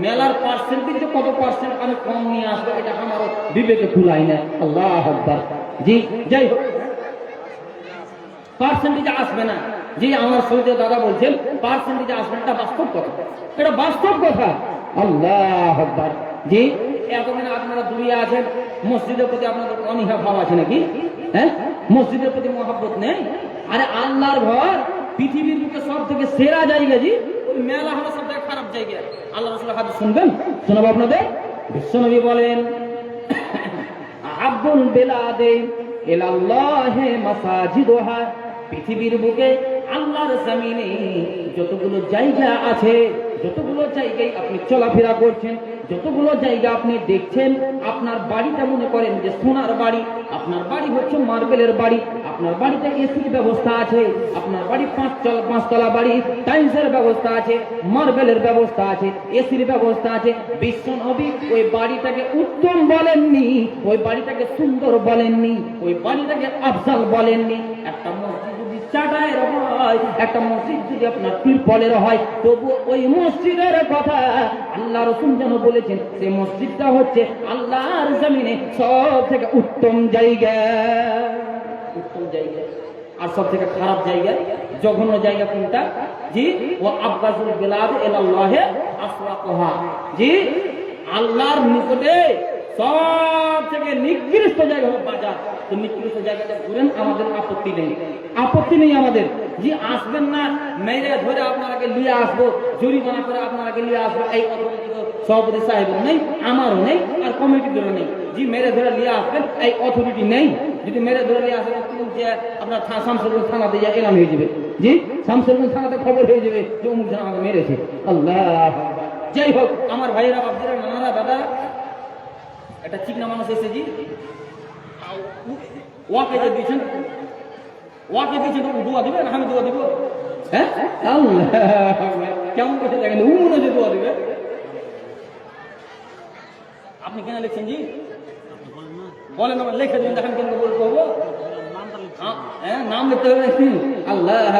S2: মেলার পার্সেন্টেজ কত পার্সেন্ট আমি কম নিয়ে আসবো এটা আমারও বিবেকে কুলায় না। আল্লাহু আকবার। জি, যাই হোক, পার্সেন্টেজ আসবে না। জি, আমার সৌদি দাদা বলছেন পার্সেন্টেজ আসবে না, এটা বাস্তব কথা, এটা বাস্তব কথা। আল্লাহু আকবার। জি, এতদিন আপনারা দূরে আছেন, মসজিদের প্রতি আপনাদের অনীহা ভাব আছে নাকি? মসজিদের প্রতি মহব্বত নেই? আরে আল্লাহর ঘর পৃথিবীর বুকে সব থেকে সেরা জায়গা। জি, ওই মেলা হলো সব থেকে খারাপ জায়গা। আল্লাহ রাসূলের হাদিস শুনবেন, শোনাবো আপনাদের। বিশ্বনবী বলেন আব্দুল বেলাদে ইলাল্লাহি মাসাজিদুহা, পৃথিবীর বুকে আল্লাহর জমিনে যতগুলো জায়গা আছে, যতগুলো জায়গায় আপনি চলাফেরা করছেন, যতগুলো জায়গা আপনি দেখছেন, আপনার বাড়িটা মনে করেন যে সোনার বাড়ি, আপনার বাড়ি হচ্ছে মার্বেলের বাড়ি, আপনার বাড়িতে এসির ব্যবস্থা আছে, আপনার বাড়ি 5 তলা বাড়ি, টাইলসের ব্যবস্থা আছে, মার্বেলের ব্যবস্থা আছে, এসির ব্যবস্থা আছে। বিশ্বনবী ওই বাড়িটাকে উত্তম বলেননি, ওই বাড়িটাকে সুন্দর বলেননি, ওই বাড়িটাকে আফজাল বলেননি। একটা মসজিদ যদি চাটাইয়ের হয়, একটা মসজিদ যদি আপনার তিরপলের হয়, তবু ওই মসজিদের কথা আল্লাহ রাসূল যেন বলেছেন যে মসজিদটা হচ্ছে আল্লাহর জমিনে সব থেকে উত্তম জায়গা, উত্তম জায়গা। আর সব থেকে খারাপ জায়গা, জঘন্য জায়গা কোনটা? জি, ও আব্বাসুল বিলাদ ইলাল্লাহি আসওয়াকুহা। জি, আল্লাহর নিকটে সব থেকে নিকৃষ্ট জায়গা হলো বাজার। তো নিকৃষ্ট জায়গাটা ঘুরেন, আমাদের আপত্তি নেই, আপত্তি নেই আমাদের। জি, আসবেন না, মেরে ধরে আপনাকে নিয়ে আসবো, জরিমানা করে আপনাকে নিয়ে আসবো, এই অথরিটি সভাপতি সাহেব নেই, আমারও নেই, আর কমিটির নেই। জি, মেরে ধরে নিয়ে আসবেন, এই অথরিটি নেই। যদি মেরে ধরে নিয়ে আসেন যে আপনার শামসুরগঞ্জ থানাতে যা এলান হয়ে যাবে। জি, শামসুরগঞ্জ থানাতে খবর হয়ে যাবে যে অমুক জন আমাকে মেরেছে। আল্লাহ। যাই হোক, আমার ভাইয়েরা, বাবজিরা, নানারা, দাদা, একটা চিকনা মানুষ এসে, জি ওয়াকে যে দিয়েছেন, ওয়াকে দিয়েছেন, দোয়া দিবে না? আমি দোয়া দিব? হ্যাঁ, আল্লাহ কেমন করতে দেখেন, ও মনে হচ্ছে দোয়া দিবে। আপনি কেন লিখছেন? জি বলেন, আমার লেখে দিন, দেখেন কেন বলবো। নাম লিখতে হবে নাকি? আল্লাহ।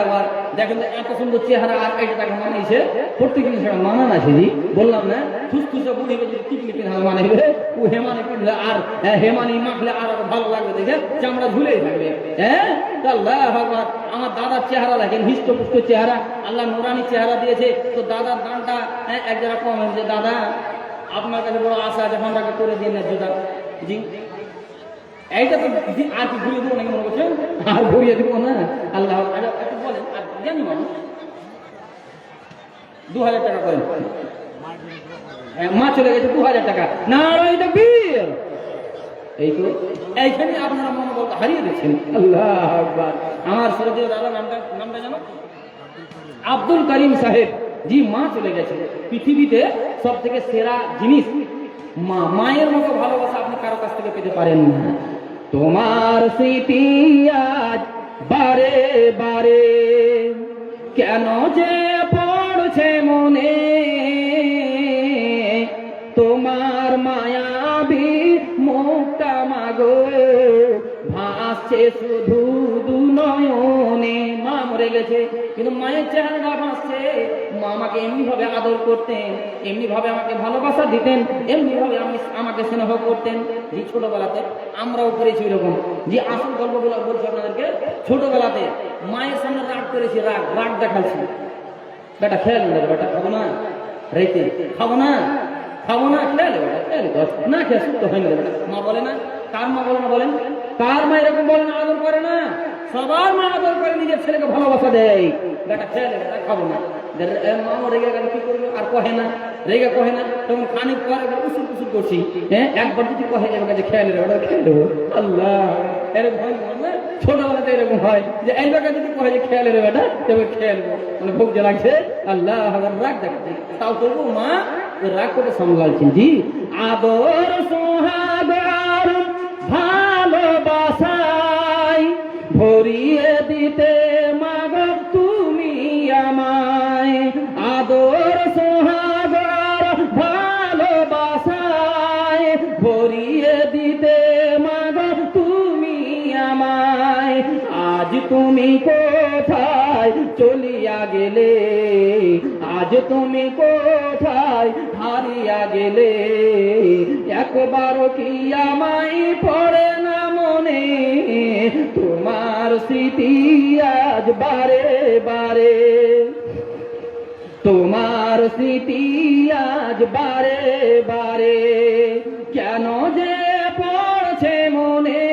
S2: দেখেন এত সুন্দর চেহারা, আর এটা তাকে মানাইছে, প্রত্যেক জিনিস মানান আছে। জি, বললাম না, ফুসফুসে বুড়ি যদি টিকলি পিঠা মানাইবে, ও হেমানি পিঠলে আর হেমানি মাখলে আর ভালো লাগবে, দেখে চামড়া ঝুলেই থাকবে। আল্লাহ। আমার দাদার চেহারা দেখেন, হৃষ্টপুষ্ট চেহারা, আল্লাহ নুরানি চেহারা দিয়েছে। তো দাদার দানটা এক জায়গা কম হয়েছে। দাদা, আপনার কাছে বড় আশা আছে, আমরাকে করে দিয়ে না জুতা। জি, এইটা তো আর কি ঘুরিয়ে দেবো নাকি মনে করছেন? আর ঘুরিয়ে দেবো না। আল্লাহ একটু বলেন, আর জানি মানুষ 2,000 টাকা করেন, মা চলে গেছে 2,000 টাকা। না, এটা বীর। এই তো এইখানে আপনারা মনোবল হারিয়ে দিচ্ছেন। আল্লাহ আকবার। আমার সরদীয় দাদা নামটা জানো? আব্দুল করিম সাহেব। জি, মা চলে গেছে। পৃথিবীতে সব থেকে সেরা জিনিস মা। মায়ের মতো ভালোবাসা আপনি কারো কাছ থেকে পেতে পারেন না। তোমার স্মৃতি আজ বারে বারে কেন যে পড়ছে মনে, তোমার মায়াবী মুখটা মাগো ভাসছে শুধু দু নয়নে। মা মরে গেছে, কিন্তু মায়ের চেহারাটা ভাসছে। মা আমাকে এমনি ভাবে আদর করতেন, এমনি ভাবে আমাকে ভালোবাসা দিতেন, এমনি ভাবে আমাকে স্নেহ করতেন। যে ছোটবেলাতে আমরাও করেছি এরকম। যে আসল গল্পগুলো বলছি আপনাদেরকে, ছোটবেলাতে মায়ের সামনে রাগ করেছি, রাগ দেখাচ্ছি, বেটা খেয়াল নেবে, বেটা খাবো না, রেখে খাবো না, খেয়াল না খেয়ে সুস্থ হয় না। মা বলে না, কার মা বলে না বলেন? কার মা এরকম বলে না, আদর করে না? সবার মা আদর করে, নিজের ছেলেকে ভালোবাসা দেয়। বেটা খেয়াল বেটা খাবো না, মা রেগে গেলে কি করবে? আর কহে না, রেগে কহে না, তখন খানিক পরে কুসুর কুসুর করছি। হ্যাঁ, একবার যদি কহে যাবে কাছে খেয়াল ওটা খেয়ে দেবো। আল্লাহ, এরকম হয় না? ছোটবেলাতে এরকম হয় যে এই জায়গায় যদি কহে যে খেয়াল রে বেটা, তবে খেয়ালবো, মানে ভোগ যে লাগছে। আল্লাহ রাগ দেখাচ্ছে, তাও তবু মা রাগ করে সামলাচ্ছেন। জি, আদর সোহাগ ভালোবাসায় ভরিয়ে দিতে মাগ তুমি আমায়। আদর সোহাগ ভালোবাসায় ভরিয়ে দিতে মাগ তুমি আমায়। আজ তুমি কোথায় চলিয়া গেলে, আজ তুমি কোথায় হারিয়া গেলে, একবারও কি আমায় পড়ে না মনে, তোমার স্মৃতি আজ বারে বারে, তোমার স্মৃতি আজ বারে বারে, কেন যে পড়ছে মনে,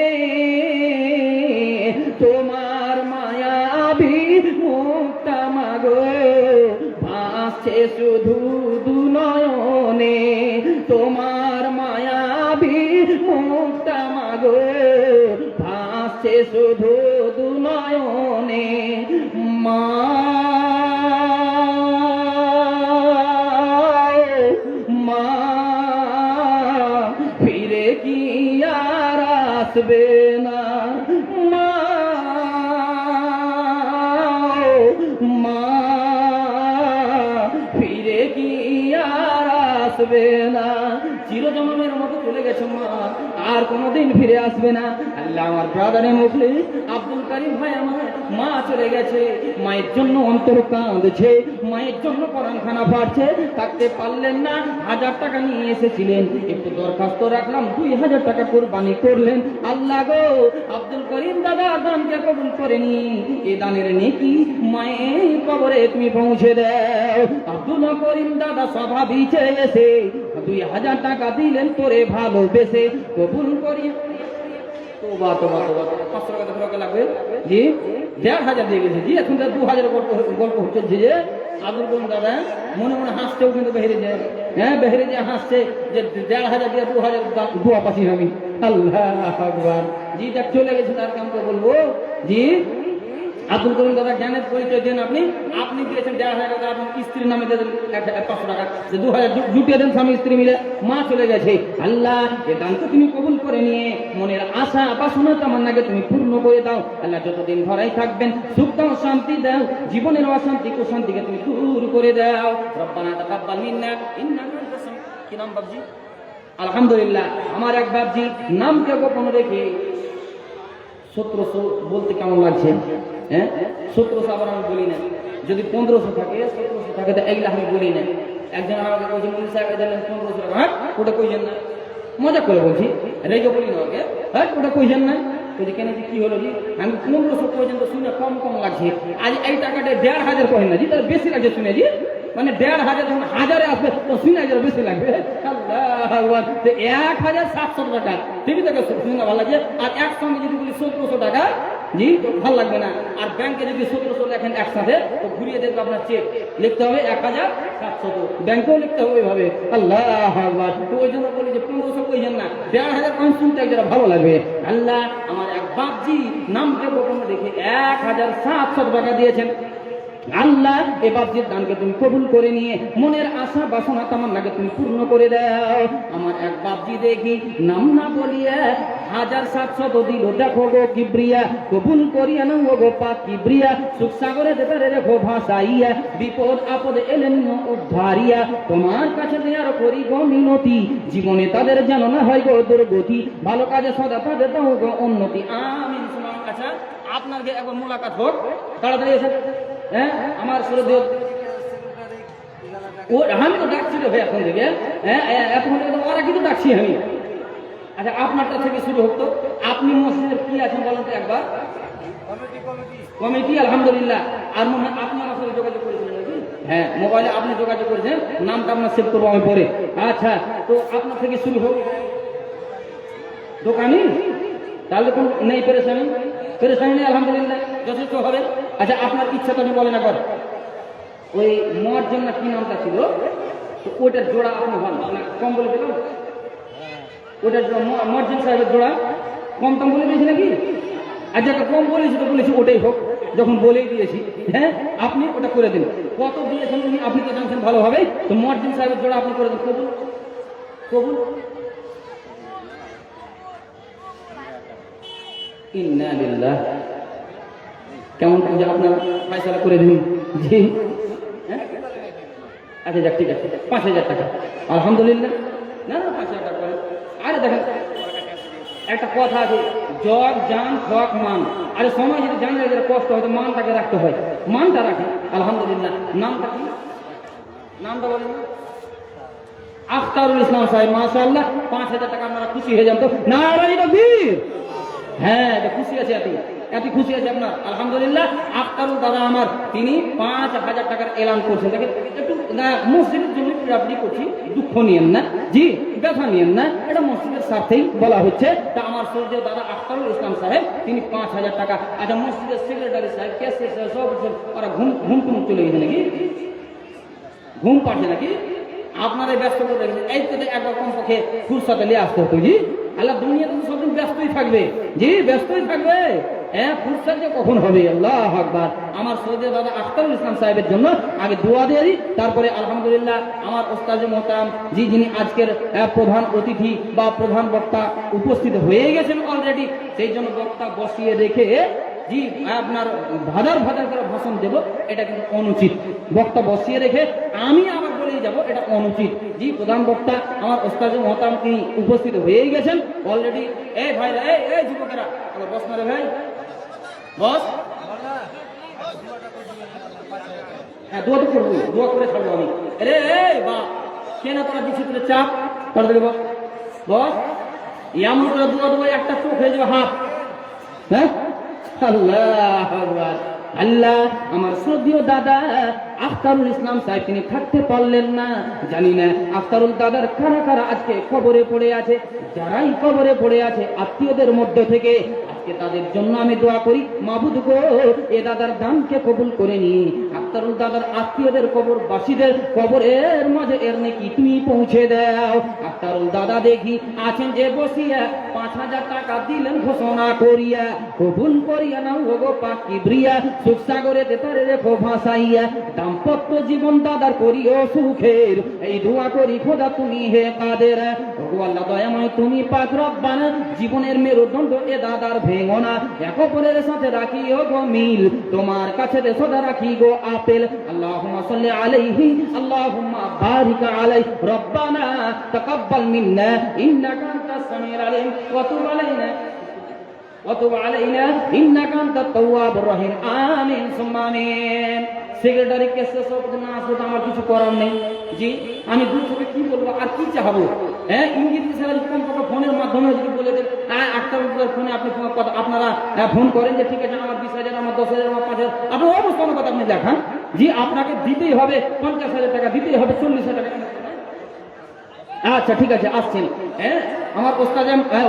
S2: তোমার মায়াবী মুখটা মাগো ভাসছে শুধু দুনয়নে, তোমার মায়াবী মুখটা মাগো ভাসছে শুধু দুনয়নে। মা ফিরে কি আর আসবে না, মা ফিরে কি আর আসবে না। চিরজন্মের মতো চলে গেছে মা, আর কোনোদিন ফিরে আসবে না। আল্লাহ, আমার ব্রাদারে মুখলিস আব্দুল কারিম ভাই আমার মা চলে গেছে, মায়ের জন্য অন্তর কাঁদছে, মায়ের জন্য পরানখানা ফাটছে, থাকতে পারলেন না, 1000 টাকা নিয়ে এসেছিলেন, একটু দরখাস্ত রাখলাম, 2000 টাকা কোরবানি করলেন। আল্লাহ গো, আব্দুল করিম দাদা দানকে কবুল করে নি, এ দানের নেকি মায়ের কবরে তুমি পৌঁছে দাও। আব্দুল করিম দাদা স্বভাবই চেয়েছে, 2000 টাকা দিলেন তোরে ভালোবেসে, কবুল করি। তোবা তোবা তোবা, 500 টাকা লাগবে জি, 1500 দিয়ে গেছে জি, এখন 2000 গল্প হচ্ছে যে আব্দুল করিম দাদা মনে মনে হাসতেও কিন্তু বেহেরে যায়। হ্যাঁ, বেহেরে যায় হাসছে যে 1500 দিয়ে 2000 দোয়া পাচ্ছি আমি। আল্লাহ আকবার জি, দেখ চলে গেছে, তার কামকে বলবো জি। আব্দুল করিম দাদা জ্ঞানের পরিচয় দেন, আপনি দিয়েছেন 1500 টাকা, আপনার স্ত্রীর নামে দিয়ে দেন 500 টাকা, 2000 জুটিয়ে দেন স্বামী স্ত্রী মিলে। মা চলে গেছে, আল্লাহ এ দানকে তুমি কবুল করে নিয়ে মনের আশা বাসনা তামান্নাকে তুমি পূর্ণ করে দাও। আল্লাহ যতদিন ধরাই থাকবেন সুখ দাও, শান্তি দাও, জীবনের অশান্তি কুশান্তিকে তুমি দূর করে দাও। রব্বানা তাকাব্বাল মিন্না ইন্নাকা আনতাস সামিউল। কি নাম বাবজি? আলহামদুলিল্লাহ, আমার এক বাবজি নামকে গোপন রেখে 1700 বলতে কেমন লাগছে? হ্যাঁ, 1700 আবার আমি বলি না, যদি 1500 থাকে 1700 থাকে তো এইগুলো আমি বলি না। একজন আমাকে বলছে মন্দির সাহেব দিলেন 1500 টাকা, হ্যাঁ ওটা কইছেন না, মজা করে বলছি, রেগে বলি না ওকে, হ্যাঁ ওটা কইছেন না। বলছি কেন কি হলো জি? আমি 1500 পর্যন্ত শুনে কম কম লাগছে, আজ এই টাকাটা 1500 কহেন না জি, তার বেশি লাগছে শুনে জি, মানে 1500 যখন 1000-এ আসবে তো 3000 বেশি লাগবে। আল্লাহ, 1700 টাকা টিভি থেকে শুনে ভালো লাগে, আর একসঙ্গে যদি বলি 1700 টাকা জি ভালো লাগবে না। আর ব্যাংকে যদি 1700 লেখেন একসাথে তো ঘুরিয়ে দেখবে আপনার চেক লিখতে হবে 1700, ব্যাংকেও লিখতে হবে ওইভাবে। আল্লাহ আকবার, তো ওই জন্য বলি যে 1500 কইছেন না, 1500 কম শুনতে যারা ভালো লাগবে। আল্লাহ আমার এক বাপজি নামকে গোপন রেখে 1700 টাকা দিয়েছেন। আল্লাহ এ বাপজির দানকে তুমি কবুল করে নিয়ে মনের আশা বাসনা তামান্নাকে তুমি পূর্ণ করে দাও। আমার এক বাপজি দেখি নাম না বলিয়া 1700 দিল, দেখো গো কিবরিয়া, কবুল করিয়া নাও গো পাক কিবরিয়া, সুখ সাগরে দেবারে রেখো ভাসাইয়া, বিপদ আপদে এলেন উদ্ধারিয়া, তোমার কাছে দেয়ার করি গো মিনতি, জীবনে তাদের যেন না হয় গো দুর্গতি, ভালো কাজে সদা তাদের দাও গো উন্নতি। আমিন। আচ্ছা আপনাকে একবার মোলাকাত হোক, তাড়াতাড়ি এসে। হ্যাঁ আমার শ্রদ্ধেয় ও আমি তো ডাকছি রে ভাই এখন থেকে। হ্যাঁ এখন থেকে তো ওরা কিন্তু ডাকছি আমি। আচ্ছা আপনারটা থেকে শুরু হোক তো। আপনি মসজিদের কি আছেন বলেন তো একবার? কমিটি আলহামদুলিল্লাহ। আর মনে হয় আপনি আমার সাথে যোগাযোগ করেছিলেন নাকি? হ্যাঁ মোবাইলে আপনি যোগাযোগ করেছেন, নামটা আপনার সেভ করবো আমি পরে। আচ্ছা তো আপনার থেকে শুরু হোক। দোকানি তাহলে কোন নেই পেরেশানি, পেরেশানি নেই আলহামদুলিল্লাহ, যথেষ্ট হবে। আচ্ছা আপনার ইচ্ছা তো আমি বলেন একবার। ওই মর্জিন না কি নামটা ছিল, তো ওটার জোড়া আপনি হন না, কম বলে দিলাম। ওটার মর্জিন সাহেবের জোড়া কম টম বলে দিয়েছি নাকি? আর যেটা কম বলেছি তো বলেছি ওটাই হোক, যখন বলেই দিয়েছি। হ্যাঁ আপনি ওটা করে দিন। কত দিয়েছেন উনি আপনি তো জানছেন ভালোভাবে, তো মর্জিন সাহেবের জোড়া আপনি করে দিন। কবুল কবুল। ইন্না লিল্লাহ। কেমন যে আপনার ফয়সালা করে দিন। জি আচ্ছা যাক ঠিক আছে, 5,000 টাকা আলহামদুলিল্লাহ। না না 5,000 টাকা করে। আরে দেখেন একটা কথা আছে, জগ জান হক মান। আরে সময় যদি জানলে যেটা কষ্ট হয় তো মানটাকে রাখতে হয়, মানটা রাখে আলহামদুলিল্লাহ। নামটা কি? নামটা বলেন। আখতারুল ইসলাম সাহেব মাশাআল্লাহ। 5,000 টাকা আপনারা খুশি হয়ে যান তো? নারায়ে তাকবীর। হ্যাঁ এটা খুশি আছে, এত খুশি আছে আপনার আলহামদুলিল্লাহ। আখতারুল দাদা আমার, তিনি 5,000 টাকার এলান করছেন। দেখেন একটু মসজিদের জন্য আপনি করছি, দুঃখ নিয়েন না জি, ব্যথা নিয়েন না, এটা মসজিদের স্বার্থেই বলা হচ্ছে। তা আমার সৌর্য দাদা আখতারুল ইসলাম সাহেব তিনি 5,000 টাকা। আচ্ছা মসজিদের সেক্রেটারি সাহেব, ক্যাশিয়ার সাহেব, সব ওরা ঘুম টুম চলে গেছে নাকি? ঘুম পাচ্ছে নাকি? আপনারা ব্যস্ত করে রেখেছেন, এই তো একবার কমপক্ষে ফুরসাতে নিয়ে আসতে হতো। জি আল্লাহ দুনিয়াতে তো সবদিন ব্যস্তই থাকবে। জি ব্যস্তই থাকবে। হ্যাঁ ফুরসাত যে কখন হবে? আল্লাহু আকবার। আমার সৌদি দাদা আখতারুল ইসলাম সাহেবের জন্য আগে দোয়া দিয়ে দিই, তারপরে আলহামদুলিল্লাহ আমার ওস্তাদ মোহতারাম জি, যিনি আজকের প্রধান অতিথি বা প্রধান বক্তা উপস্থিত হয়ে গেছেন অলরেডি, সেই জন্য বক্তা বসিয়ে রেখে জি আপনার ভাদার করে ভাষণ দেব, এটা কিন্তু অনুচিত। বক্তা বসিয়ে রেখে আমি আবার বলেই যাব, এটা অনুচিত। জি প্রধান বক্তা আমার ওস্তাদ মোহতারাম তিনি উপস্থিত হয়ে গেছেন অলরেডি। এই ভাইরা, এই যুবকেরা আমার বস না রে ভাই, বস। হ্যাঁ দোয়া তো করবো, দোয়া করে ছাড়বো আমি। আরে এই বা কেন তোরা বিচিত্র চাপ তাড়াতাড়ি বস। বস এমন করে দোয়া দেবো একটা চোখ হয়ে যাবে হাত। হ্যাঁ আল্লাহ আকবার। আল্লাহ আমার শ্রদ্ধেয় দাদা আখতারুল ইসলাম সাহেব তিনি থাকতে পারলেন না। জানি না আখতারুল দাদার কারা কারা আজকে কবরে পড়ে আছে। যারাই কবরে পড়ে আছে আত্মীয়দের মধ্য থেকে আজকে তাদের জন্য আমি দোয়া করি, মাবুদ গো এ দাদার দানকে কবুল করে নি। আখতারুল দাদার আত্মীয়দের কবরবাসীদের কবরের মাঝে এর নাকি তুমি পৌঁছে দাও। আখতারুল দাদা দেখি আছেন যে বসিয়া 5,000 টাকা দিলেন ঘোষণা করিয়া, কবুল করিয়া নাও গো পাক কিবরিয়া, সুখ সাগরে তারে রেখো ভাসাইয়া, দাম্পত্য জীবন দাদার করিও সুখের, এই দোয়া করি খোদা তুমি হে কাদের। ওগো আল্লাহ দয়াময় তুমি পাক রব্বানা, জীবনের মেরুদণ্ড এ দাদার ভেঙো না, এক অপরের সাথে রাখিও গো মিল, তোমার কাছে সদা রাখি গো আপেল। আল্লাহুম্মা সাল্লি আলাইহি আল্লাহুম্মা বারিক আলাইহি রব্বানা তাকাব্বাল মিন্না ইন্নাকা আনতাস সামিউল আলিম ওয়া তুব আলাইনা وتب علينا إنك أنت التواب الرحيم آمين ثم آمين। সেক্রেটারি কেসে সব না আসলে আমার কিছু করার নেই। জি আমি দূর থেকে কি বলবো আর কি চাহাবো? হ্যাঁ ইঙ্গিত ছাড়া কম কথা ফোনের মাধ্যমে যদি বলে দেন আখতারুল ফোনে আপনি আপনারা ফোন করেন যে ঠিক আছে আমার 20,000 আমার 10,000 আমার 5,000 আপনার অবস্থা কথা আপনি দেখান। জি আপনাকে দিতেই হবে 50,000 টাকা, দিতেই হবে 40,000 টাকা। আচ্ছা ঠিক আছে আসছেন। হ্যাঁ আমার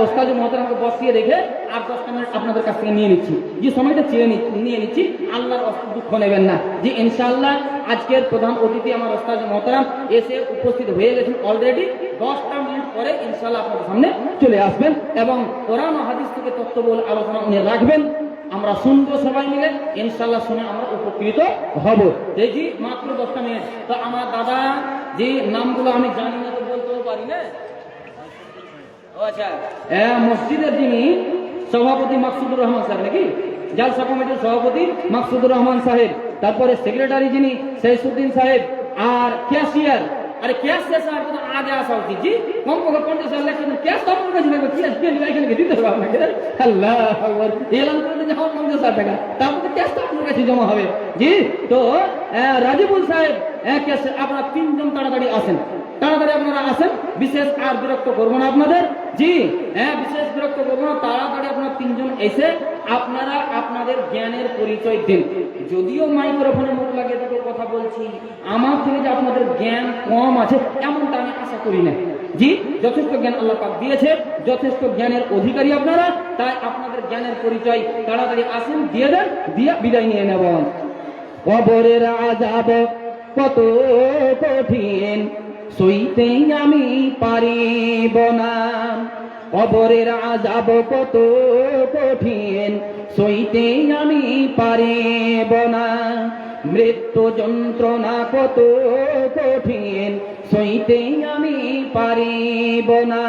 S2: ওস্তাদ মোহতারামকে বসিয়ে রেখে আর 10 মিনিট আপনাদের কাছ থেকে নিয়ে নিচ্ছি। যে সময়টা নিয়ে নিচ্ছি, আল্লাহর দুঃখ নেবেন না। যে ইনশাআল্লাহ আজকের প্রধান অতিথি আমার ওস্তাদ মোহতারাম এসে উপস্থিত হয়ে গেছেন অলরেডি। 10টা মিনিট পরে ইনশাআল্লাহ আপনাদের সামনে চলে আসবেন এবং কোরআন ও হাদিস থেকে তত্ত্ববহুল আলোচনা উনি রাখবেন। আমরা শুনবো সবাই মিলে, ইনশাআল্লাহ শুনে আমরা উপকৃত হব। এই জি মাত্র 10টা মিনিট। তো আমার দাদা যে নামগুলো আমি জানি না তো বলতেও পারি না। আচ্ছা মসজিদের যিনি সভাপতি মাকসুদুর রহমান সাহেব নাকি, জালসা কমিটির সভাপতি মাকসুদুর রহমান সাহেব, তারপরে সেক্রেটারি যিনি শেখুদ্দিন সাহেব, আর ক্যাশিয়ার আরে ক্যাশ শেষ হওয়ার তো আগে আসা উচিত জি, কমপক্ষে 50,000 লাখ কিন্তু ক্যাশ তো আপনার কাছে থাকবে, ক্যাশ দিয়ে এখানে দিতে হবে আপনাকে। আল্লাহ আকবার, এলাম করে যে আমার 50,000 টাকা, তারপর তো ক্যাশ তো আপনার কাছে জমা হবে জি। তো রাজিবুল সাহেব ক্যাশ আপনারা 3 জন তাড়াতাড়ি আসেন, তাড়াতাড়ি আপনারা আসেন, বিশেষ আর বিরক্ত করবো না আপনাদের জি, বিশেষ বিরক্ত করবো না, তাড়াতাড়ি আপনারা 3 জন এসে আপনারা আপনাদের জ্ঞানের পরিচয় দিন। যদিও মাইক্রোফোনে মুখ লাগিয়ে দুটো কথা বলছি, আমার থেকে যে আপনাদের জ্ঞান কম আছে এমনটা আমি আশা করি না জি। যথেষ্ট জ্ঞান আল্লাহ পাক দিয়েছে, যথেষ্ট জ্ঞানের অধিকারী আপনারা, তাই আপনাদের জ্ঞানের পরিচয় তাড়াতাড়ি আসেন, দিয়ে দেন, দিয়ে বিদায় নিয়ে নেব।
S1: কবরের আযাব কত কঠিন, সইতে আমি পারিব না। কবরের আযাব কত কঠিন, সইতে আমি পারিব না। মৃত্যু যন্ত্রণা কত কঠিন, সইতে আমি পারিব না।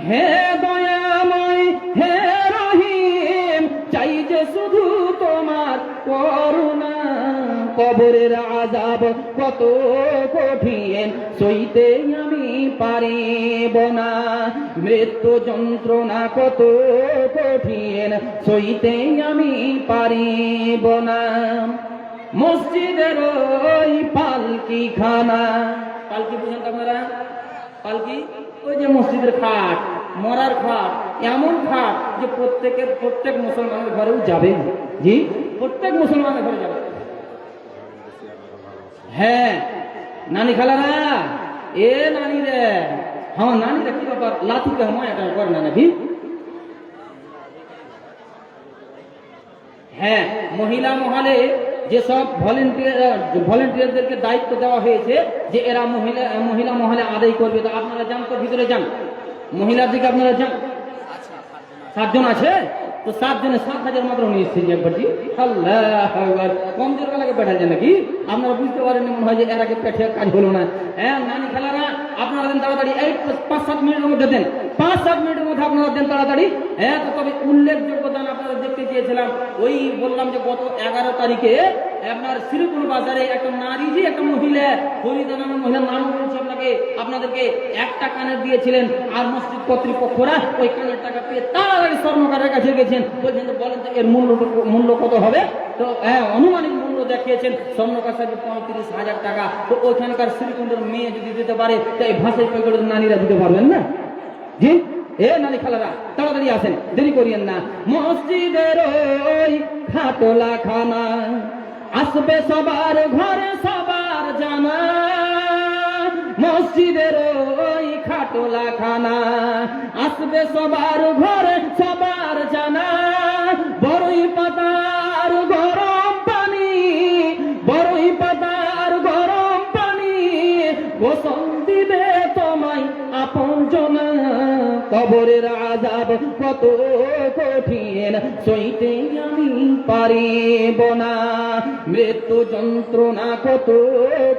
S1: হে দয়াময় হে রহিম, চাই যে শুধু তোমার করুণা। কবরের আযাব কত কঠিন, সইতে আমি পারিব না। মৃত্যু যন্ত্রণা কত কঠিন, সইতে আমি পারিব না। মসজিদের ওই পালকি খানা, পালকি বুঝেন তো আপনারা? পালকি ওই যে মসজিদের খাট, মরার খাট, এমন খাট যে প্রত্যেক মুসলমানের ঘরেও যাবে জি, প্রত্যেক মুসলমানের ঘরে যাবে। হ্যাঁ নানি খালারা, এ নানি রে, হ্যাঁ নানি রে, কি ব্যাপার লাথি কে হমায় এটা করে না নাকি? হ্যাঁ, মহিলা মহলে যেসব ভলেন্টিয়ারদেরকে দায়িত্ব দেওয়া হয়েছে যে এরা মহিলা মহলে আদায় করবে, তো আপনারা যান, তো ভিতরে যান, মহিলার দিকে আপনারা যান। 7 জন আছে তো 7 জনে 7,000 মাত্র নিয়ে এসেছেন একবার জি। আল্লাহ আকবার, কম জোর লাগে পেঠাচ্ছেন নাকি? আপনারা বুঝতে পারেননি মনে হয় যে এর আগে পেঠে কাজ হলো না। হ্যাঁ নানি খেলারা, আপনারা দেন তাড়াতাড়ি, এই 5-7 মিনিটের মধ্যে দেন, 5-7 মিনিটের মধ্যে আপনারা দেন তাড়াতাড়ি। হ্যাঁ তো তবে উল্লেখযোগ্য দান আপনারা দেখতে চেয়েছিলাম, ওই বললাম যে গত 11 তারিখে আপনার শ্রীপুর বাজারে একটা নারী জি, একটা মহিলা, ফরিদা নামের মহিলার নাম বলছি আপনাদেরকে, একটা কানের দিয়েছিলেন, আর মসজিদ কর্তৃপক্ষরা ওই কানের টাকা পেয়ে তাড়াতাড়ি স্বর্ণকারের কাছে গেছেন, বলছেন বলেন তো এর মূল্য কত হবে? তো অনুমানিক মূল্য দেখিয়েছেন স্বর্ণকার সাহেব 35,000 টাকা। তো ওইখানকার শ্রীকুণ্ডের মেয়ে যদি দিতে পারে, তাই ভাষায় পেগড়ের নারীরা দিতে পারবেন না জি। এ নারী খালারা তাড়াতাড়ি আসেন, দেরি করিয়েন না। মসজিদের ওই খাটলা খানা, আসবে সবার ঘরে সবার জানা। মসজিদের ওই খাটলা খানা, আসবে সবার ঘরে সবার জানা। বড়ই পাতার গরম পানি, বড়ই পাতার গরম পানি, গোসল দিবে তোমায় আপন জনা। কবরের আযাব কত কঠিন, সইতে আমি পারিব না। মৃত্যু যন্ত্রণা কত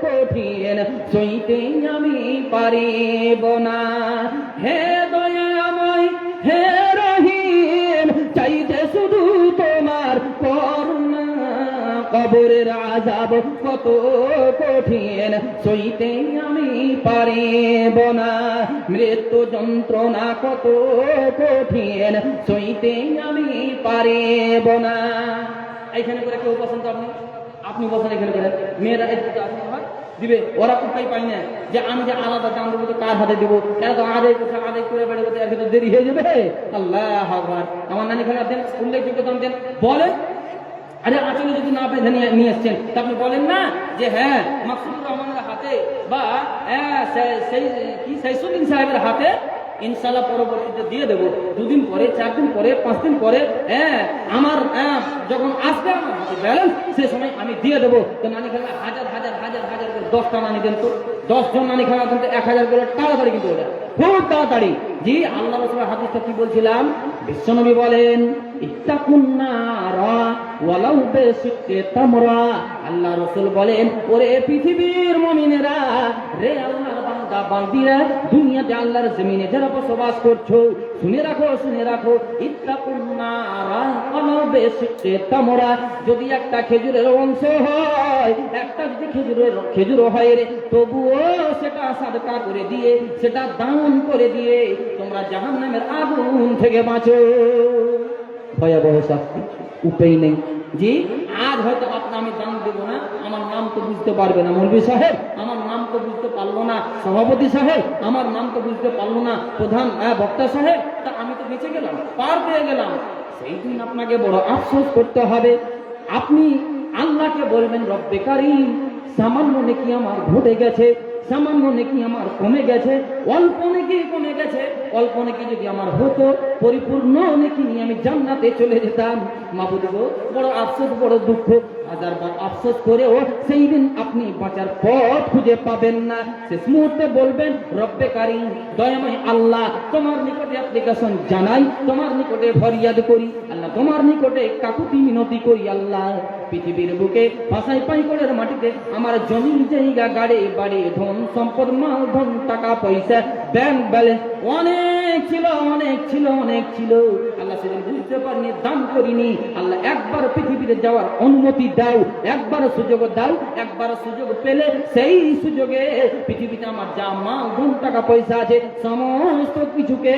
S1: কঠিন, সইতে আমি পারিব না। হে দয়াময় হে রহিম, চাইতে শুধু তোমার করুণা। কবরের আযাব কত কঠিন, সইতে আমি পারিব না। মৃত্যু যন্ত্রণা কত কঠিন, সইতে আমি পারিব না। এইখানে করে কেউ পছন্দ আপনি বসেন এখানে করে, মেয়েরা একটু আসেন দিবে, ওরা উপায় পাই না যে আমি যে আলাদা দাম দেবো তো কার হাতে দেবো, এরা তো আদায় করে বেড়ে এর তো দেরি হয়ে যাবে। আল্লাহ আকবার, আমার নানি খালা দেন, উল্লেখযোগ্য দাম দেন, বলেন। আরে আচলে যদি না পেয়ে নিয়ে এসছেন তা আপনি বলেন না যে হ্যাঁ মাকসুদুর রহমানের হাতে বা সাইসুদ্দিন সাহেবের হাতে ইনশাআল্লাহ পরবর্তীতে দিয়ে দেবো, 2 দিন পরে, 4 দিন পরে, 5 দিন পরে, আমার যখন আসবে আমার হাতে ব্যালেন্স, সে সময় আমি দিয়ে দেবো। তো নানি খেলা হাজার করে 10টা নানি দেন, তো 10 জন নানি খেলা কিন্তু 1000 করে তাড়াতাড়ি, কিন্তু ওটা খুব তাড়াতাড়ি জি। আল্লাহ রাসূলের হাদিসটা কি বলছিলাম, বিশ্বনবী বলেন ইত্তাকুন নারা ওয়ালাউ বিশিক্কি তামরা। আল্লাহ রাসূল বলেন ওরে পৃথিবীর মুমিনেরা, রে আল্লাহর
S2: বান্দা বান্দিরা দুনিয়াতে আল্লাহর জমিনে যারা বসবাস করছো, শুনে রাখো ইত্তাকুন নারা ওয়ালাউ বিশিক্কি তামরা। যদি একটা খেজুরের অংশ হয়, একটা যদি খেজুর হয় রে, তবুও সেটা সাদকা করে দিয়ে, সেটা দান করে দিয়ে তোমরা জাহান্নামের আগুন থেকে বাঁচো। ভয়াবহ শাস্তি, উপায় নেই। জি, আজ হয়তো আমি দান দেবো না, আমার নাম তো বুঝতে পারবে না মৌলভী সাহেব, আমার নাম তো বুঝতে পারলো না সভাপতি সাহেব, আমার নাম তো বুঝতে পারলো না প্রধান বক্তা সাহেব, তা আমি তো বেঁচে গেলাম, পার পেয়ে গেলাম। সেই দিন আপনাকে বড় আফসোস করতে হবে। আপনি আল্লাহকে বলবেন, রব্বে কারীম, সামান্য নেকি আমার ঘটে গেছে, সামান্য নেকি আমার কমে গেছে, অল্প নেকি কমে গেছে, অল্প নেকি যদি আমার হতো, পরিপূর্ণ নেকি নিয়ে আমি জান্নাতে চলে যেতাম। মাবুদ গো, বড় আফসোস, বড় দুঃখ। হাজারবার আফসোস করেও সেই দিন আপনি বাঁচার পথ খুঁজে পাবেন না। শেষ মুহূর্তে বলবেন, রব্বে কারীম, দয়াময় আল্লাহ, তোমার নিকটে অ্যাপ্লিকেশন জানাই, তোমার নিকটে ফরিয়াদ করি আল্লাহ, তোমার নিকটে কাকুতি মিনতি করি আল্লাহ। পৃথিবীর বুকে ভাষায় পাইকড়ের মাটিতে আমার জমি জায়গা গাড়ি বাড়ি ধন সম্পদ মাল ধন টাকা পয়সা ব্যাংক ব্যালেন্স অনেক ছিল আল্লাহ, সেদিন বুঝতে পারিনি, দান করিনি আল্লাহ। একবার পৃথিবীতে যাওয়ার অনুমতি দাও, একবার সুযোগ দাও। একবার সুযোগ পেলে সেই সুযোগে পৃথিবীতে আমার যা মাল ধন টাকা পয়সা আছে সমস্ত কিছুকে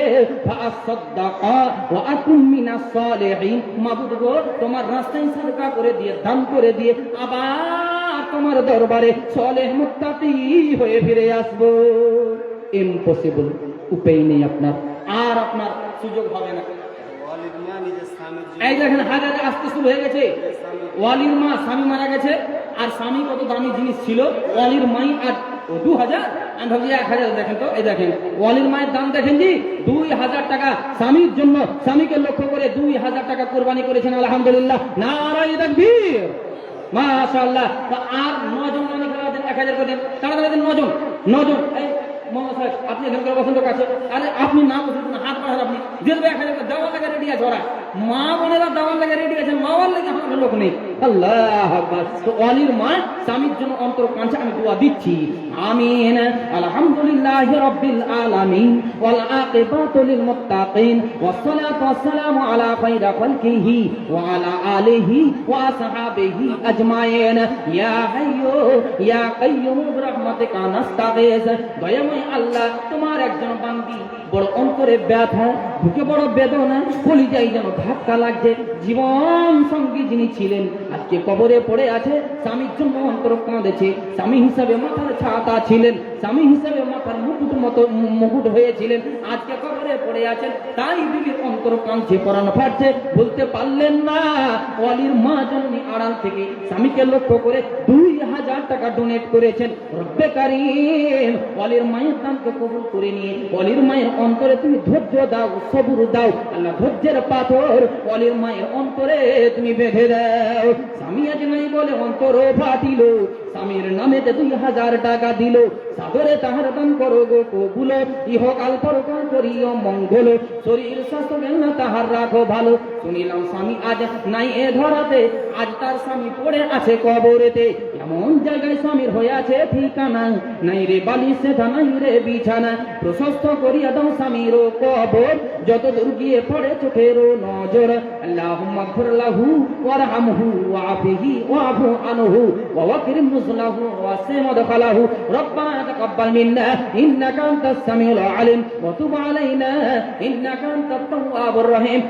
S2: মাবুদ গো, তোমার রাস্তায় সাদকা করে দিয়ে, দান করে দিয়ে আবার তোমার দরবারে সলেহ মুত্তাকি হয়ে ফিরে আসবো। ইম্পসিবল, উপায় নেই আপনার, আর আপনার সুযোগ হবে না। এই দেখেন, হাজারে আসতে শুরু হয়ে গেছে। ওয়ালির মা, স্বামী মারা গেছে, আর স্বামী কত দামি জিনিস ছিল, ওয়ালির মাই আর 2000, আমি ভাবছি 1000। দেখেন তো, এই দেখেন ওয়ালির মায়ের দাম দেখেন জি, 2000 টাকা স্বামীর জন্য, স্বামীকে লক্ষ্য করে 2000 টাকা কোরবানি করেছেন। আলহামদুলিল্লাহ, নারায়ে তাকবীর, মাশাআল্লাহ। আর 9 জন মানে 1000 করে দেন, তাড়াতাড়ি দেন। 9 জন। এই মোহাম্মদ সাহেব, আপনি এখানে বসেন তো কাছে, আরে আপনি না বসেন, হাত পাঠান, আপনি দেবে 1000 করে। দেওয়ার লাগে রেডি আছে ওরা, মা বোনেরা দেওয়ার লাগে রেডি আছে, মাওয়ার লাগে আমাদের লোক নেই। আল্লাহ আকবার। তো ওয়ালির মা স্বামীর জন্য অন্তর কাঁদছে, আমি দোয়া দিচ্ছি, আমিন। আলহামদুলিল্লাহি রাব্বিল আলামিন ওয়াল আকিবাতু লিল মুত্তাকিন ওয়াসসালাতু ওয়াসসালামু আলা খায়রি খালকিহি ওয়া আলা আলিহি ওয়া আসহাবিহি আজমাইন। ইয়া হাইয়্যু ইয়া কাইয়্যুম বিরহমাতিকা নাস্তাগীস। দয়াময় আল্লাহ, তোমার একজন বান্দি বড় অন্তরে ব্যথা, বুকে বড় বেদনা, কলিজায় যেন ধাক্কা লাগছে। জীবন সঙ্গী যিনি ছিলেন আজকে কবরে পড়ে আছে, স্বামীর জন্য অন্তর কাঁদেছে। স্বামী হিসাবে মাথার ছাতা ছিলেন, স্বামী হিসাবে মাথার মুকুট হয়েছিলেন, আজকে কবরে পড়ে আছেন। তাই বিবির অন্তর কাঁদছে, পরাণ ফাটছে, বলতে পারলেন না। ওয়ালির মা জন্মে আড়াল থেকে স্বামীকে লক্ষ্য করে 2000 টাকা ডোনেট করেছেন। রব্বে কারীম, ওয়ালির মায়ের দানকে কবুল করে নিয়ে ওয়ালির মায়ের অন্তরে তুমি ধৈর্য দাও, সবুর দাও আল্লাহ। ধৈর্যের পাথর ওয়ালির মায়ের অন্তরে তুমি বেঁধে দাও। স্বামী আজ নাই বলে অন্তর ফাটিল, স্বামীর নামেতে 2000 টাকা দিল। সাদরে তাহার দান করো গো কবুল, ইহকাল পরকাল করিও মঙ্গল। শরীর স্বাস্থ্য জ্ঞান তাহার রাখো ভালো। শুনিলাম স্বামী আজ নাই এ ধরাতে, আজ তার স্বামী পড়ে আছে কবরেতে। এমন জায়গায় স্বামীর হয়ে আছে ঠিকানা, নাই রে বালিশ সেটা নাই রে বিছানা। প্রশস্ত করিয়া দাও স্বামীর কবর, যত দূর গিয়ে পড়ে চোখের নজর। আল্লাহুম্মা গফির লাহু ওয়ারহামহু ওয়াআফিহি ওয়াফু আনহু ওয়াকরিম নুজুলাহু ওয়াসি মাদখালাহু। রব্বানা তাকাব্বাল মিন্না ইন্নাকা আনতাস সামিউল আলিম ওয়া তুব আলাইনা ইন্নাকা আনতাত তাওয়াবুর রহিম।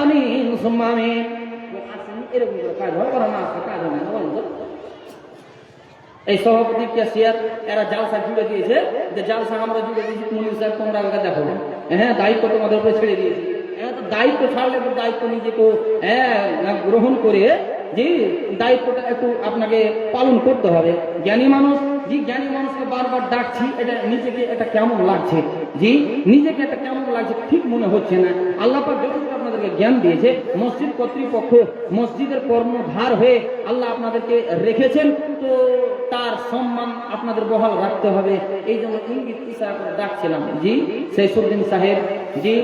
S2: আমিন সুম্মা আমিন। এরকম কাজ হবে না, কাজ হবে না। এই সভাপতি ক্যাশিয়ার এরা জালসা জুড়ে দিয়েছে, যে জালসা আমরা জুড়ে দিয়েছি, মুনির সাহেব তোমরা আগে দেখো। হ্যাঁ, দায়িত্ব তোমাদের উপরে ছেড়ে দিয়েছি। দায়িত্ব ছাড়লে দায়িত্ব নিজেকে গ্রহণ করে যে দায়িত্বটা একটু আপনাকে পালন করতে হবে। জ্ঞানী মানুষ, জি জ্ঞানী মানুষকে বারবার ডাকছি, এটা নিজেকে এটা কেমন লাগছে, জি নিজেকে এটা কেমন লাগছে ঠিক মনে হচ্ছে না। আল্লাহ পাক যতটুকু আপনাদেরকে জ্ঞান দিয়েছে, মসজিদ কর্তৃপক্ষ মসজিদের কর্ণধার হয়ে আল্লাহ আপনাদেরকে রেখেছেন, তো তার সম্মান আপনাদের বহাল রাখতে হবে। এই জন্য ইঙ্গিত ইশারা করে ডাকছিলাম। জি সেইসুদ্দিন সাহেব, জি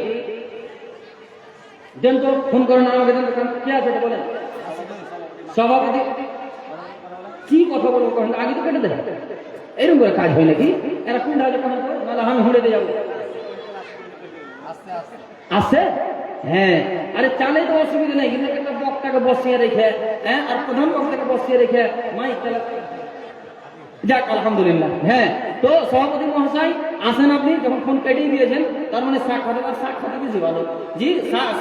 S2: দেন তো, ফোন করেন আমাকে, দেন কে আছে এটা বলেন। সভাপতি কি কথা বলবো কখন আগে তো কেটে দেবে, এরকম করে কাজ হয় নাকি? এরা কোন রাজা কখন নাহলে আমি হুড়ে দিয়ে যাবো আসছে। হ্যাঁ, আরে চালে তো অসুবিধা নেই, কিন্তু একটা বক্তাকে বসিয়ে রেখে, হ্যাঁ, আর প্রধান বক্তাকে বসিয়ে রেখে মাইক চালা, যাক আলহামদুলিল্লাহ। হ্যাঁ, তো সভাপতি মহাশয় আসেন, আপনি যখন ফোন কেটেই দিয়েছেন, তার মানে সাক্ষাৎ বেশি ভালো। জি,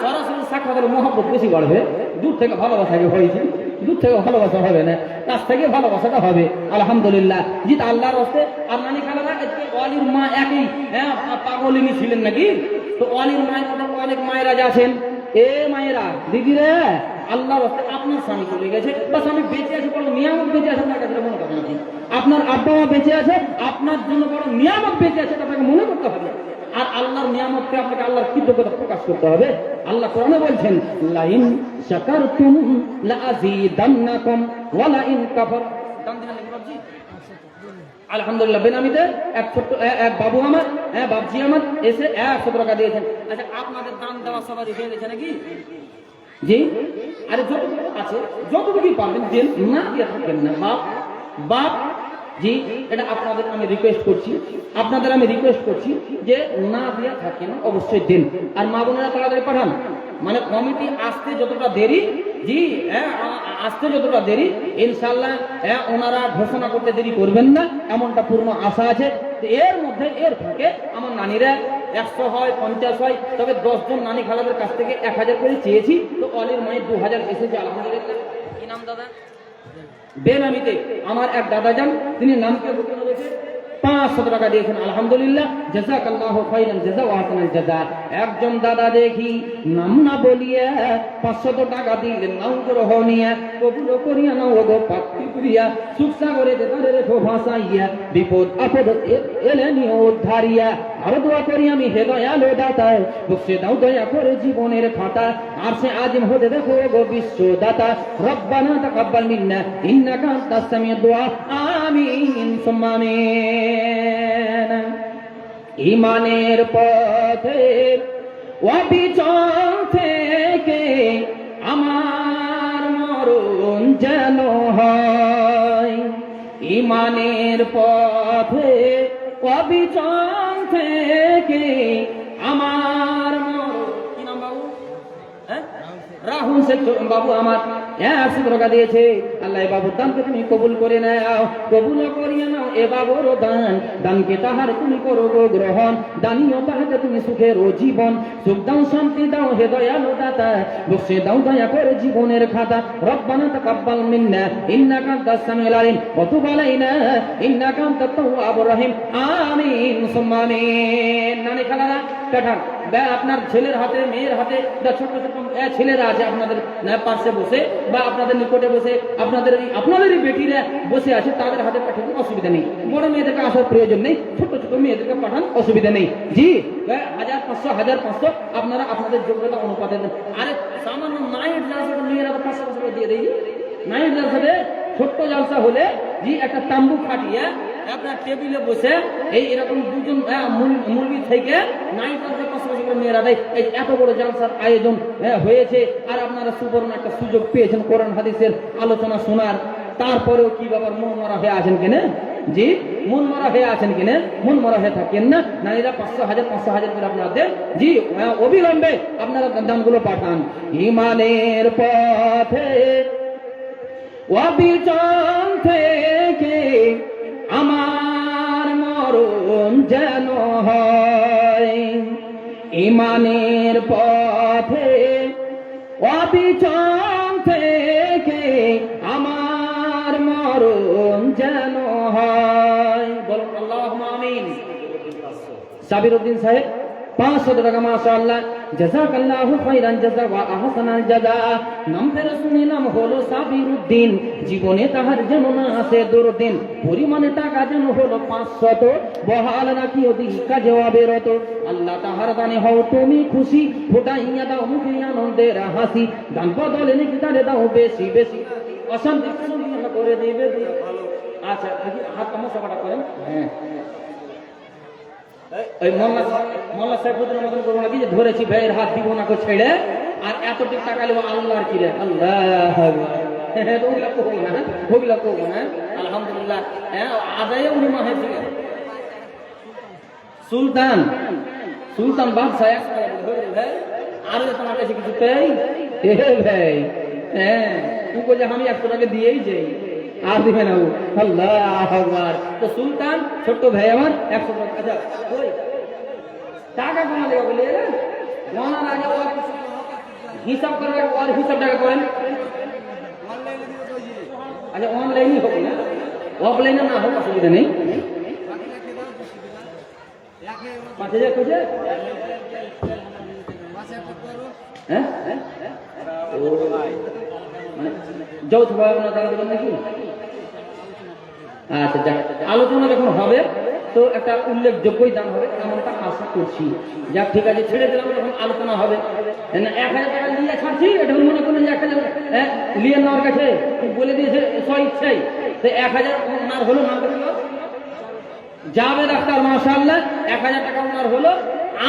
S2: সরাসরি সাক্ষাৎ হলে মহব্বত বেশি বাড়বে, দূর থেকে ভালোবাসা হয়েছে, দূর থেকে ভালোবাসা হবে না, কাছ থেকে ভালোবাসাটা হবে আলহামদুলিল্লাহ। জি, তা আল্লাহর হস্তে। আর নানি খালারা ওয়ালির মা একই, হ্যাঁ, পাগলিনী ছিলেন নাকি? তো ওয়ালির মায়ের মতো অনেক মায়েরা আছেন। এ মায়েরা, দিদিরা, আল্লাহর হস্তে আপনার স্বামী চলে গেছে, বা স্বামী বেঁচে আছে, বড় নিয়ামত বেঁচে আছে, আপনার কাছে মনে করেন নাকি? আপনার আব্বা মা বেঁচে আছে, আপনার জন্য বড় নিয়ামত বেঁচে আছে, আপনাকে মনে করতে হবে। আর আল্লাহর নিয়ামতকে আপনাকে আল্লাহর কৃতজ্ঞতা প্রকাশ করতে হবে। আল্লাহ কোরআনে বলছেন, লাইন শাকারতুম লাযীদান্নাকুম ওয়া লাইন কাফার। আলহামদুলিল্লাহ। বেনামিতে এক ছোট্ট এক বাবু আমার, হ্যাঁ, বাবজি আমার এসে 100 টাকা দিয়েছেন। আচ্ছা, আপনাদের দান দেওয়া সবারই হয়ে গেছে নাকি? জি, আরে যতটুকু আছে যতটুকুই পারবেন দেন, না দিয়ে থাকেন না। বাপ বাপ জি, এটা আপনাদের আমি রিকোয়েস্ট করছি, আপনাদের আমি রিকোয়েস্ট করছি যে না দিয়ে থাকেন অবশ্যই দেন। আর মা বোনেরা তাড়াতাড়ি পাঠান, মানে কমিটি আসতে যতটা দেরি, জি, হ্যাঁ, আসতে যতটা দেরি, ইনশাল্লাহ, হ্যাঁ, ওনারা ঘোষণা করতে দেরি করবেন না, এমনটা পূর্ণ আশা আছে। এর মধ্যে এর ফাঁকে আমার নানিরা 100 হয়, 50 হয়, তবে 10 জন নানি খালাদের কাছ থেকে 1000 করে চেয়েছি, তো অলির মায়ের 2000 এসেছে আলহামদুলিল্লাহ। কি নাম দাদা? বেনামিতে আমার এক দাদা যান, তিনি নামকে 500 টাকা দিয়েছেন আলহামদুলিল্লাহ। জাযাকাল্লাহু খাইরান জাযা ওয়া আহসানাল জাযা। একজন দাদা দেখি নাম না বলিয়া 500 টাকা দিলেন, নাও গ্রহণিয়া কবুল করিয়া নাও গো পাত্রী করিয়া, সুখ সাগরে দেতারে রেখো ভাসাইয়া, বিপদ আপদ এলে নিও উদ্ধারিয়া। আর দোয়া করি আমি, হে দয়ালু দাতা, বক্সে দাও দয়া করে জীবনের খাতা, আর সে আজিম হতে দেখো গো বিশ্বদাতা। রব্বানা তাকাব্বাল মিন্না ইন্নাকা আনতাস সামিউদ দুআ। আমিন সুম্মা আমিন। ঈমানের পথে অবিচল থেকে আমার মরণ যেন হয়, ঈমানের পথে অবিচল থেকে আমার মরণ। কি নাম বাবু? হ্যাঁ, রাহুল শেখ বাবু আমার 100 টাকা দিয়েছে। আল্লাহ বাবুর দানকে তুমি কবুল করে নাও, কবুল করিয়ে নাও এ বাবুর দান, দানকে তাহার তুমি করো গো গ্রহণ, দানিও তাহাকে তুমি সুখের ও জীবন, সুখ দাও শান্তি দাও হে দয়ালু দাতা, বক্সে দাও দয়া করে জীবনের খাতা। রব্বানা তাকাব্বাল মিন্না ইন্নাকা আনতাস সামিউল আলিম ওয়া তুব আলাইনা ইন্নাকা আনতাত তাওয়াবুর রহিম। আমিন সুম্মা আমিন। নানি খালারা কাঠান, আপনার ছেলের হাতে, মেয়ের হাতে, ছোট ছোট ছেলেরা আছে আপনাদের পাশে বসে, বা আপনাদের নিকটে বসে, আপনাদেরই বেটিরা বসে আছে, তাদের হাতে পাঠাতে অসুবিধা নেই। বড় মেয়েদেরকে আসার প্রয়োজন নেই, ছোট ছোট মেয়েদেরকে পাঠান, অসুবিধা নেই। জি, 1500 আপনারা আপনাদের যোগ্যতা অনুপাতে দেন। আরে সামান্য নাইট জালসা মেয়েরা 500 দিয়ে দেই। নাইট জালসাতে ছোট্ট জালসা হলে জি, একটা তাম্বু খাটিয়ে আপনার টেবিলে বসে এরকম দুজন মুরগি থেকে নাইট জালসা 500 করে মেয়েরা দেয়। এই এত বড় জালসার আয়োজন হয়েছে, আর আপনারা সুবর্ণ একটা সুযোগ পেয়েছেন কোরআন হাদিসের আলোচনা শোনার। তারপরেও কি ব্যাপার, মন মরা হয়ে আছেন কিনা? জি, মন মরা হয়ে আছেন কিনা? মন মরা হয়ে থাকেন না। নারীরা 500,000 করে আপনাদের, জি, অবিলম্বে আপনারা দানগুলো পাঠান। ঈমানের পথে অবিচল থেকে আমার মরণ যেন হয়, ঈমানের পথে অবিচল থেকে আমার মরণ যেন হয়। বলুন আল্লাহুম্মা আমিন। সাবির উদ্দিন সাহেব 500 টাকা, মাশাআল্লাহ, জাযাকাল্লাহু খাইরান জাযা ওয়া আহসানাল জাযা। নাম ফের শুনিলাম হলো সাবির উদ্দিন, জীবনে তাহার যেমন আছে দুর্দিন, পরিমাণে টাকা যেন হলো 500, বহাল রাখি অধিক কাজে অবিরত। আল্লাহ তাহার দানে হও তুমি খুশি, ফোটাইয়া দাও মুখে আনন্দের হাসি, দান বদলে নাকি তারে দাও বেশি বেশি, অশান্তি করে দিবে। আচ্ছা, হাত তামাশা করেন। হ্যাঁ, ওই মোল্লা সাইফুদ্দিনের মতন করবো নাকি যে ধরেছি ভাইয়ের হাত দিব না ছেড়ে, আর এতটুকু টাকা নেবো আল্লাহর কি রে, আল্লাহ ওগুলা করবো না, ওগুলা করবো না। আলহামদুলিল্লাহ, হ্যাঁ আদায় উনি মা হয়েছে সুলতান, সুলতান বাদশাহ ভাই আর তোমার কাছে কিছু পেই ভাই, হ্যাঁ তুই বলছে আমি 100 টাকা দিয়েই যাই, আর দিবে না ও। আল্লাহ আকবার। তো সুলতান ছোট্ট ভাই আমার 100 টাকা, আচ্ছা ওই টাকা কমা দেবে বলে গণার আগে ওর হিসাব করে, ওর হিসাব টাকা করেন। আচ্ছা অনলাইনই হবে না, অফলাইনে না হোক অসুবিধা নেই। 5000 কইছে, হ্যাঁ যৌথ ভাবে না টাকা দেবেন নাকি? আচ্ছা যাক, আলোচনা যখন হবে তো একটা উল্লেখযোগ্যই দাম হবে এমনটা আশা করছি। যাক ঠিক আছে, ছেড়ে দিলাম, যখন আলোচনা হবে। 1000 টাকা নিয়ে ছাড়ছি, এটা মনে করুন যে 1000 লিয়ে নেওয়ার কাছে বলে দিয়েছে স্বইচ্ছাই, তো 1000 ওনার হলো, নাম হলো জাভেদ আখতার, মাশাআল্লাহ 1000 টাকা ওনার হলো।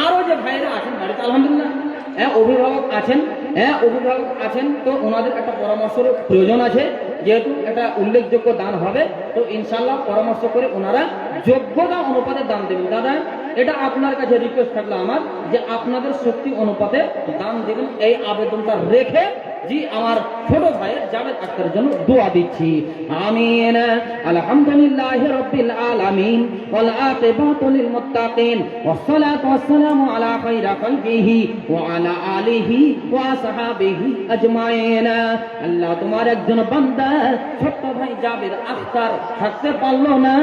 S2: আরো যে ভাইরা আছেন বাড়িতে আলহামদুলিল্লাহ, হ্যাঁ অভিভাবক আছেন, হ্যাঁ অভিভাবক আছেন, তো ওনাদের একটা পরামর্শের প্রয়োজন আছে। যেহেতু একটা উল্লেখযোগ্য দান হবে, তো ইনশাল্লাহ পরামর্শ করে ওনারা যোগ্যতা অনুপাতে দান দেবেন। দাদা এটা আপনার কাছে রিকোয়েস্ট থাকলো আমার, যে আপনাদের শক্তি অনুপাতে দান দেবেন, এই আবেদনটা রেখে জি আমার ছোট ভাইয়ের জাভেদ আখতারের জন্য দোয়া দিচ্ছি। আমিন। আলহামদুলিল্লাহি রাব্বিল আলামিন ওয়াল আকিবাতু লিল মুত্তাকিন ওয়াস সালাতু ওয়াস সালামু আলা খায়রি খালকিহি ওয়া আলা আলিহি ওয়া আসহাবিহি আজমাইন। আল্লাহ তোমার একজন বান্দা ছোট ভাই জাভেদ আখতার থাকতে পারলো না,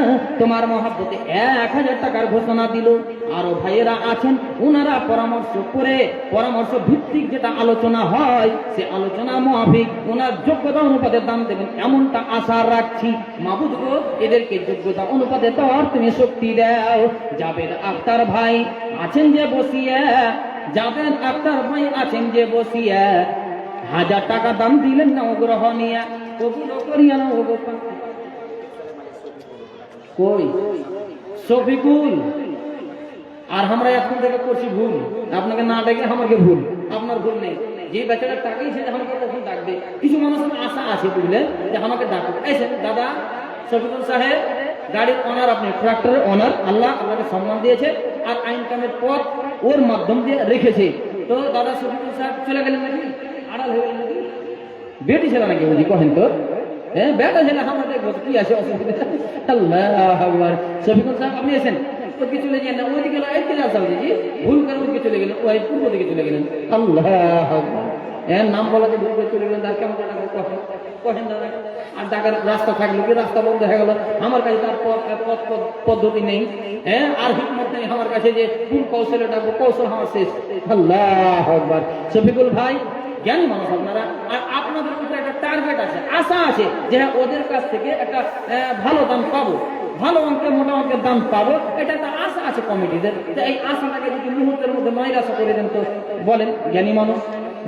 S2: তোমার মহব্বতে 1000 টাকার ঘোষণা দিল। আরো ভাইয়েরা আছেন, ওনারা পরামর্শ করে, পরামর্শ ভিত্তিক যেটা আলোচনা হয় সে আলোচনা মাফিক ওনার যোগ্যতা অনুপাতে দান দেবেন এমনটা আশা রাখছি। মাবুদ গো এদেরকে যোগ্যতা অনুপাতে তোর তুমি শক্তি দাও। জাভেদ আখতার ভাই আছেন যে বসিয়া, জাভেদ আখতার ভাই আছেন যে বসিয়া 1000 টাকা দান দিলেন না গ্রহণীয়া, কবুল করিয়া না ওগো কই শফিকুল। আর আমরা এখন থেকে করছি ভুল, আপনাকে না ডেকে আমাকে ভুল, আপনার ভুল নেই। যে বেচারা টাকাই সে আমাকে তখন ডাকবে, কিছু মানুষের আশা আছে বুঝলেন যে আমাকে ডাকুক। এসে দাদা শফিকুল সাহেব গাড়ির অনার, আপনি ট্রাক্টরের অনার, আল্লাহ আপনাকে সম্মান দিয়েছে আর ইনকামের পথ ওর মাধ্যম দিয়ে রেখেছে। তো দাদা শফিকুল সাহেব চলে গেলেন নাকি, আড়াল হয়ে গেলেন নাকি, বেটি ছিল নাকি বুঝি কহেন তো, হ্যাঁ বেটা ছেলে আমরা দেখবো কি আছে অসুবিধা। আল্লাহ আকবার। শফিকুল সাহেব আপনি এসেন, ওদিকে চলে যান না, ওইদিকে এইদিকে আসা জি ভুল করে ওদিকে চলে গেলেন, ওই পূর্ব দিকে চলে গেলেন। আল্লাহ আকবার। এর নাম বলাতে ভুল করে চলে গেলেন, তার কেমন কহেন দাদা। আর টাকার রাস্তা থাকলো কি, রাস্তা বন্ধ হয়ে গেল, আমার কাছে তার পদ্ধতি নেই, হ্যাঁ আর হিকমত নেই আমার কাছে যে কোন কৌশলে ডাকবো, কৌশল আমার শেষ। আল্লাহ আকবার। শফিকুল ভাই জ্ঞানী মানুষ আপনারা, আর আপনাদের উপরে একটা টার্গেট আছে, আশা আছে যে ওদের কাছ থেকে একটা ভালো দাম পাবো, ভালো অঙ্কের মোটা অঙ্কের দাম পাবো, এটা একটা আশা আছে কমিটিদের। এই আশাটাকে যদি মুহূর্তের মধ্যে নৈরাশা করে দেন তো বলেন জ্ঞানী মানুষ,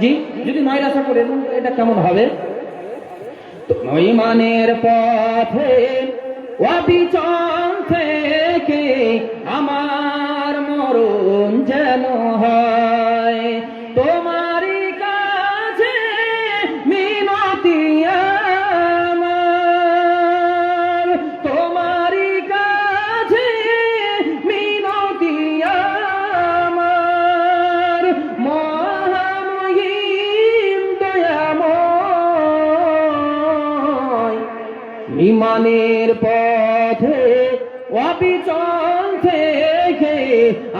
S2: জি যদি নৈরাশা করে দেন এটা কেমন হবে? ইমানের পথে অবিচল থেকে আমার মরণ যেন হয়, তোমারই কাছে মিনতি আমার, তোমারই কাছে মিনতি আমার, মহামহিম দয়াময়। ইমানের পথে অবিচল থেকে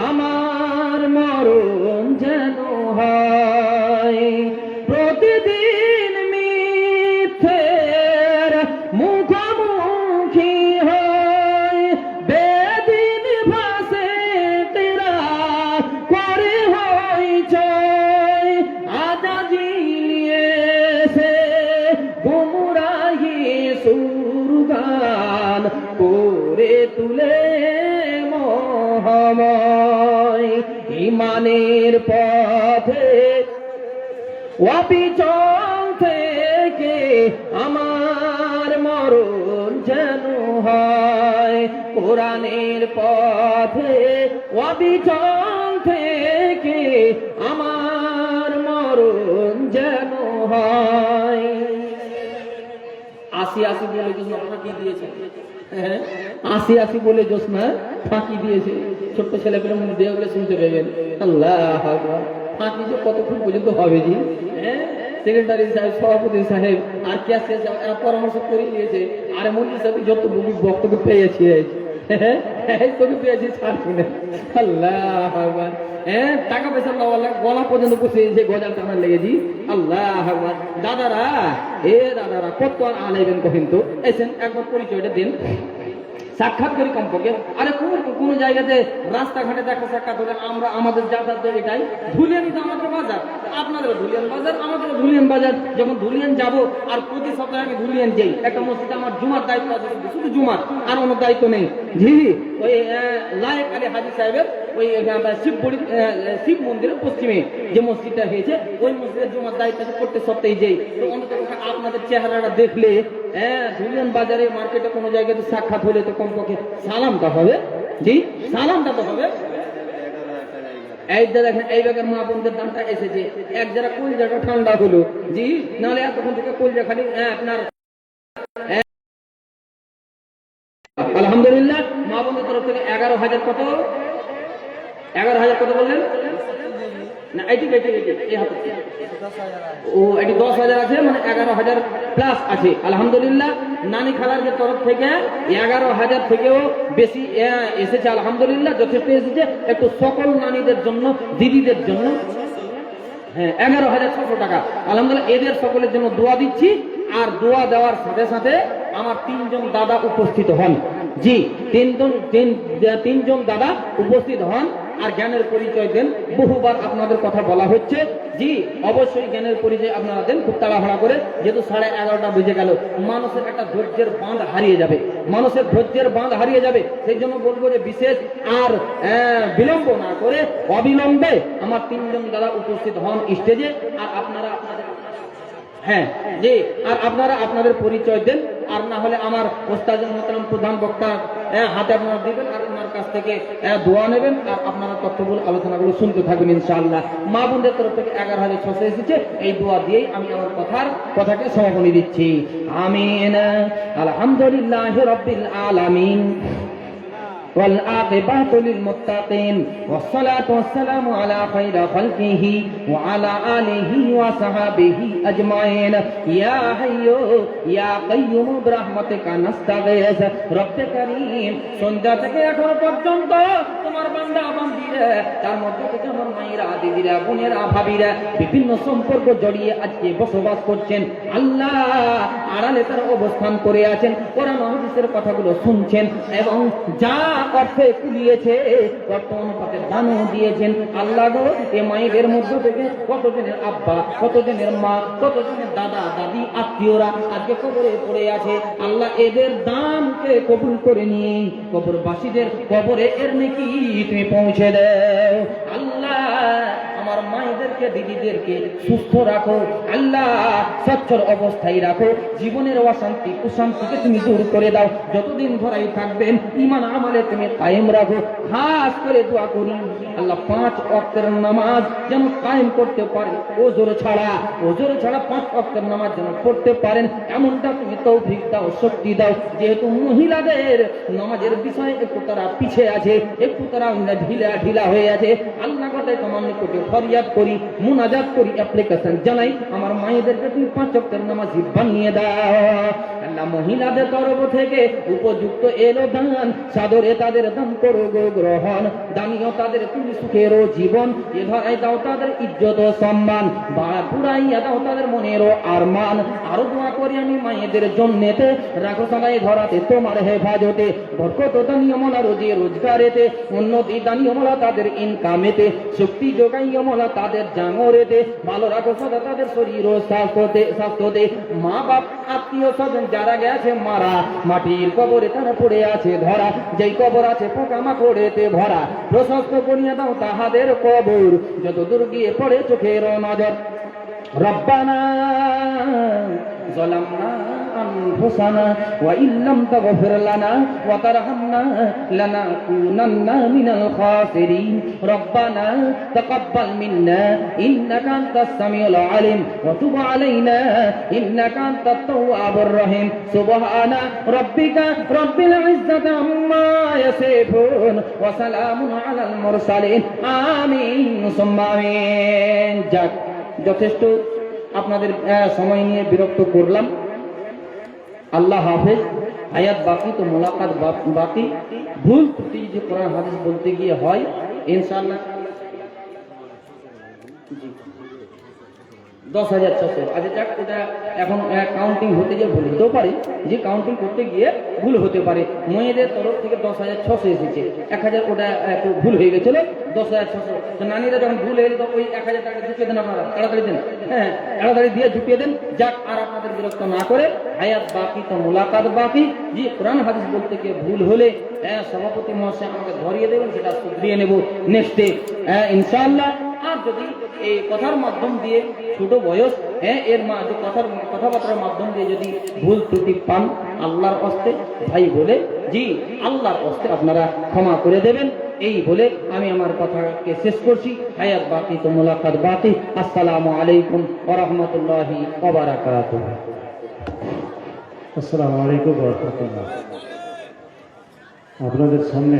S2: আমার মরণ যেন হয়, প্রতিদিন মিথ্যের মুখোমুখি হয়, বেদিন ভাসে তেরা করে হইচই, আজাজিলিয়ে সে গুমরাহি সুরগান করে তুলে মহাময়। ইমানের পথে অবিচল থেকে আমার মরণ যেন হয়, কোরআনের পথে অবিচল থেকে আমার মরণ যেন হয়। 80 বলে জোসনা ফাঁকি দিয়েছে। হ্যাঁ, 80 বলে জোসনা ফাঁকি দিয়েছে। ছোট্ট ছেলে পেলে মনে দিয়ে বলে শুনতে পেবেন। আল্লাহ আকবার, ফাঁকি যে কতক্ষণ পর্যন্ত হবে জি? হ্যাঁ, সেক্রেটারি সাহেব, সভাপতি সাহেব আর কে আছে এরা পরামর্শ করে নিয়েছে। আরে মন্ত্রী সাহেব যত বক্তব্য পেয়েছি, তোকে পেয়েছি ছাড়ছি না। আল্লাহ আকবার, হ্যাঁ, টাকা পয়সা গলা পর্যন্ত বসে গজাল টানার লেগেছি। আল্লাহ আকবার। দাদারা, দাদারা কত আর আলাইবেন কহিন তো, এসেন একবার পরিচয়টা দিন, সাক্ষাৎ করি কমপক্ষে। আরে কোন জায়গাতে রাস্তাঘাটে দেখা সাক্ষাৎ হলে আমরা আমাদের যাতায়াত এটাই, ধুলিয়ানই তো আমাদের বাজার, আপনাদের ধুলিয়ান বাজার, আমাদের ধুলিয়ান বাজার। যখন ধুলিয়ান যাব আর প্রতি সপ্তাহে আমি ধুলিয়ান যাই, একটা মসজিদে আমার জুমার দায়িত্ব আছে, শুধু জুমার, আর অন্য দায়িত্ব নেই। জি, ওই লায়েক আলী হাজি সাহেবের ওই শিব মন্দিরের পশ্চিমে যে মসজিদটা হয়েছে, ওই মসজিদের জুমার দায়িত্ব আছে, প্রত্যেক সপ্তাহে যাই। তো অন্তত আপনাদের চেহারাটা দেখলে, ধুলিয়ান বাজারে মার্কেটে কোনো জায়গাতে সাক্ষাৎ হলে তো কমপক্ষে সালামটা হবে। জি, সালামটা তো হবে। এই যে দেখেন, এই ব্যাগের মা বোনদের দামটা এসেছে, এক যারা কলজাটা ঠান্ডা হলো। জি, নাহলে এতক্ষণ থেকে কলজা খালি আপনার। আলহামদুলিল্লাহ, মা বোনদের তরফ থেকে 11,000 কত, 11,000 কত বললেন না? এটি ও, এটি 10,000 আছে, মানে 11,000 প্লাস আছে। আলহামদুলিল্লাহ, নানি খালার তরফ থেকে 11,000 থেকেও বেশি এসেছে। আলহামদুলিল্লাহ, যথেষ্ট এসেছে। একটু সকল নারীদের জন্য, দিদিদের জন্য, হ্যাঁ, 11,600 টাকা। আলহামদুলিল্লাহ, এদের সকলের জন্য দোয়া দিচ্ছি। আর দোয়া দেওয়ার সাথে সাথে আমার 3 জন দাদা উপস্থিত হন। জি, 3 জন দাদা উপস্থিত হন আর জ্ঞানের পরিচয় দেন। বহুবার আপনাদের কথা বলা হচ্ছে। জি, অবশ্যই জ্ঞানের পরিচয় আপনারা দেন, খুব তাড়াহুড়া করে, যেহেতু 11:30 বেজে গেল। মানুষের একটা ধৈর্যের বাঁধ হারিয়ে যাবে, মানুষের ধৈর্যের বাঁধ হারিয়ে যাবে। সেই জন্য বলবো যে বিশেষ আর বিলম্ব না করে অবিলম্বে আমার 3 জন দাদা উপস্থিত হন স্টেজে। আর আপনারা আপনাদের, হ্যাঁ জি, আর আপনারা আপনাদের পরিচয় দেন। আর না হলে আমার ওস্তাদ মোহতারাম প্রধান বক্তা হাতে আপনারা দিবেন, আর ওনার কাছ থেকে দোয়া নেবেন, আর আপনারা তথ্যগুলো আলোচনাগুলো শুনতে থাকবেন ইনশাআল্লাহ। মা বোনদের তরফ থেকে 11,600 এসেছে। এই দোয়া দিয়েই আমি আমার কথাকে সমাপনী দিচ্ছি। আমিন। আলহামদুলিল্লাহি রাব্বিল আলামিন والعاقبة للمتقين والصلاة والسلام على خير خلقه وعلى آله وصحبه أجمعين يا حي يا قيوم برحمتك نستغيث رب كريم সন্ধ্যা থেকে এখন পর্যন্ত তোমার বান্দা বান্দীরা, তার মধ্যে থেকে আমার মায়েরা, দিদিরা, বোনেরা, ভাবিরা বিভিন্ন সম্পর্ক জড়িয়ে আজকে বসবাস করছেন। আল্লাহ আড়ালে তারা অবস্থান করে আছেন, কোরআন হাদিসের কথাগুলো শুনছেন এবং যা অর্থে কুলিয়েছে বর্তমান পাতে দানও দিয়েছেন। আল্লাহ গো, এ মায়েদের মধ্য থেকে কতজনের আব্বা, কতজনের মা, কতজনের দাদা দাদি আত্মীয়রা আজকে কবরে পড়ে আছে। আল্লাহ এদের দানকে কবুল করে নিয়ে কবরবাসীদের কবরে এর নেকি তুমি পৌঁছে দাও। আল্লাহ আমার মায়েদেরকে, দিদিদেরকে সুস্থ রাখো। আল্লাহ সচ্ছল অবস্থায় রাখো। জীবনের অশান্তি কুশান্তিকে তুমি দূর করে দাও। যতদিন ধরাই থাকবেন ঈমান আমলে তুমি কায়েম রাখো। খাস করে দোয়া করি আল্লাহ 5 ওয়াক্তের নামাজ যেন কায়েম করতে পারে, ওজোর ছাড়া 5 ওয়াক্তের নামাজ যেন পড়তে পারেন, এমনটা তুমি তৌফিক দাও, শক্তি দাও। যেহেতু মহিলাদের নামাজের বিষয়ে একটু তারা পিছিয়ে আছে, একটু তারা ঢিলা হয়ে আছে, আল্লাহ কথায় তোমার নিকটে ফরিয়াদ করি, মুনাজাত করি, অ্যাপ্লিকেশন জানাই, আমার মায়েদেরকে তুমি 5 ওয়াক্তের নামাজি বানিয়ে দাও। আল্লাহ মহিলাদের তরফ থেকে উপযুক্ত এলো দান, সাদরে তাদের দান করো গো গ্রহণ, দানিও তাদের তুমি সুখেরও জীবন, এ ধরাই দাও তাদের ইজ্জত ও সম্মান, পুরাইয়া দাও তাদের মনেরও আরমান। আরো দোয়া করি আমি মায়েদের জন্যেতে, রাখো সবাই ধরাতে তোমার হেফাজতে, বরকত দানিও মোলা রোজে রোজগারেতে, উন্নতি দানিও মোলা তাদের ইনকামেতে, শক্তি যোগাইও মোলা তাদের জাঙরেতে, ভালো রাখো সদা তাদের শরীর ও স্বাস্থ্যতে। মা বাপ আত্মীয় স্বজন যারা গেছে মারা, মাটির কবরে তারা পড়ে আছে ধরা, যেই কবর আছে পোকামাকড়েতে ভরা, প্রশস্ত করিয়া দাও তাহাদের কবর, যত দূর গিয়ে পড়ে চোখের নজর। রব্বানা যালামনা أنفسنا وإن لم تغفر لنا وترحمنا لنكونن من الخاسرين ربنا تقبل منا إنك أنت السميع العليم وتب علينا إنك أنت التواب الرحيم سبحان ربك رب العزة عما يصفون وسلام على المرسلين آمين ثم آمين যাক যথেষ্ট আপনাদের সময় নিয়ে বিরক্ত করলাম আল্লাহ হাফেজ হায়াত বাকি তো মোলাকাত বাকি ভুল ত্রুটি যে কোরআন হাদিস বলতে গিয়ে হয় ইনশাআল্লাহ 10,600 আচ্ছা যাক এটা এখন কাউন্টিং হতে গিয়ে ভুল হতেও পারে যে কাউন্টিং করতে গিয়ে ভুল হতে পারে মেয়েদের তরফ থেকে 10,600 এসেছে 1,000 ওটা একটু ভুল হয়ে গেছিল 10,600 তো নারীরা যখন ভুল হয়ে তো ওই 1,000 টাকা ঢুকিয়ে দেন আপনারা তাড়াতাড়ি দেন হ্যাঁ তাড়াতাড়ি দিয়ে ঢুকিয়ে দেন যাক আর আপনাদের বিরক্ত না করে হায়াত বাকি তো মোলাকাত বাকি যে কোরআন হাদিস বলতে গিয়ে ভুল হলে সভাপতি মহাশয় আমাকে ধরিয়ে দেবেন সেটা শুধরিয়ে নেব নেক্সটে ইনশাআল্লাহ আর যদি এই কথার মাধ্যম দিয়ে ছোট বয়স এর যে কথাবার্তার মাধ্যম দিয়ে যদি ভুল ত্রুটি পান আল্লাহর হস্তে ভাই বলে জি আল্লাহর হস্তে আপনারা ক্ষমা করে দেবেন এই বলে আমি আমার কথাকে শেষ করছি হায়াত বাকি তো মোলাকাত বাকি আসসালামু আলাইকুম ওয়া রাহমাতুল্লাহি ওয়া বারাকাতুহু
S3: আসসালামু আলাইকুম ওয়া রাহমাতুল্লাহ আপনাদের সামনে